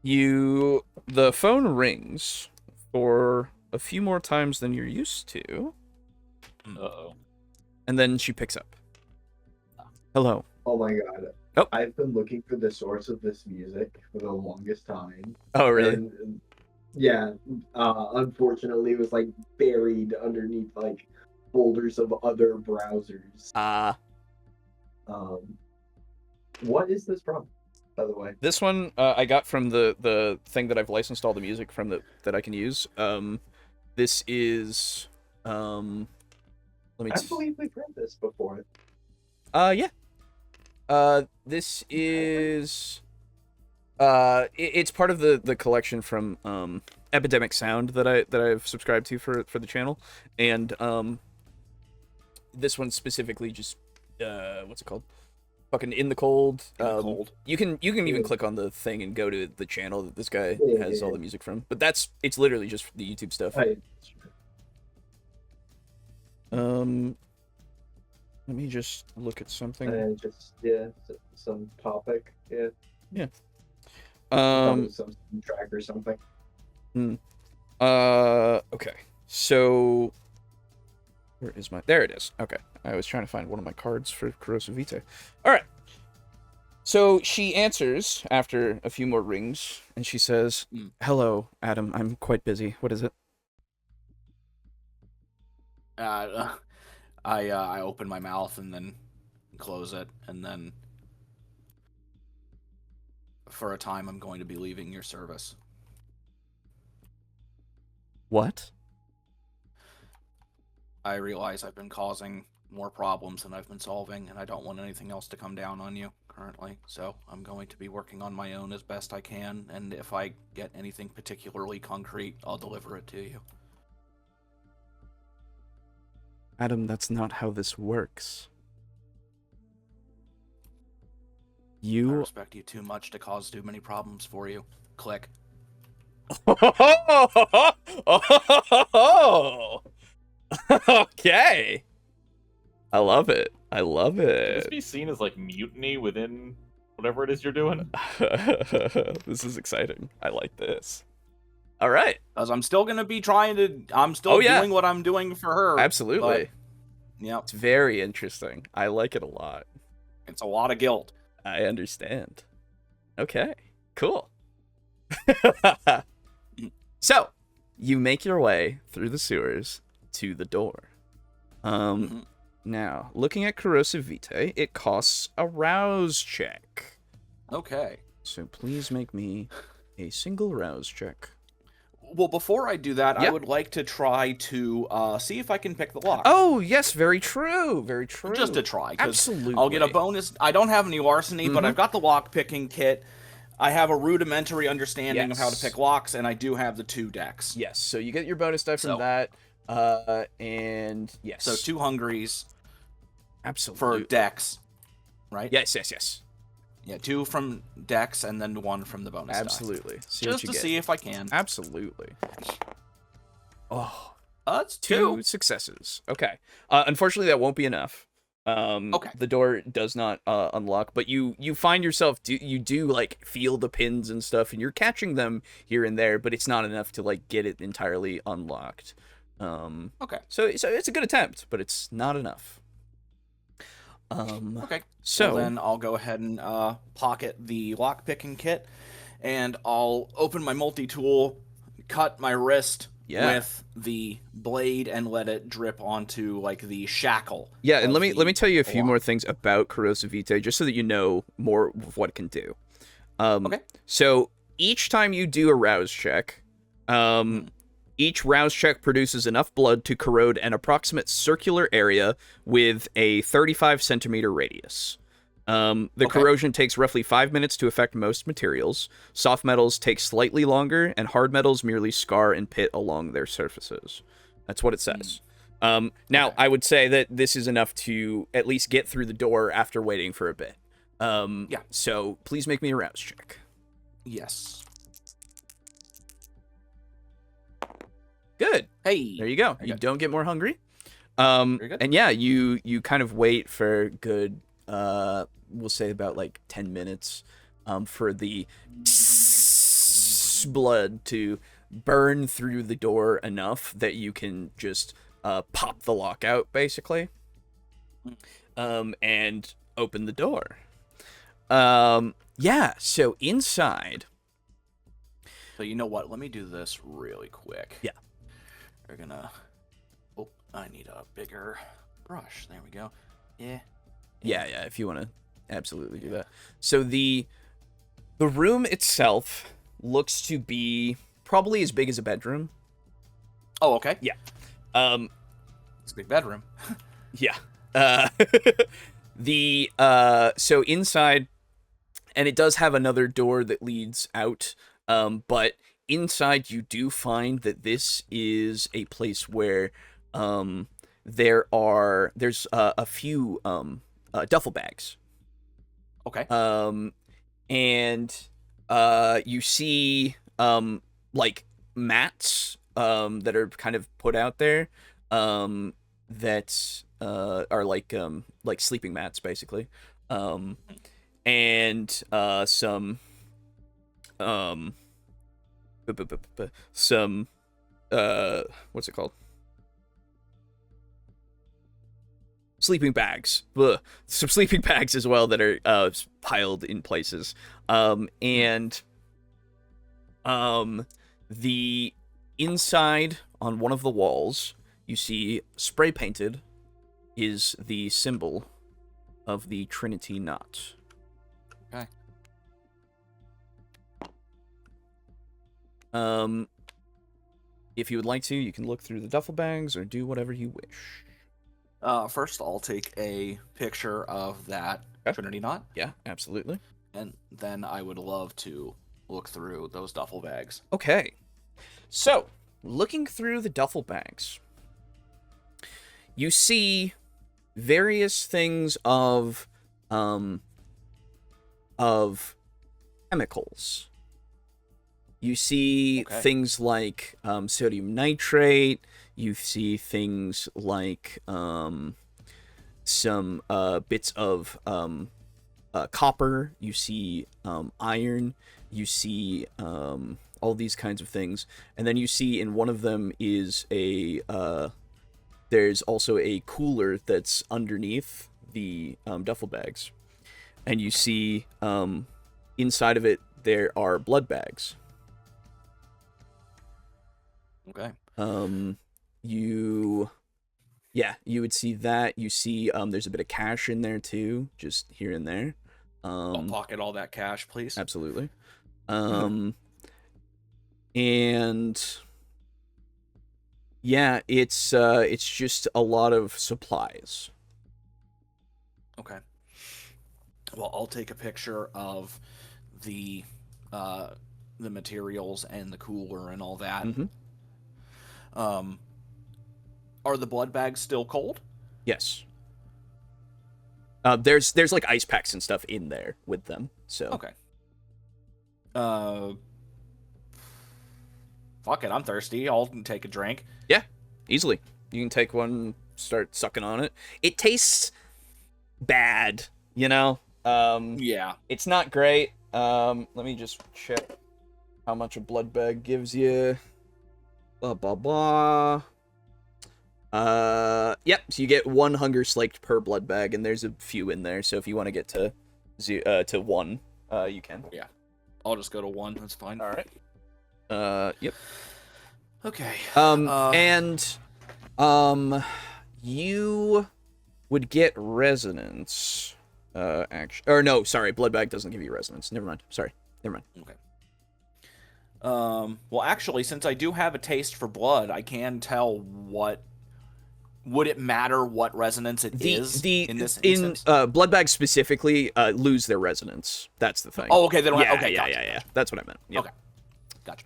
The phone rings for a few more times than you're used to, Uh-oh. and then she picks up. Hello. Oh my god. Oh. I've been looking for the source of this music for the longest time. Oh, really? And, yeah. Unfortunately, it was like buried underneath like folders of other browsers. What is this from, by the way? This one I got from the thing that I've licensed all the music from that I can use. This is let me. I believe we've read this before. Yeah. This is it's part of the collection from Epidemic Sound that I've subscribed to for the channel, and this one specifically just what's it called? Fucking In the Cold. In the Cold. You can even click on the thing and go to the channel that this guy has all the music from. But it's literally just the YouTube stuff. Let me just look at something. Some topic. Yeah. Yeah. Some track or something. Okay. So where is my... There it is. Okay. I was trying to find one of my cards for Corrosive Vitae. All right. So she answers after a few more rings, and she says, "Hello, Adam. I'm quite busy. What is it?" I open my mouth and then close it, and then for a time I'm going to be leaving your service. What? I realize I've been causing more problems than I've been solving, and I don't want anything else to come down on you currently, so I'm going to be working on my own as best I can, and if I get anything particularly concrete, I'll deliver it to you. Adam, that's not how this works. I respect you too much to cause too many problems for you. Click. Okay. I love it. I love Could it. this be seen as like mutiny within whatever it is you're doing? This is exciting. I like this. All right. Because I'm still going to be I'm still doing what I'm doing for her. Absolutely. Yeah. It's very interesting. I like it a lot. It's a lot of guilt. I understand. Okay. Cool. So, you make your way through the sewers to the door. Now, looking at Corrosive Vitae, it costs a rouse check. Okay. So please make me a single rouse check. Well, before I do that, I would like to try to see if I can pick the lock. Oh, yes, very true. Very true. Just to try. Absolutely. I'll get a bonus. I don't have any larceny, but I've got the lock picking kit. I have a rudimentary understanding of how to pick locks, and I do have the 2 decks. Yes, so you get your bonus die from that. And yes. So 2 hungries. Absolutely. For decks, right? Yes. Yeah, 2 from decks and then 1 from the bonus Absolutely. die. Just to see if I can. Absolutely. Oh. That's 2 successes. Okay. Unfortunately, that won't be enough. Okay. The door does not unlock, but you find yourself you do like feel the pins and stuff, and you're catching them here and there, but it's not enough to like get it entirely unlocked. Okay. So it's a good attempt, but it's not enough. Okay. So well, then I'll go ahead and pocket the lockpicking kit, and I'll open my multi-tool, cut my wrist with the blade, and let it drip onto like the shackle. Yeah, and let me tell you a few more things about Corrosive Vitae, just so that you know more of what it can do. Okay. So each time you do a rouse check, each rouse check produces enough blood to corrode an approximate circular area with a 35 centimeter radius. The corrosion takes roughly 5 minutes to affect most materials. Soft metals take slightly longer, and hard metals merely scar and pit along their surfaces. That's what it says. Now, I would say that this is enough to at least get through the door after waiting for a bit. Yeah. So please make me a rouse check. Yes. Good. Hey. There you go. You don't get more hungry. Very good. And yeah, you kind of wait for good, we'll say about like 10 minutes, for the blood to burn through the door enough that you can just pop the lock out, basically, and open the door. Yeah, so inside. So you know what? Let me do this really quick. Yeah. We're gonna... Oh, I need a bigger brush. There we go. Yeah. Yeah, if you want to absolutely do that. So the room itself looks to be probably as big as a bedroom. Oh, okay. Yeah. It's a big bedroom. Yeah. So inside, and it does have another door that leads out, but inside you do find that this is a place where there's a few duffel bags. Okay. And you see like mats that are kind of put out there that are like sleeping mats, basically, and some what's it called? Sleeping bags. Ugh. Some sleeping bags as well that are piled in places. And the inside on one of the walls, you see spray painted is the symbol of the Trinity Knot. Okay. If you would like to, you can look through the duffel bags or do whatever you wish. First, I'll take a picture of that Trinity Knot. Yeah, absolutely. And then I would love to look through those duffel bags. Okay. So, looking through the duffel bags, you see various things of chemicals. You see things like sodium nitrate. You see things like some bits of copper. You see iron. You see all these kinds of things. And then you see in one of them is there's also a cooler that's underneath the duffel bags. And you see inside of it there are blood bags. Okay. You would see that. You see there's a bit of cash in there too, just here and there. I'll pocket all that cash, please. Absolutely. And yeah, it's just a lot of supplies. Okay. Well, I'll take a picture of the materials and the cooler and all that. Mm-hmm. Are the blood bags still cold? Yes. There's like ice packs and stuff in there with them. So okay. Fuck it, I'm thirsty. I'll take a drink. Yeah, easily. You can take one, start sucking on it. It tastes bad, you know? Yeah. It's not great. Let me just check how much a blood bag gives you. Blah, blah, blah. Yep, so you get 1 hunger slaked per blood bag, and there's a few in there, so if you want to get to 1, you can. Yeah. I'll just go to 1, that's fine. Alright. Yep. Okay. You would get resonance. No, sorry, blood bag doesn't give you resonance. Never mind. Sorry. Never mind. Okay. Well, actually, since I do have a taste for blood, I can tell what... Would it matter what resonance it is in this instance? Blood bags specifically lose their resonance. That's the thing. Oh, okay. They don't yeah, have... Okay, gotcha. yeah. That's what I meant. Yep. Okay. Gotcha.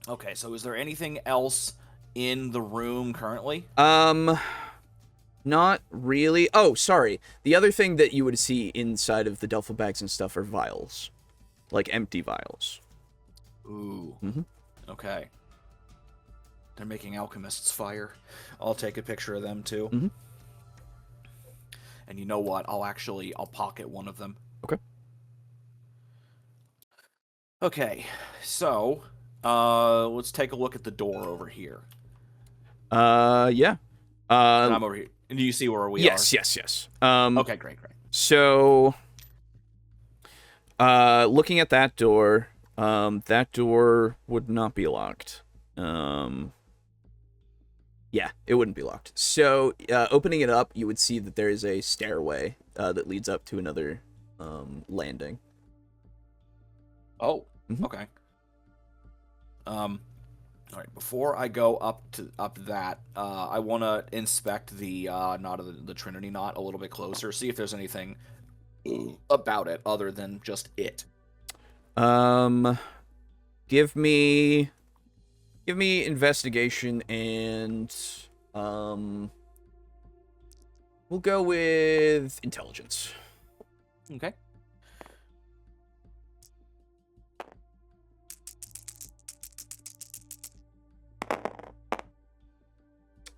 Okay, so is there anything else in the room currently? Not really. Oh, sorry. The other thing that you would see inside of the duffel bags and stuff are vials. Like empty vials. Ooh. Mm-hmm. Okay. They're making alchemists fire. I'll take a picture of them too. Mm-hmm. And you know what? I'll pocket one of them. Okay. Okay. So, let's take a look at the door over here. Yeah. I'm over here. Do you see where we are? Yes. Okay, great. So, looking at that door would not be locked. Yeah, it wouldn't be locked. So, opening it up, you would see that there is a stairway that leads up to another landing. Oh, mm-hmm. Okay. All right. Before I go up that, I want to inspect the knot of the Trinity knot a little bit closer. See if there's anything about it other than just it. Give me investigation and we'll go with intelligence. Okay.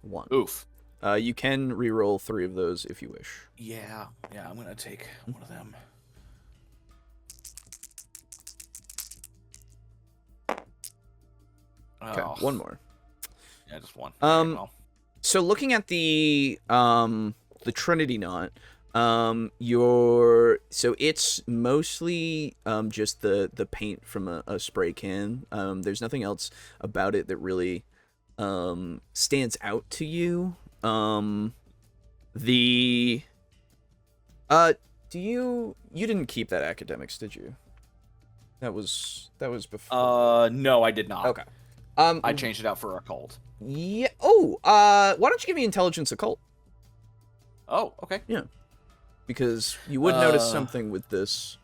One. Oof. You can reroll 3 of those if you wish. Yeah, I'm gonna take one of them. Okay, one more. Yeah, just one. So looking at the Trinity knot, it's mostly just the paint from a spray can. There's nothing else about it that really stands out to you. You didn't keep that academics, did you? That was before. No, I did not. Okay. I changed it out for occult. Yeah. Oh, why don't you give me intelligence occult? Oh, okay. Yeah. Because you would notice something with this.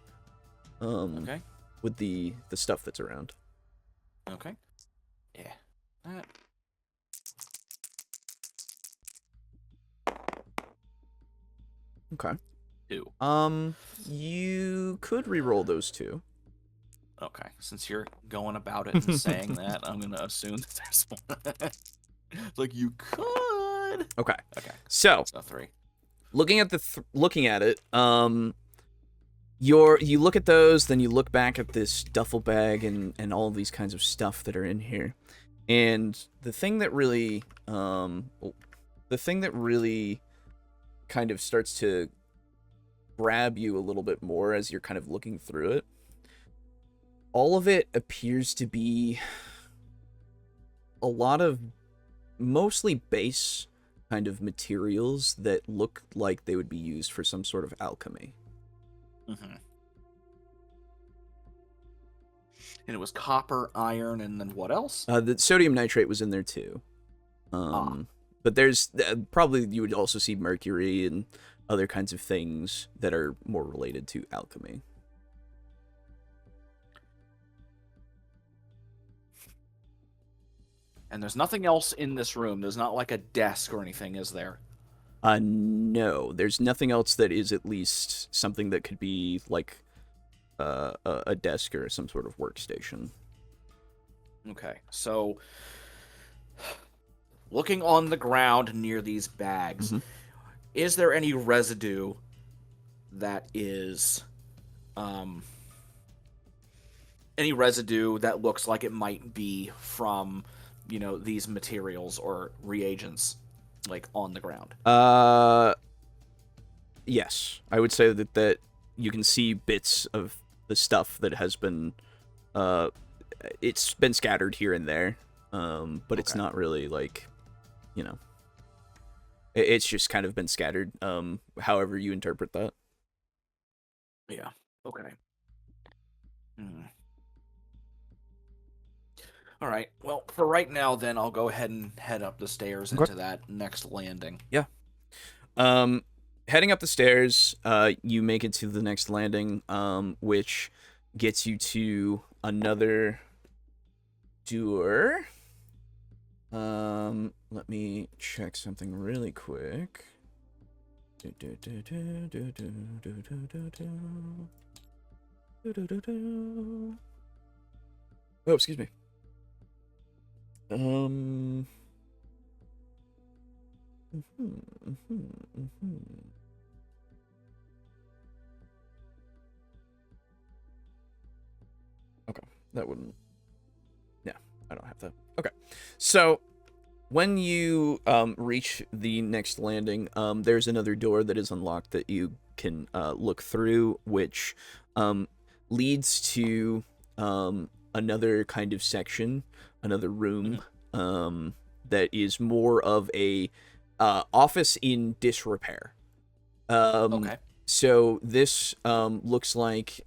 Okay. With the stuff that's around. Okay. Yeah. That. Okay. 2. You could re-roll those 2. Okay. Since you're going about it and saying that, I'm gonna assume that there's one. Like you could. Okay. Okay. So 3. Looking at it, you look at those, then you look back at this duffel bag and all of these kinds of stuff that are in here, and the thing that really kind of starts to grab you a little bit more as you're kind of looking through it. All of it appears to be a lot of mostly base kind of materials that look like they would be used for some sort of alchemy. Mm-hmm. And it was copper, iron, and then what else? The sodium nitrate was in there too. But there's probably you would also see mercury and other kinds of things that are more related to alchemy. And there's nothing else in this room. There's not like a desk or anything, is there? No. There's nothing else that is at least something that could be like a desk or some sort of workstation. Okay, so looking on the ground near these bags, is there any residue that is, any residue that looks like it might be from, these materials or reagents, like, on the ground? Yes. I would say that you can see bits of the stuff that has been, it's been scattered here and there, but it's not really, like, it's just kind of been scattered, however you interpret that. Yeah. Okay. All right. Well, for right now, then, I'll go ahead and head up the stairs into that next landing. Yeah. Heading up the stairs, you make it to the next landing, which gets you to another door. Let me check something really quick. Oh, excuse me. Okay, that wouldn't. Yeah, I don't have that. Okay, so when you reach the next landing, there's another door that is unlocked that you can look through, which leads to another kind of section, another room that is more of a office in disrepair. Okay. So this looks like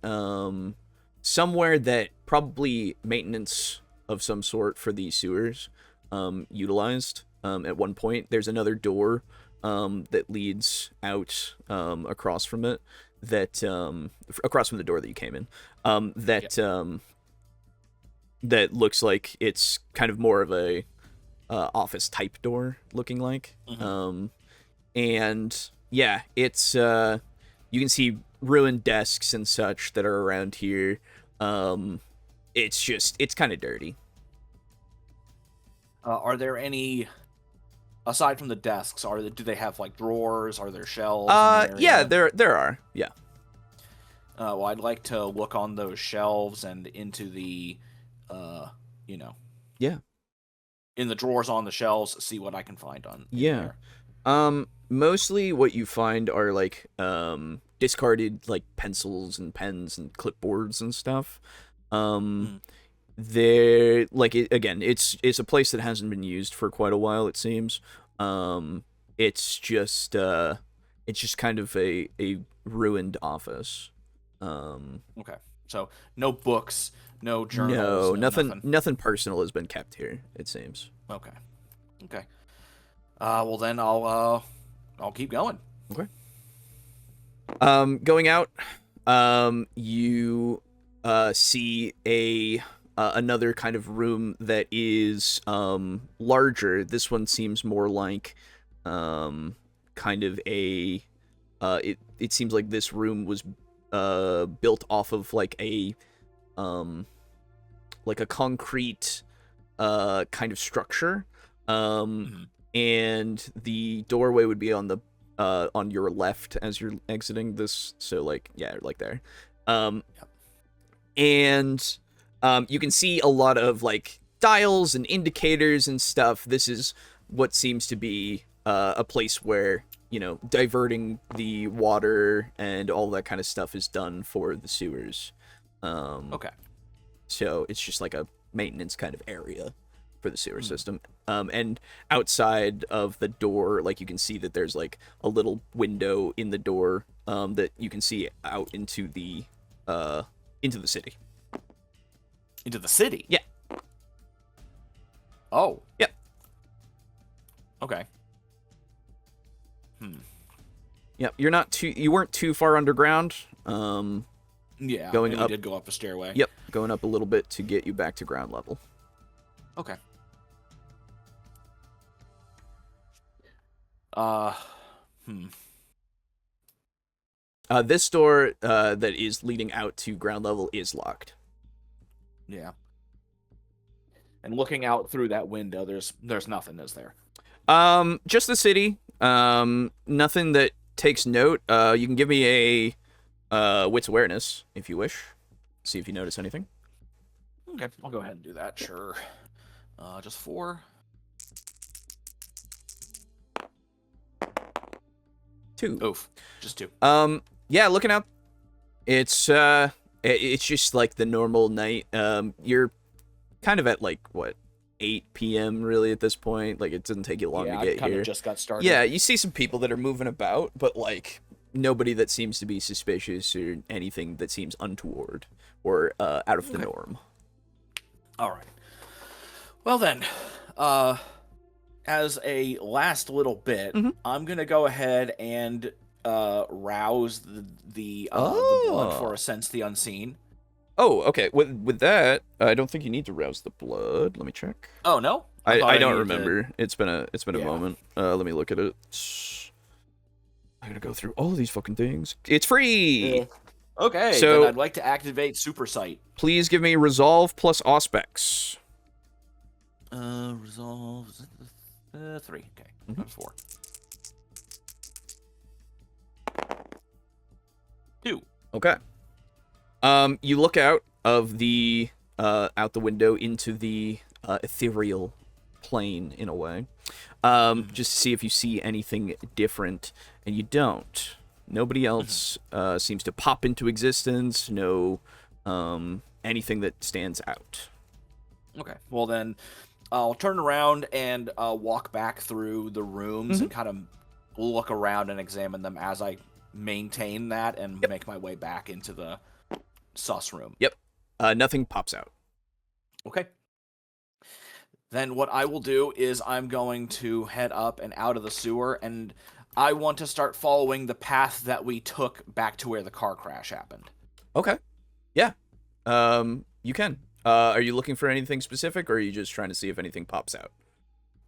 somewhere that probably maintenance of some sort for the sewers utilized at one point. There's another door that leads out across from it, that across from the door that you came in, that looks like it's kind of more of a office type door looking like. And yeah, it's you can see ruined desks and such that are around here. It's kind of dirty. Are there any, aside from the desks, do they have, like, drawers? Are there shelves? Yeah, there are. Yeah. Well, I'd like to look on those shelves and into the, Yeah. in the drawers on the shelves, see what I can find on. Yeah. Mostly what you find are, like, discarded, like, pencils and pens and clipboards and stuff. They're like, again, it's a place that hasn't been used for quite a while, it seems. It's just kind of a ruined office. Okay, so no books, no journals. No, nothing personal has been kept here, it seems. Okay. Well then I'll keep going. Okay. Going out, you see another kind of room that is larger. This one seems more like kind of a it seems like this room was built off of like a concrete kind of structure, and the doorway would be on the on your left as you're exiting this, so like, yeah, like there. And you can see a lot of like dials and indicators and stuff. This is what seems to be a place where, you know, diverting the water and all that kind of stuff is done for the sewers. Okay. So it's just like a maintenance kind of area for the sewer system. And outside of the door, like, you can see that there's like a little window in the door that you can see out into the city. Into the city? Yeah. Oh. Yep. Okay. Yep. You weren't too far underground. Yeah. Going and up. We did go up a stairway. Yep. Going up a little bit to get you back to ground level. Okay. This door that is leading out to ground level is locked. Yeah. And looking out through that window, there's nothing, is there? Just the city. Nothing that takes note. You can give me a wits awareness if you wish. See if you notice anything. Okay, I'll go ahead and do that. Sure. Just 4. 2. Oof. Just 2. Yeah, looking out. It's just like the normal night. You're kind of at like what, 8 p.m. really at this point. Like it doesn't take you long to get I here. Just got started. Yeah, you see some people that are moving about, but like nobody that seems to be suspicious or anything that seems untoward or out of the norm. All right. Well then, as a last little bit, I'm gonna go ahead and rouse the blood for a sense the unseen. Oh, okay. With that, I don't think you need to rouse the blood. Let me check. Oh no, I don't remember. It's been a moment. Let me look at it. I gotta go through all of these fucking things. It's free. Yeah. Okay, so then I'd like to activate Super Sight. Please give me Resolve plus Auspex. Resolve 3. Okay, 4. 2. Okay. You look out of the out the window into the ethereal plane in a way, just to see if you see anything different, and you don't. Nobody else seems to pop into existence. No, anything that stands out. Okay. Well then, I'll turn around and walk back through the rooms and kind of look around and examine them as I maintain that and make my way back into the sus room. Yep. Nothing pops out. Okay. Then what I will do is I'm going to head up and out of the sewer, and I want to start following the path that we took back to where the car crash happened. Okay. Yeah. You can. Are you looking for anything specific, or are you just trying to see if anything pops out?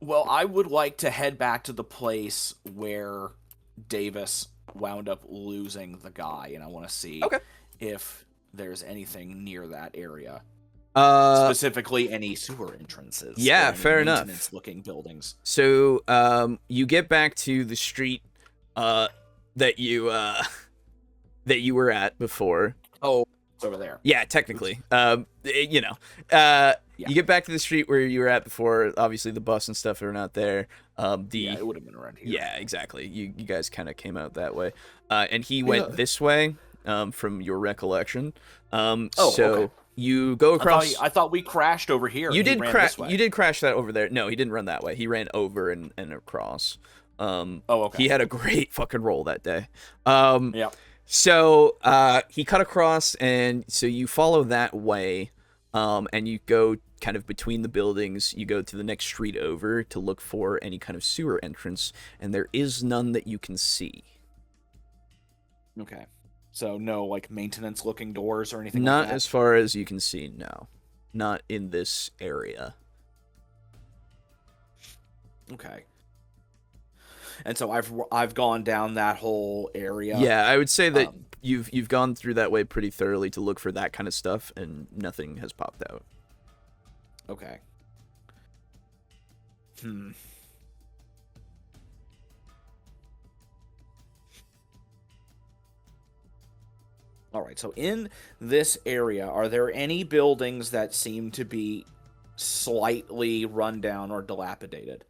Well, I would like to head back to the place where Davis wound up losing the guy, and I want to see if there's anything near that area. Specifically, any sewer entrances. Yeah, fair enough. Maintenance-looking buildings. So, you get back to the street that you were at before. Oh, it's over there. Yeah, technically. You get back to the street where you were at before. Obviously, the bus and stuff are not there. It would have been around here. Yeah, exactly. You guys kind of came out that way. And he went this way, from your recollection. Okay. You go across. I thought we crashed over here. You did crash. You did crash that over there. No, he didn't run that way. He ran over and across. Okay. He had a great fucking roll that day. Yeah. So he cut across, and so you follow that way, and you go kind of between the buildings. You go to the next street over to look for any kind of sewer entrance, and there is none that you can see. Okay. So no, like, maintenance-looking doors or anything Not like that? as far as you can see, no. Not in this area. Okay. And so I've gone down that whole area. Yeah, I would say that you've gone through that way pretty thoroughly to look for that kind of stuff, and nothing has popped out. Okay. All right, so in this area, are there any buildings that seem to be slightly run down or dilapidated?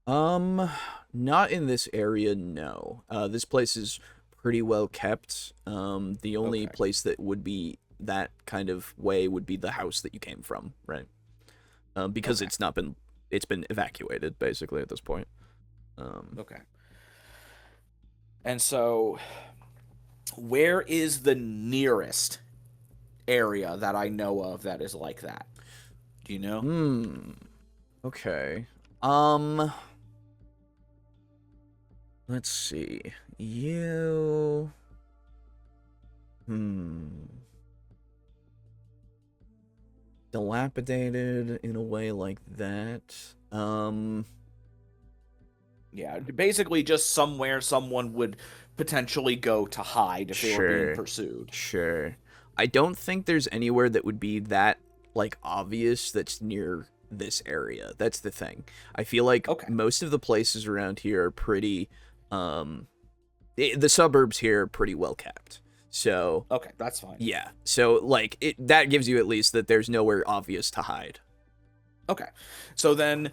Not in this area, no. This place is pretty well kept. The only place that would be that kind of way would be the house that you came from, right? Because it's been evacuated, basically, at this point. Okay. And so, where is the nearest area that I know of that is like that? Do you know? Okay. Let's see. Dilapidated in a way like that. Yeah, basically just somewhere someone would potentially go to hide if they were being pursued. Sure. I don't think there's anywhere that would be that, like, obvious that's near this area. That's the thing. I feel like most of the places around here are pretty, the suburbs here are pretty well kept. So Okay, that's fine. yeah. So like that gives you at least that there's nowhere obvious to hide. Okay. So then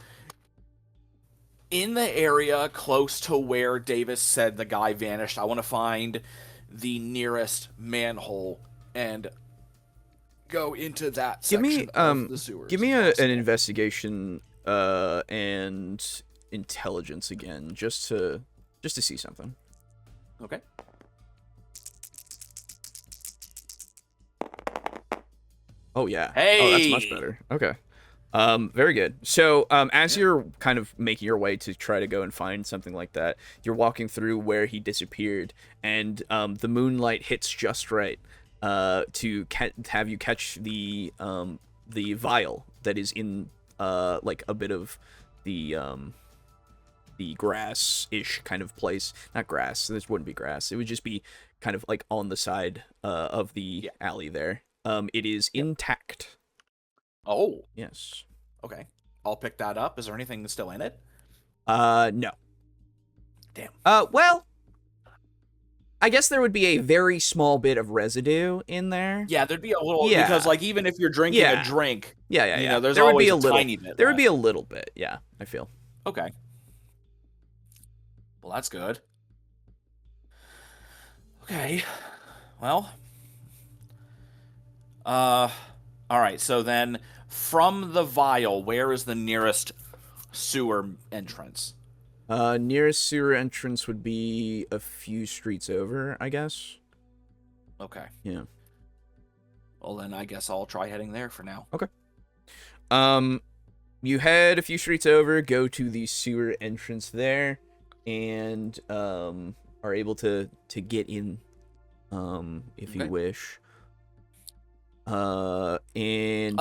in the area close to where Davis said the guy vanished, I want to find the nearest manhole and go into that section of the sewers. Give me an investigation and intelligence again, just to see something. Okay. Oh yeah. Hey! Oh, that's much better. Okay. Very good. So, as you're kind of making your way to try to go and find something like that, you're walking through where he disappeared, and the moonlight hits just right to have you catch the vial that is in like a bit of the grass-ish kind of place. Not grass. This wouldn't be grass. It would just be kind of like on the side of the alley there. It is intact. Oh. Yes. Okay. I'll pick that up. Is there anything still in it? No. Damn. Well, I guess there would be a very small bit of residue in there. Yeah, there'd be a little, because like even if you're drinking a drink, you know, there's always a tiny bit. There would be a little bit, yeah, I feel. Okay. Well, that's good. Okay. Well. All right, so then from the vial, where is the nearest sewer entrance? Nearest sewer entrance would be a few streets over, I guess. Okay. Yeah. Well, then I guess I'll try heading there for now. Okay. You head a few streets over, go to the sewer entrance there, and are able to get in, if you wish. And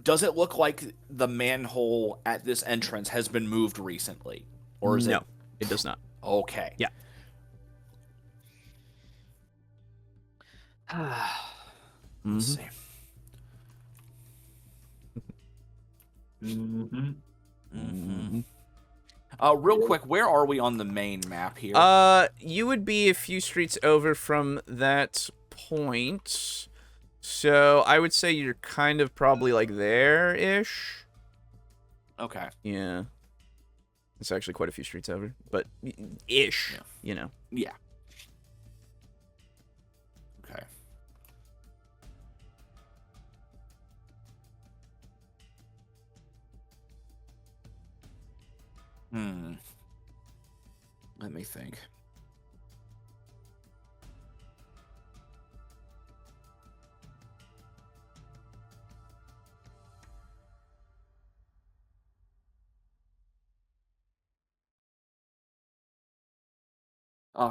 does it look like the manhole at this entrance has been moved recently, or is no, it does not. Okay. Yeah. Let's see. Real quick, where are we on the main map here? You would be a few streets over from that point. So I would say you're kind of probably like there-ish. Okay. Yeah. It's actually quite a few streets over, but ish, you know. Yeah. Okay. Let me think.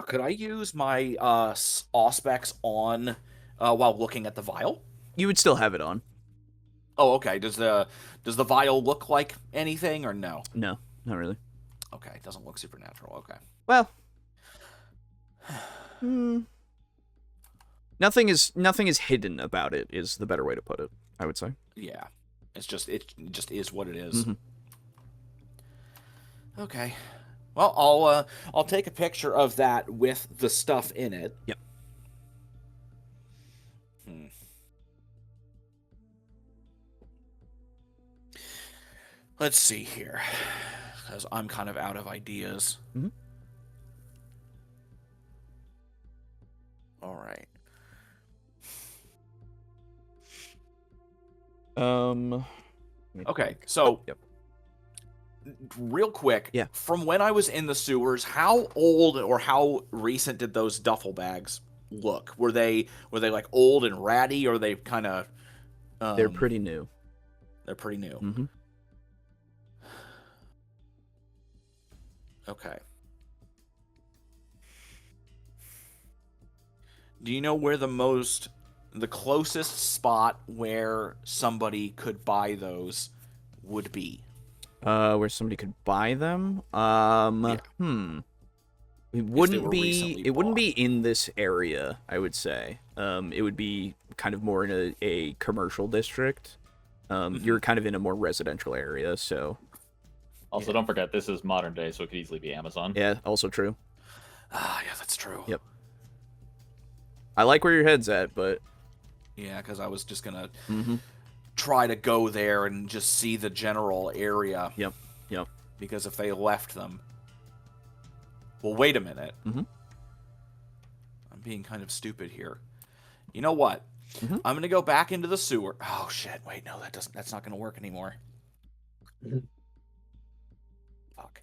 Could I use my auspex on while looking at the vial? You would still have it on. Oh, okay. Does the vial look like anything or no? No, not really. Okay, it doesn't look supernatural. Okay. Well, nothing is hidden about it is the better way to put it, I would say. Yeah. It just is what it is. Mm-hmm. Okay. Well, I'll take a picture of that with the stuff in it. Yep. Let's see here, because I'm kind of out of ideas. Mm-hmm. All right. Okay, so real quick, from when I was in the sewers, how old or how recent did those duffel bags look? Were they like old and ratty, or they kind of? They're pretty new. They're pretty new. Mm-hmm. Okay. Do you know where the closest spot where somebody could buy those would be? Where somebody could buy them? It wouldn't be in this area, I would say. It would be kind of more in a commercial district. You're kind of in a more residential area, so... Also, don't forget, this is modern day, so it could easily be Amazon. Yeah, also true. Ah, yeah, that's true. Yep. I like where your head's at, but... Yeah, because I was just gonna Mm-hmm. try to go there and just see the general area. Yep. Because if they left them... Well, wait a minute. Mm-hmm. I'm being kind of stupid here. You know what? Mm-hmm. I'm gonna go back into the sewer. Oh shit! Wait, no, that's not gonna work anymore. Fuck!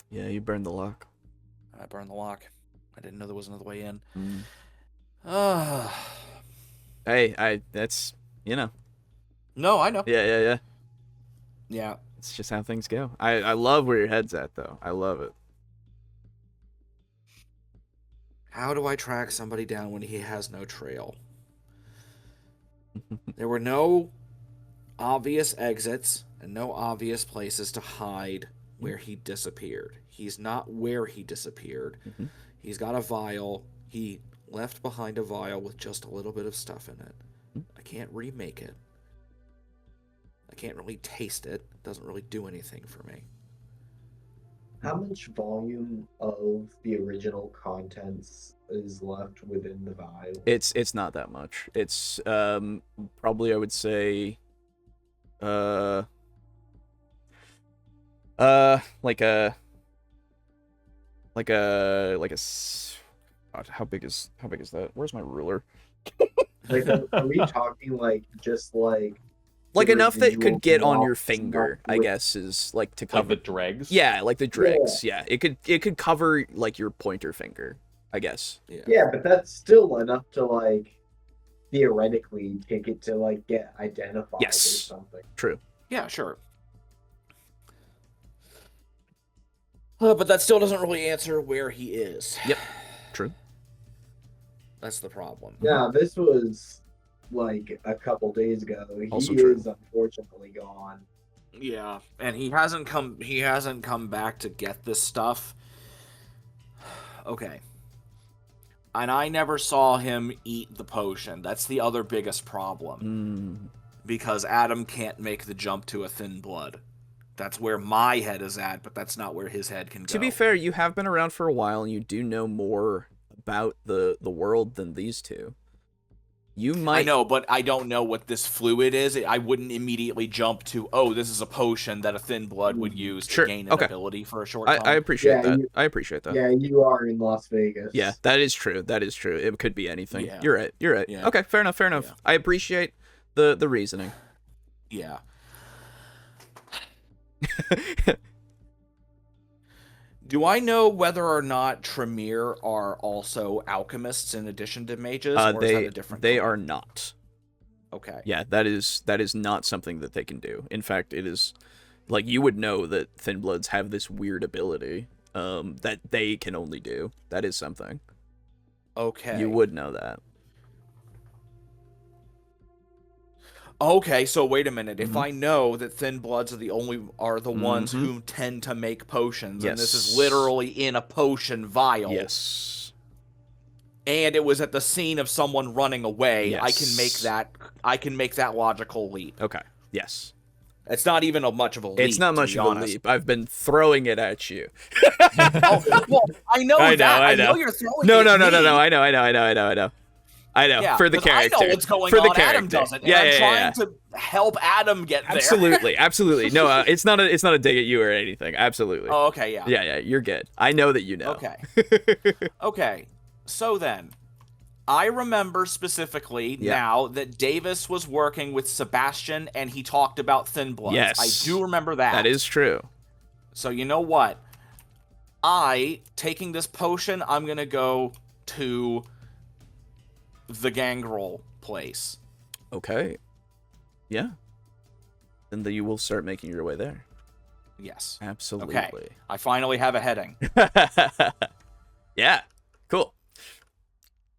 Yeah, you burned the lock. I burned the lock. I didn't know there was another way in. Mm. Hey, that's, you know. No, I know. Yeah. Yeah. It's just how things go. I love where your head's at, though. I love it. How do I track somebody down when he has no trail? There were no obvious exits and no obvious places to hide where he disappeared. He's not where he disappeared. Mm-hmm. He's got a vial. He left behind a vial with just a little bit of stuff in it. I can't remake it. I can't really taste it. It doesn't really do anything for me. How much volume of the original contents is left within the vial? It's not that much. It's probably, I would say, like a God, how big is that? Where's my ruler? Like, are we talking like just like Enough that could get on your drops, finger, not I with- guess, is like to Like cover. the dregs? Yeah, like the dregs. Yeah, it could cover like your pointer finger, I guess. Yeah, but that's still enough to like theoretically take it to like get identified Yes. or something. True. Yeah, sure. But that still doesn't really answer where he is. Yep. True. That's the problem. Yeah, this was like a couple days ago. Also He true. is unfortunately gone. Yeah, and he hasn't come back to get this stuff. Okay. And I never saw him eat the potion. That's the other biggest problem. Because Adam can't make the jump to a thin blood. That's where my head is at, but that's not where his head can go. To be fair, you have been around for a while, and you do know more about the world than these two. You might... I know, but I don't know what this fluid is. I wouldn't immediately jump to, oh, this is a potion that a thin blood would use Sure, to gain an okay. ability for a short time. I appreciate Yeah, that. you- I appreciate that. Yeah, you are in Las Vegas. Yeah, that is true. That is true. It could be anything. Yeah. You're right. Yeah. Okay, fair enough. Yeah. I appreciate the reasoning. Yeah. Do I know whether or not Tremere are also alchemists in addition to mages, or is that a different they clan? are not. Okay. Yeah, that is not something that they can do. In fact, it is like you would know that Thin Bloods have this weird ability that they can only do. That is something. Okay. You would know that. Okay, so wait a minute. If Mhm. I know that Thin Bloods are the ones Mhm. who tend to make potions, and this is Yes. literally in a potion vial, Yes. and it was at the scene of someone running away, I can make Yes. that. I can make that logical leap. Okay. Yes. It's not even much of a leap. It's not to much be of a honest. leap. I've been throwing it at you. Oh, well, I know I know, that. I I know know. you're throwing No, it no, at no, no, me. no. I know. Yeah, For the 'cause I character. know what's going For the on. Adam character. doesn't. And Yeah, I'm yeah, trying yeah. to help Adam get there. Absolutely. No, it's not a dig at you or anything. Absolutely. Oh, okay, yeah. Yeah, you're good. I know that you know. Okay. Okay. So then, I remember specifically Yeah. now that Davis was working with Sebastian and he talked about Thin Bloods. Yes. I do remember that. That is true. So you know what? Taking this potion, I'm going to go to the Gangrel place. Okay. Yeah. Then you will start making your way there. Yes. Absolutely. Okay. I finally have a heading. Yeah. Cool.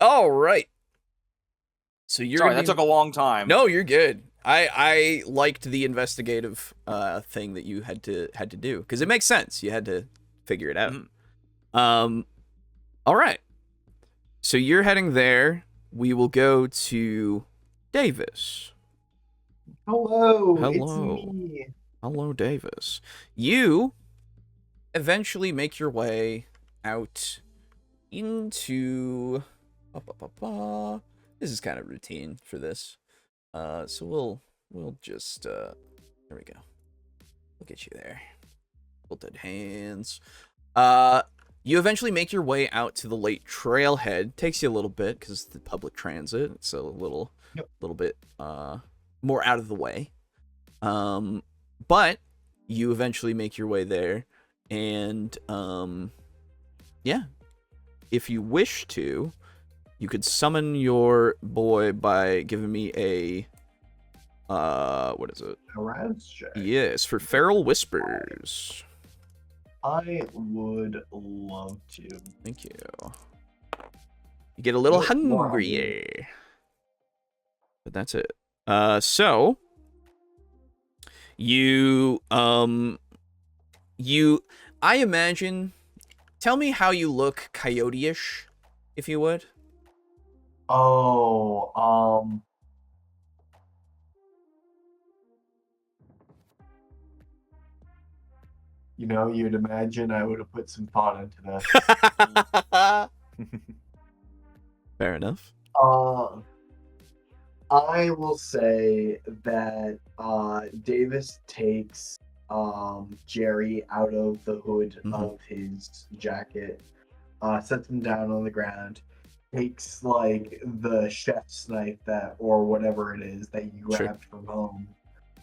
All right. So you're Sorry, gonna that took a long time. No, you're good. I liked the investigative thing that you had to do because it makes sense. You had to figure it out. Mhm. All right. So you're heading there. We will go to Davis. Hello, it's Hello. me. Hello, Davis. You eventually make your way out into... This is kind of routine for this. So we'll just there we go. We'll get you there. Tilted hands. You eventually make your way out to the late trailhead. Takes you a little bit because it's the public transit. It's a little bit more out of the way. But you eventually make your way there, and yeah, if you wish to, you could summon your boy by giving me a what is it? A rouse check. Yes, for Feral Whispers. I would love to. Thank you. You get a little More hungry. But that's it. So you I imagine, tell me how you look coyote-ish, if you would. Oh, you know, you'd imagine I would have put some thought into this. Fair enough. I will say that Davis takes Jerry out of the hood of his jacket, sets him down on the ground, takes like the chef's knife or whatever it is that you grabbed from home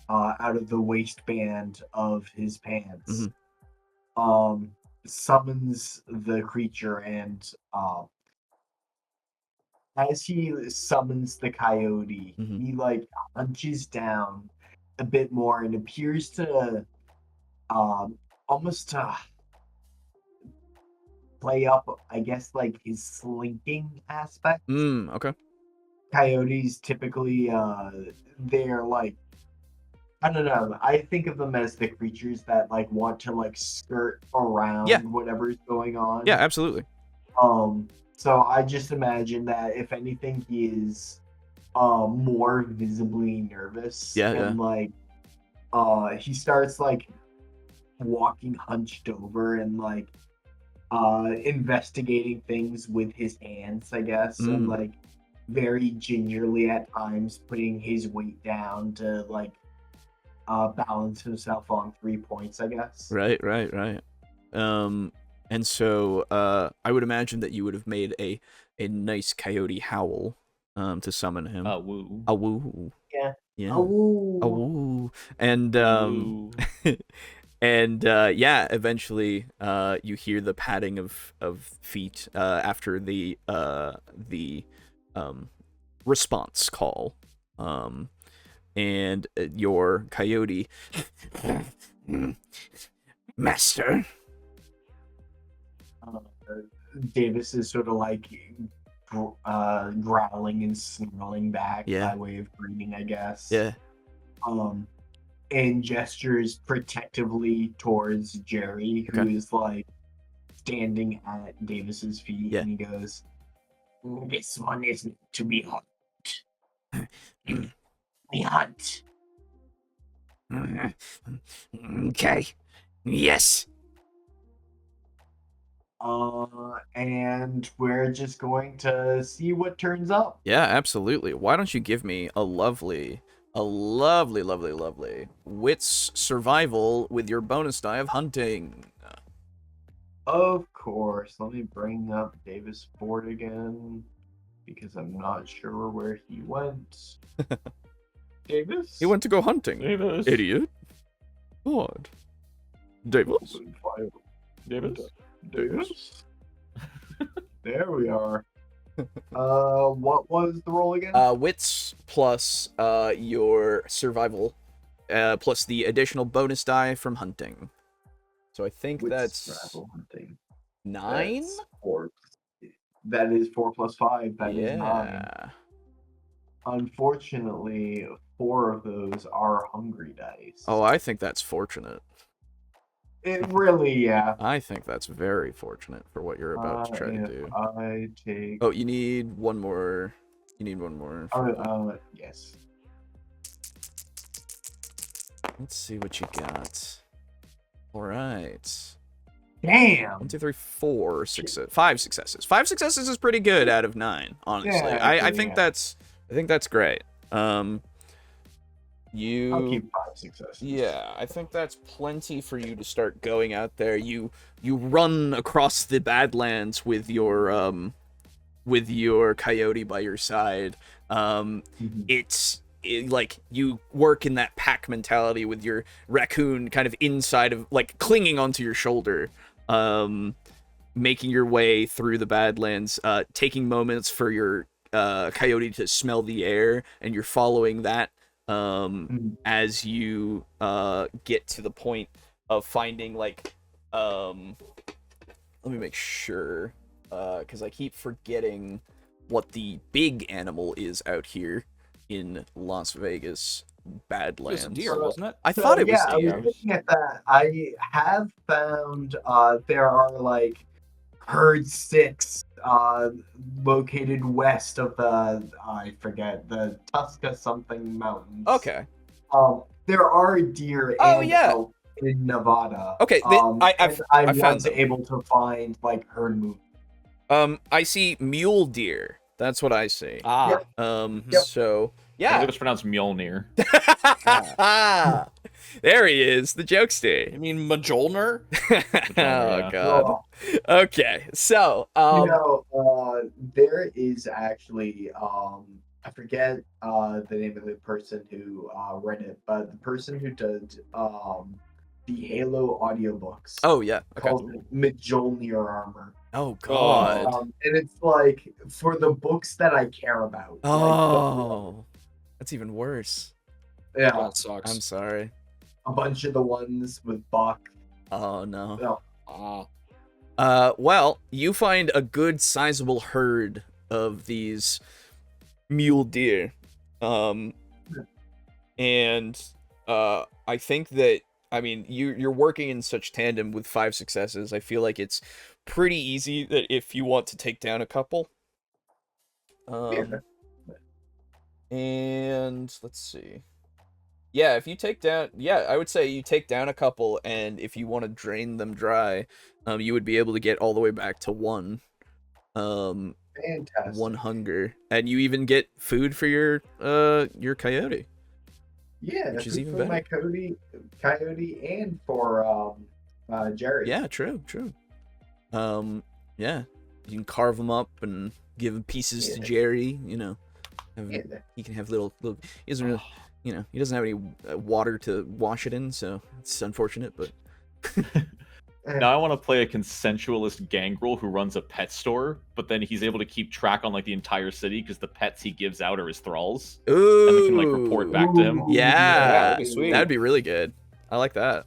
out of the waistband of his pants, summons the creature, and as he summons the coyote, he like hunches down a bit more and appears to almost play up, I guess, like his slinking aspect. Okay. Coyotes typically they're like, I don't know, I think of them as the creatures that like want to like skirt around whatever's going on. Yeah, absolutely. So I just imagine that if anything, he is more visibly nervous. And like he starts like walking hunched over and like investigating things with his hands, I guess, and like very gingerly at times putting his weight down to like balance himself on 3 points, I guess. Right. And so I would imagine that you would have made a nice coyote howl to summon him. A woo. A woo. Yeah. Yeah. A woo. A woo. And and eventually you hear the padding of feet after the response call. And your coyote, Master. Davis is sort of like growling and snarling back by way of greeting, I guess. Yeah. And gestures protectively towards Jerry, who is like standing at Davis's feet, and he goes, "This one isn't to be hunt. We hunt." Okay. Yes. And we're just going to see what turns up. Yeah, absolutely. Why don't you give me a lovely wits survival with your bonus die of hunting? Of course. Let me bring up Davis Ford again, because I'm not sure where he went. Davis? He went to go hunting. Davis. Idiot. God. Davis. Davis? There we are. What was the roll again? Wits plus your survival plus the additional bonus die from hunting. So I think that's survival hunting. 9? That's 4. That is 4 plus 5. That is 9. Unfortunately, 4 of those are hungry dice. Oh, I think that's fortunate. It really, I think that's very fortunate for what you're about to try to do. I take... Oh, you need one more. You need one more. Yes. Let's see what you got. All right. Damn. 1, 2, 3, 4 success. 5 successes. 5 successes is pretty good out of 9, honestly. Yeah, I think that's great. I'll keep 5 successes. Yeah, I think that's plenty for you to start going out there. You run across the Badlands with your coyote by your side. Like you work in that pack mentality with your raccoon kind of inside of, like, clinging onto your shoulder, making your way through the Badlands, taking moments for your coyote to smell the air, and you're following that as you get to the point of finding, like, let me make sure, because I keep forgetting what the big animal is out here in Las Vegas Badlands. It was a deer, wasn't it? I thought it was I deer. was looking at that. I have found there are like herd 6 located west of the I forget the Tuska something mountains. Okay. There are deer and elk in Nevada. Okay, I found them. Able to find like herd movement. I see mule deer. That's what I see. Ah. So I think yeah. it's pronounced Mjolnir. There he is, the jokester. You mean Mjolnir? Oh god. Okay, so there is actually I forget the name of the person who read it, but the person who did the Halo audiobooks. Oh yeah. Okay. Called it Mjolnir armor. Oh god. And it's like for the books that I care about. Oh, that's even worse. Yeah, That sucks. I'm sorry. a bunch of the ones with Buck. Oh no. No. Well, you find a good sizable herd of these mule deer. And I think that, I mean, you're working in such tandem with 5 successes. I feel like it's pretty easy that if you want to take down a couple. And let's see. Yeah, if you take down, I would say you take down a couple, and if you want to drain them dry, you would be able to get all the way back to 1. Fantastic. 1 hunger, and you even get food for your coyote. Yeah, which is even for my better. coyote and for Jerry. Yeah, true. Yeah, you can carve them up and give pieces to Jerry. You know, he can have little. He doesn't really, he doesn't have any water to wash it in, so it's unfortunate. But now I want to play a consensualist gangrel who runs a pet store, but then he's able to keep track on like the entire city because the pets he gives out are his thralls. Ooh, and they can like report back to him. Yeah, that'd be sweet. That'd be really good. I like that.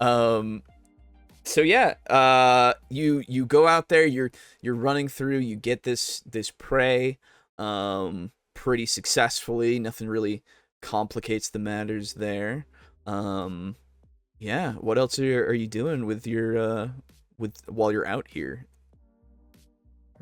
So yeah, you go out there. You're running through. You get this prey, pretty successfully. Nothing really complicates the matters there. Yeah. What else are you doing with your while you're out here?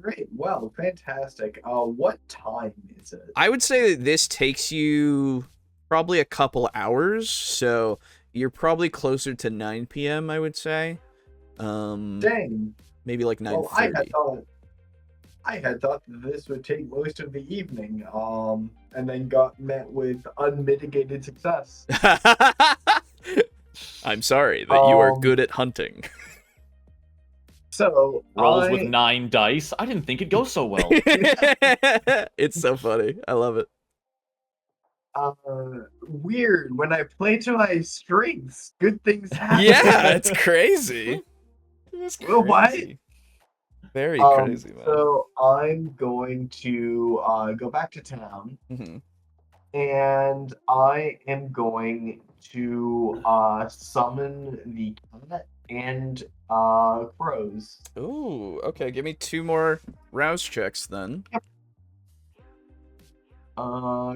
Great. Well, fantastic. What time is it? I would say that this takes you probably a couple hours, so you're probably closer to 9 p.m. I would say. Dang. Maybe like 9:30. Well, I had thought that this would take most of the evening. And then got met with unmitigated success. I'm sorry that you are good at hunting. So rolls with 9 dice. I didn't think it'd go so well. It's so funny. I love it. Weird. When I play to my strengths, good things happen. Yeah, it's crazy. It's crazy. Well, what? Very crazy, man. So I'm going to go back to town, and I am going to summon the cat and crows. Ooh, okay. Give me 2 more rouse checks then. Yep.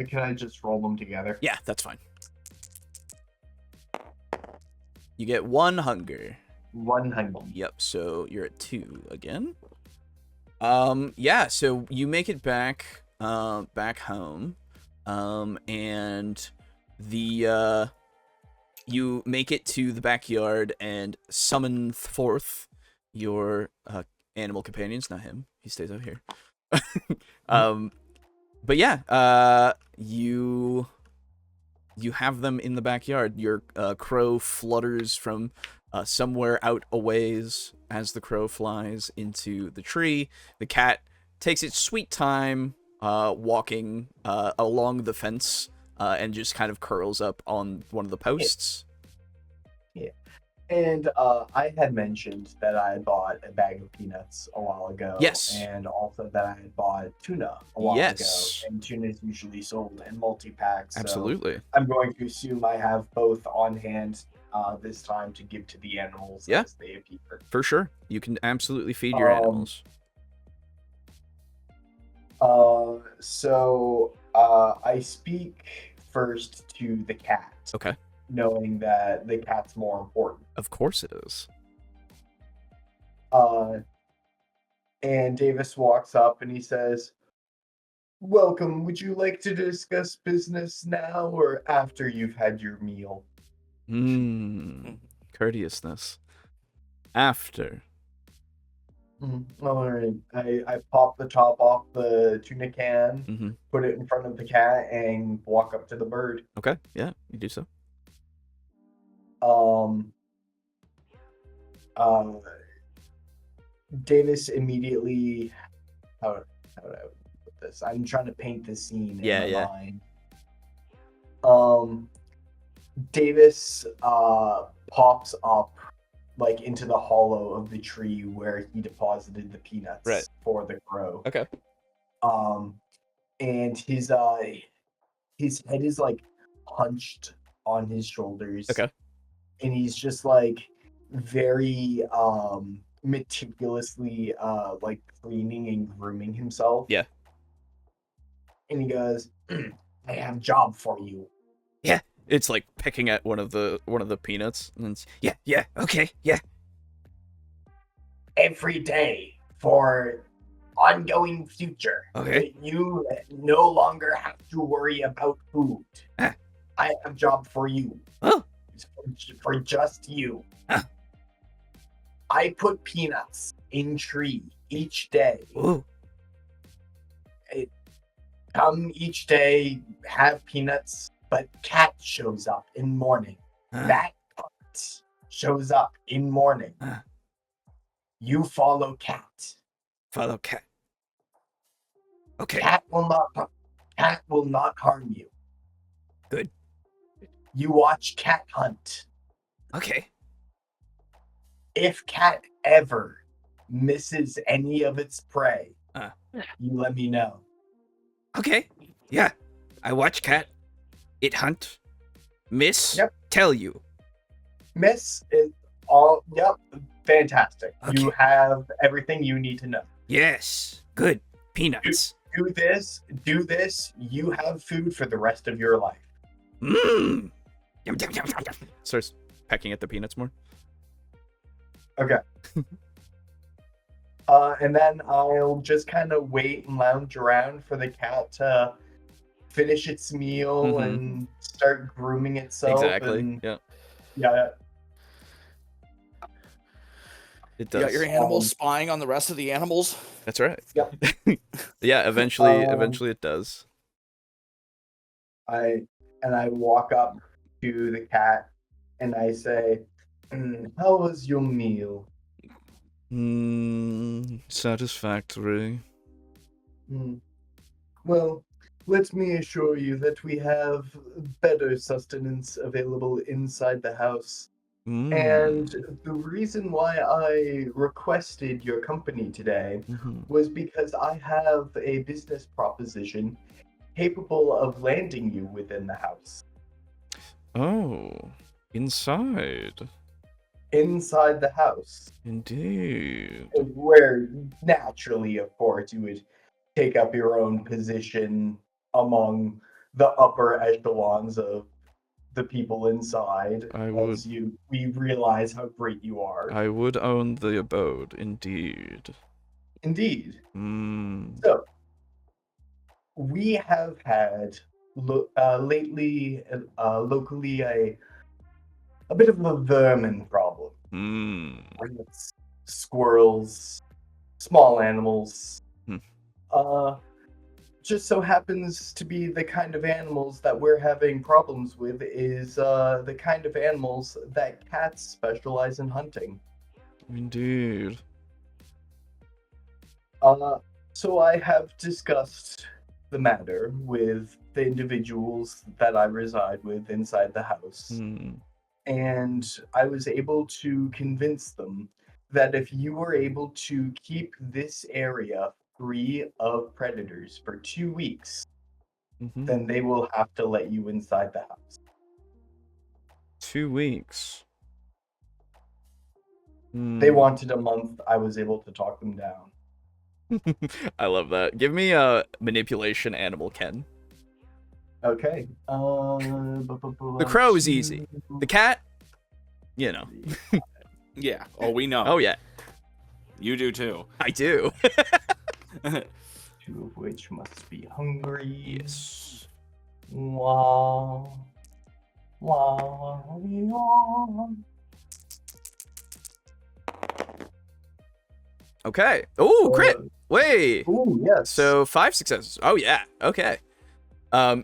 Can I just roll them together? Yeah, that's fine. You get 1 hunger. 1 hunger. Yep, so you're at 2 again. Yeah, so you make it back back home. And the You make it to the backyard and summon forth your animal companions. Not him. He stays out here. But yeah, you have them in the backyard. Your crow flutters from somewhere out a ways as the crow flies into the tree. The cat takes its sweet time walking along the fence and just kind of curls up on one of the posts. Yeah. And I had mentioned that I had bought a bag of peanuts a while ago. Yes. And also that I had bought tuna a while ago. And tuna is usually sold in multi-packs. Absolutely. So I'm going to assume I have both on hand this time to give to the animals as they appear. For sure. You can absolutely feed your animals. So I speak first to the cat. Okay. Knowing that the cat's more important. Of course it is. And Davis walks up and he says, "Welcome. Would you like to discuss business now or after you've had your meal?" Courteousness. After. All right. I pop the top off the tuna can, put it in front of the cat, and walk up to the bird. Okay. Yeah, you do so. Davis immediately. How do I put this? I'm trying to paint this scene in my mind. Davis pops up like into the hollow of the tree where he deposited the peanuts for the crow. Okay. And his head is like hunched on his shoulders. Okay. And he's just like very meticulously like cleaning and grooming himself. Yeah. And he goes, "I have a job for you." Yeah. It's like picking at one of the peanuts. And it's, yeah, okay, yeah. Every day for ongoing future. Okay. You no longer have to worry about food. I have a job for you. Oh. For just you. I put peanuts in tree each day. Ooh. Come each day, have peanuts, but cat shows up in morning. That part shows up in morning. You follow cat. Follow cat. Okay. Cat will not harm you. Good. You watch cat hunt. Okay. If cat ever misses any of its prey, you let me know. Okay. Yeah. I watch cat. It hunt. Miss. Yep. Tell you. Miss is all. Yep. Fantastic. Okay. You have everything you need to know. Yes. Good. Peanuts. Do this. You have food for the rest of your life. Yum, yum, yum, yum, yum. Starts pecking at the peanuts more. Okay. And then I'll just kind of wait and lounge around for the cat to finish its meal and start grooming itself. Exactly. And, yeah. It does. You got your animals spying on the rest of the animals? That's right. Yep. Yeah, eventually it does. I walk up to the cat and I say, "How was your meal?" Satisfactory. Well, let me assure you that we have better sustenance available inside the house. And the reason why I requested your company today was because I have a business proposition capable of landing you within the house. Oh, inside. Inside the house. Indeed. Where naturally, of course, you would take up your own position among the upper echelons of the people inside. We realize how great you are. I would own the abode, indeed. Indeed. So, we have had lately, locally, a bit of a vermin problem. Rats, squirrels, small animals. Hmm. Just so happens to be the kind of animals that we're having problems with is the kind of animals that cats specialize in hunting. Indeed. So I have discussed the matter with the individuals that I reside with inside the house, and I was able to convince them that if you were able to keep this area free of predators for 2 weeks, then they will have to let you inside the house. 2 weeks. They wanted a month. I was able to talk them down. I love that. Give me a manipulation animal, Ken. Okay. The crow is easy. The cat, you know. Yeah. Oh, we know. Oh, yeah. You do too. I do. 2 of which must be hungry. Yes. Wah. Wah. Wah. Okay. Oh, crit. Wait. Ooh, yes. So 5 successes. Oh, yeah. Okay.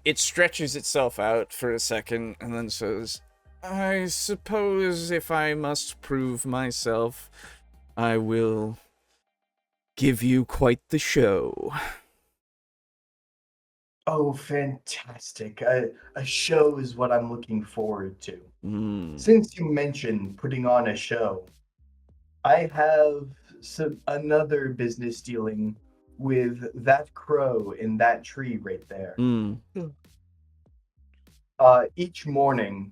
It stretches itself out for a second and then says, I suppose if I must prove myself, I will give you quite the show. Oh, fantastic. A show is what I'm looking forward to. Mm. Since you mentioned putting on a show, I have another business dealing with that crow in that tree right there. Mm. Each morning,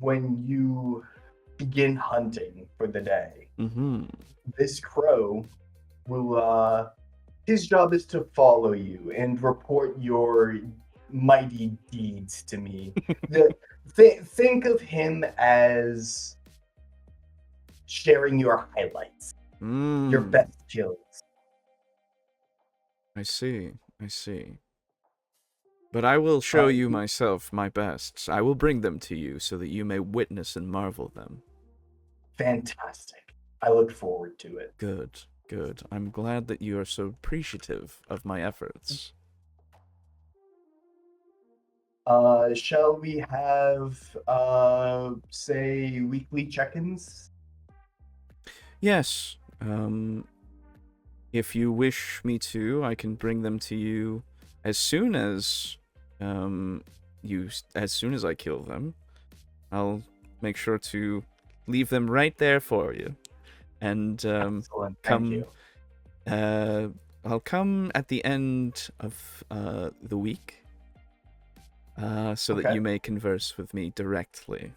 when you begin hunting for the day, this crow will, his job is to follow you and report your mighty deeds to me. Think of him as sharing your highlights, your best kills. I see. But I will show you myself my best. I will bring them to you so that you may witness and marvel them. Fantastic. I look forward to it. Good. I'm glad that you are so appreciative of my efforts. Shall we have, say, weekly check-ins? Yes. If you wish me to, I can bring them to you as soon as I kill them. I'll make sure to leave them right there for you. And Excellent. Thank you. I'll come at the end of the week, so that you may converse with me directly.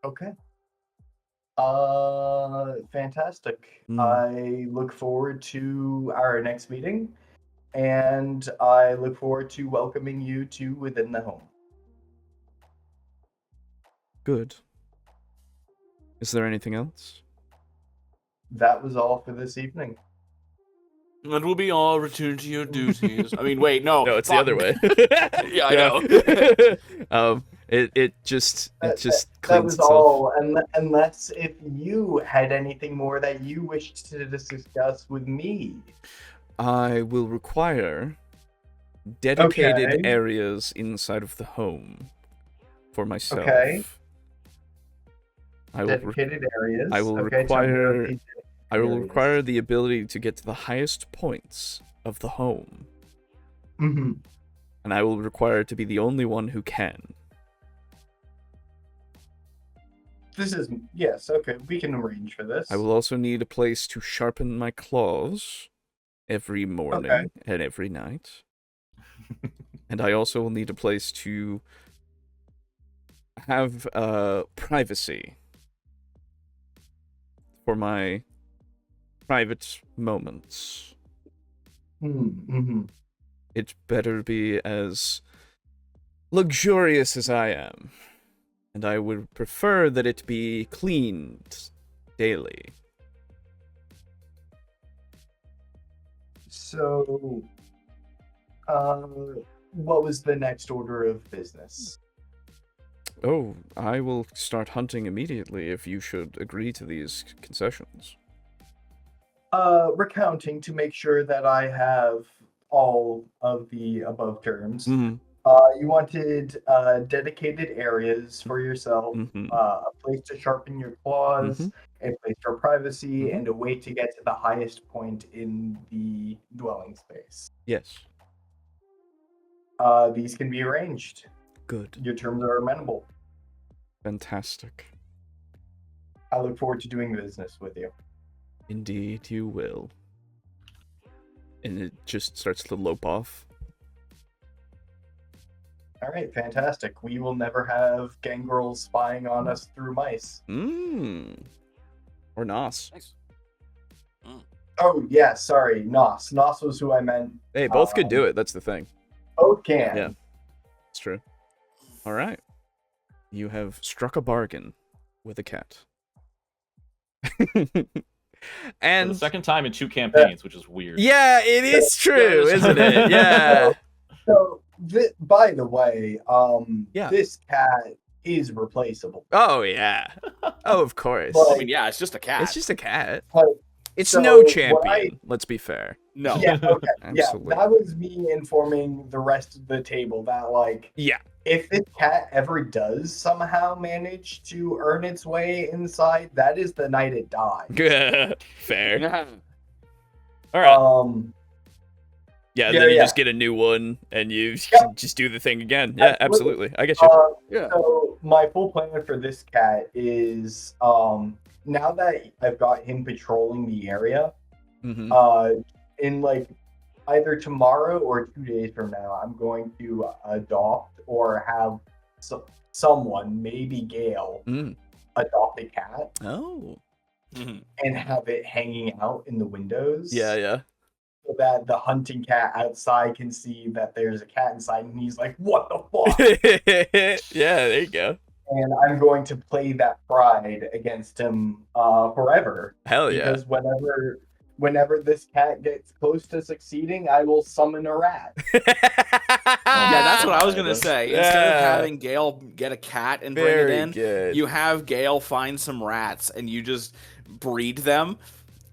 Okay. Fantastic. I look forward to our next meeting, and I look forward to welcoming you to within the home. Good. Is there anything else? That was all for this evening. That will be all. Return to your duties. I mean, wait, no. No, it's the other way. Yeah, I know. It just cleans that was itself. all, unless if you had anything more that you wished to discuss with me. I will require dedicated areas inside of the home for myself. Okay. Dedicated areas. I will require the ability to get to the highest points of the home. Mm-hmm. And I will require it to be the only one who can. Yes, okay, we can arrange for this. I will also need a place to sharpen my claws every morning and every night. And I also will need a place to have privacy for my private moments. Mm-hmm. It better be as luxurious as I am. And I would prefer that it be cleaned daily. So, what was the next order of business? Oh, I will start hunting immediately if you should agree to these concessions. Recounting to make sure that I have all of the above terms. Mm-hmm. You wanted dedicated areas for yourself, Mm-hmm. a place to sharpen your claws, Mm-hmm. a place for privacy, Mm-hmm. and a way to get to the highest point in the dwelling space. Yes. These can be arranged. Good. Your terms are amenable. Fantastic. I look forward to doing business with you. Indeed you will. And it just starts to lope off. All right, fantastic. We will never have gangrels spying on us through mice. Or Nos. Nice. Oh, yeah, sorry, Nos. Nos was who I meant. Hey, both could do it, that's the thing. Both can. Yeah. It's true. Alright. You have struck a bargain with a cat. And And the second time in 2 campaigns, which is weird. yeah, it is true, isn't it? Yeah. So, by the way, Yeah. this cat is replaceable. Oh yeah. Oh, of course. But- I mean, yeah, it's just a cat. It's just a cat. But, It's so no what champion. Let's be fair. No. yeah, okay. Absolutely. Yeah, that was me informing the rest of the table that, like, Yeah. if this cat ever does somehow manage to earn its way inside, that is the night it dies. Fair. All right. Yeah, and then you yeah. just get a new one, and you Yep. just do the thing again. Yeah, absolutely. I get you. So my full plan for this cat is, now that I've got him patrolling the area, Mm-hmm. in like either tomorrow or 2 days from now, I'm going to adopt or have someone, maybe Gail, adopt a cat Oh. and have it hanging out in the windows. Yeah. So that the hunting cat outside can see that there's a cat inside, and he's like, "What the fuck?" Yeah, there you go. And I'm going to play that pride against him forever. Hell yeah. Because whenever this cat gets close to succeeding, I will summon a rat. Yeah, that's what I was gonna say. Instead of Yeah. having Gale get a cat and bring Very it in, good. you have Gale find some rats and you just breed them,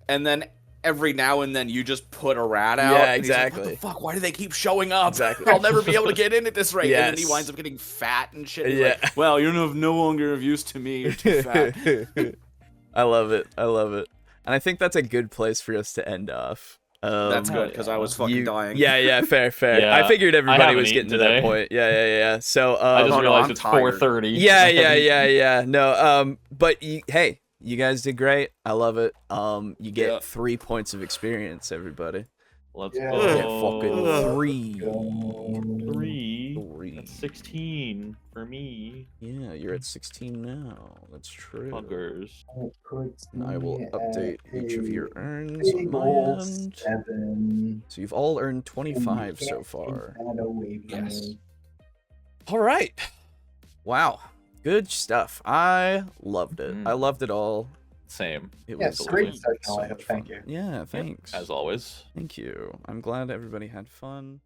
and then every now and then you just put a rat out. Yeah, and he's like, exactly. what the fuck? Why do they keep showing up? Exactly. I'll never be able to get in at this rate. And then he Yes. winds up getting fat and shit. He's Yeah. like, well, you're no longer of use to me. You're too fat. I love it. And I think that's a good place for us to end off. That's good because I was fucking dying. Yeah, fair. Yeah, I figured everybody haven't was getting eaten to that today. point. Yeah. So, I just no, realized I'm it's tired. 4:30. yeah. No, but hey, you guys did great. I love it. You get 3 points of experience, everybody. Let's Yeah. You get go. fucking 3. 3. That's 16 for me. Yeah, you're at 16 now. That's true. Buggers. And I will update each of your earns on Big my old end. 7. So you've all earned and you 25 so can't far. take that away from Yes. me. All right. Wow. Good stuff. I loved it. I loved it all. Same. It Yeah, was great so session, Alejo. much Thank fun. you. Yeah, thanks. As always. Thank you. I'm glad everybody had fun.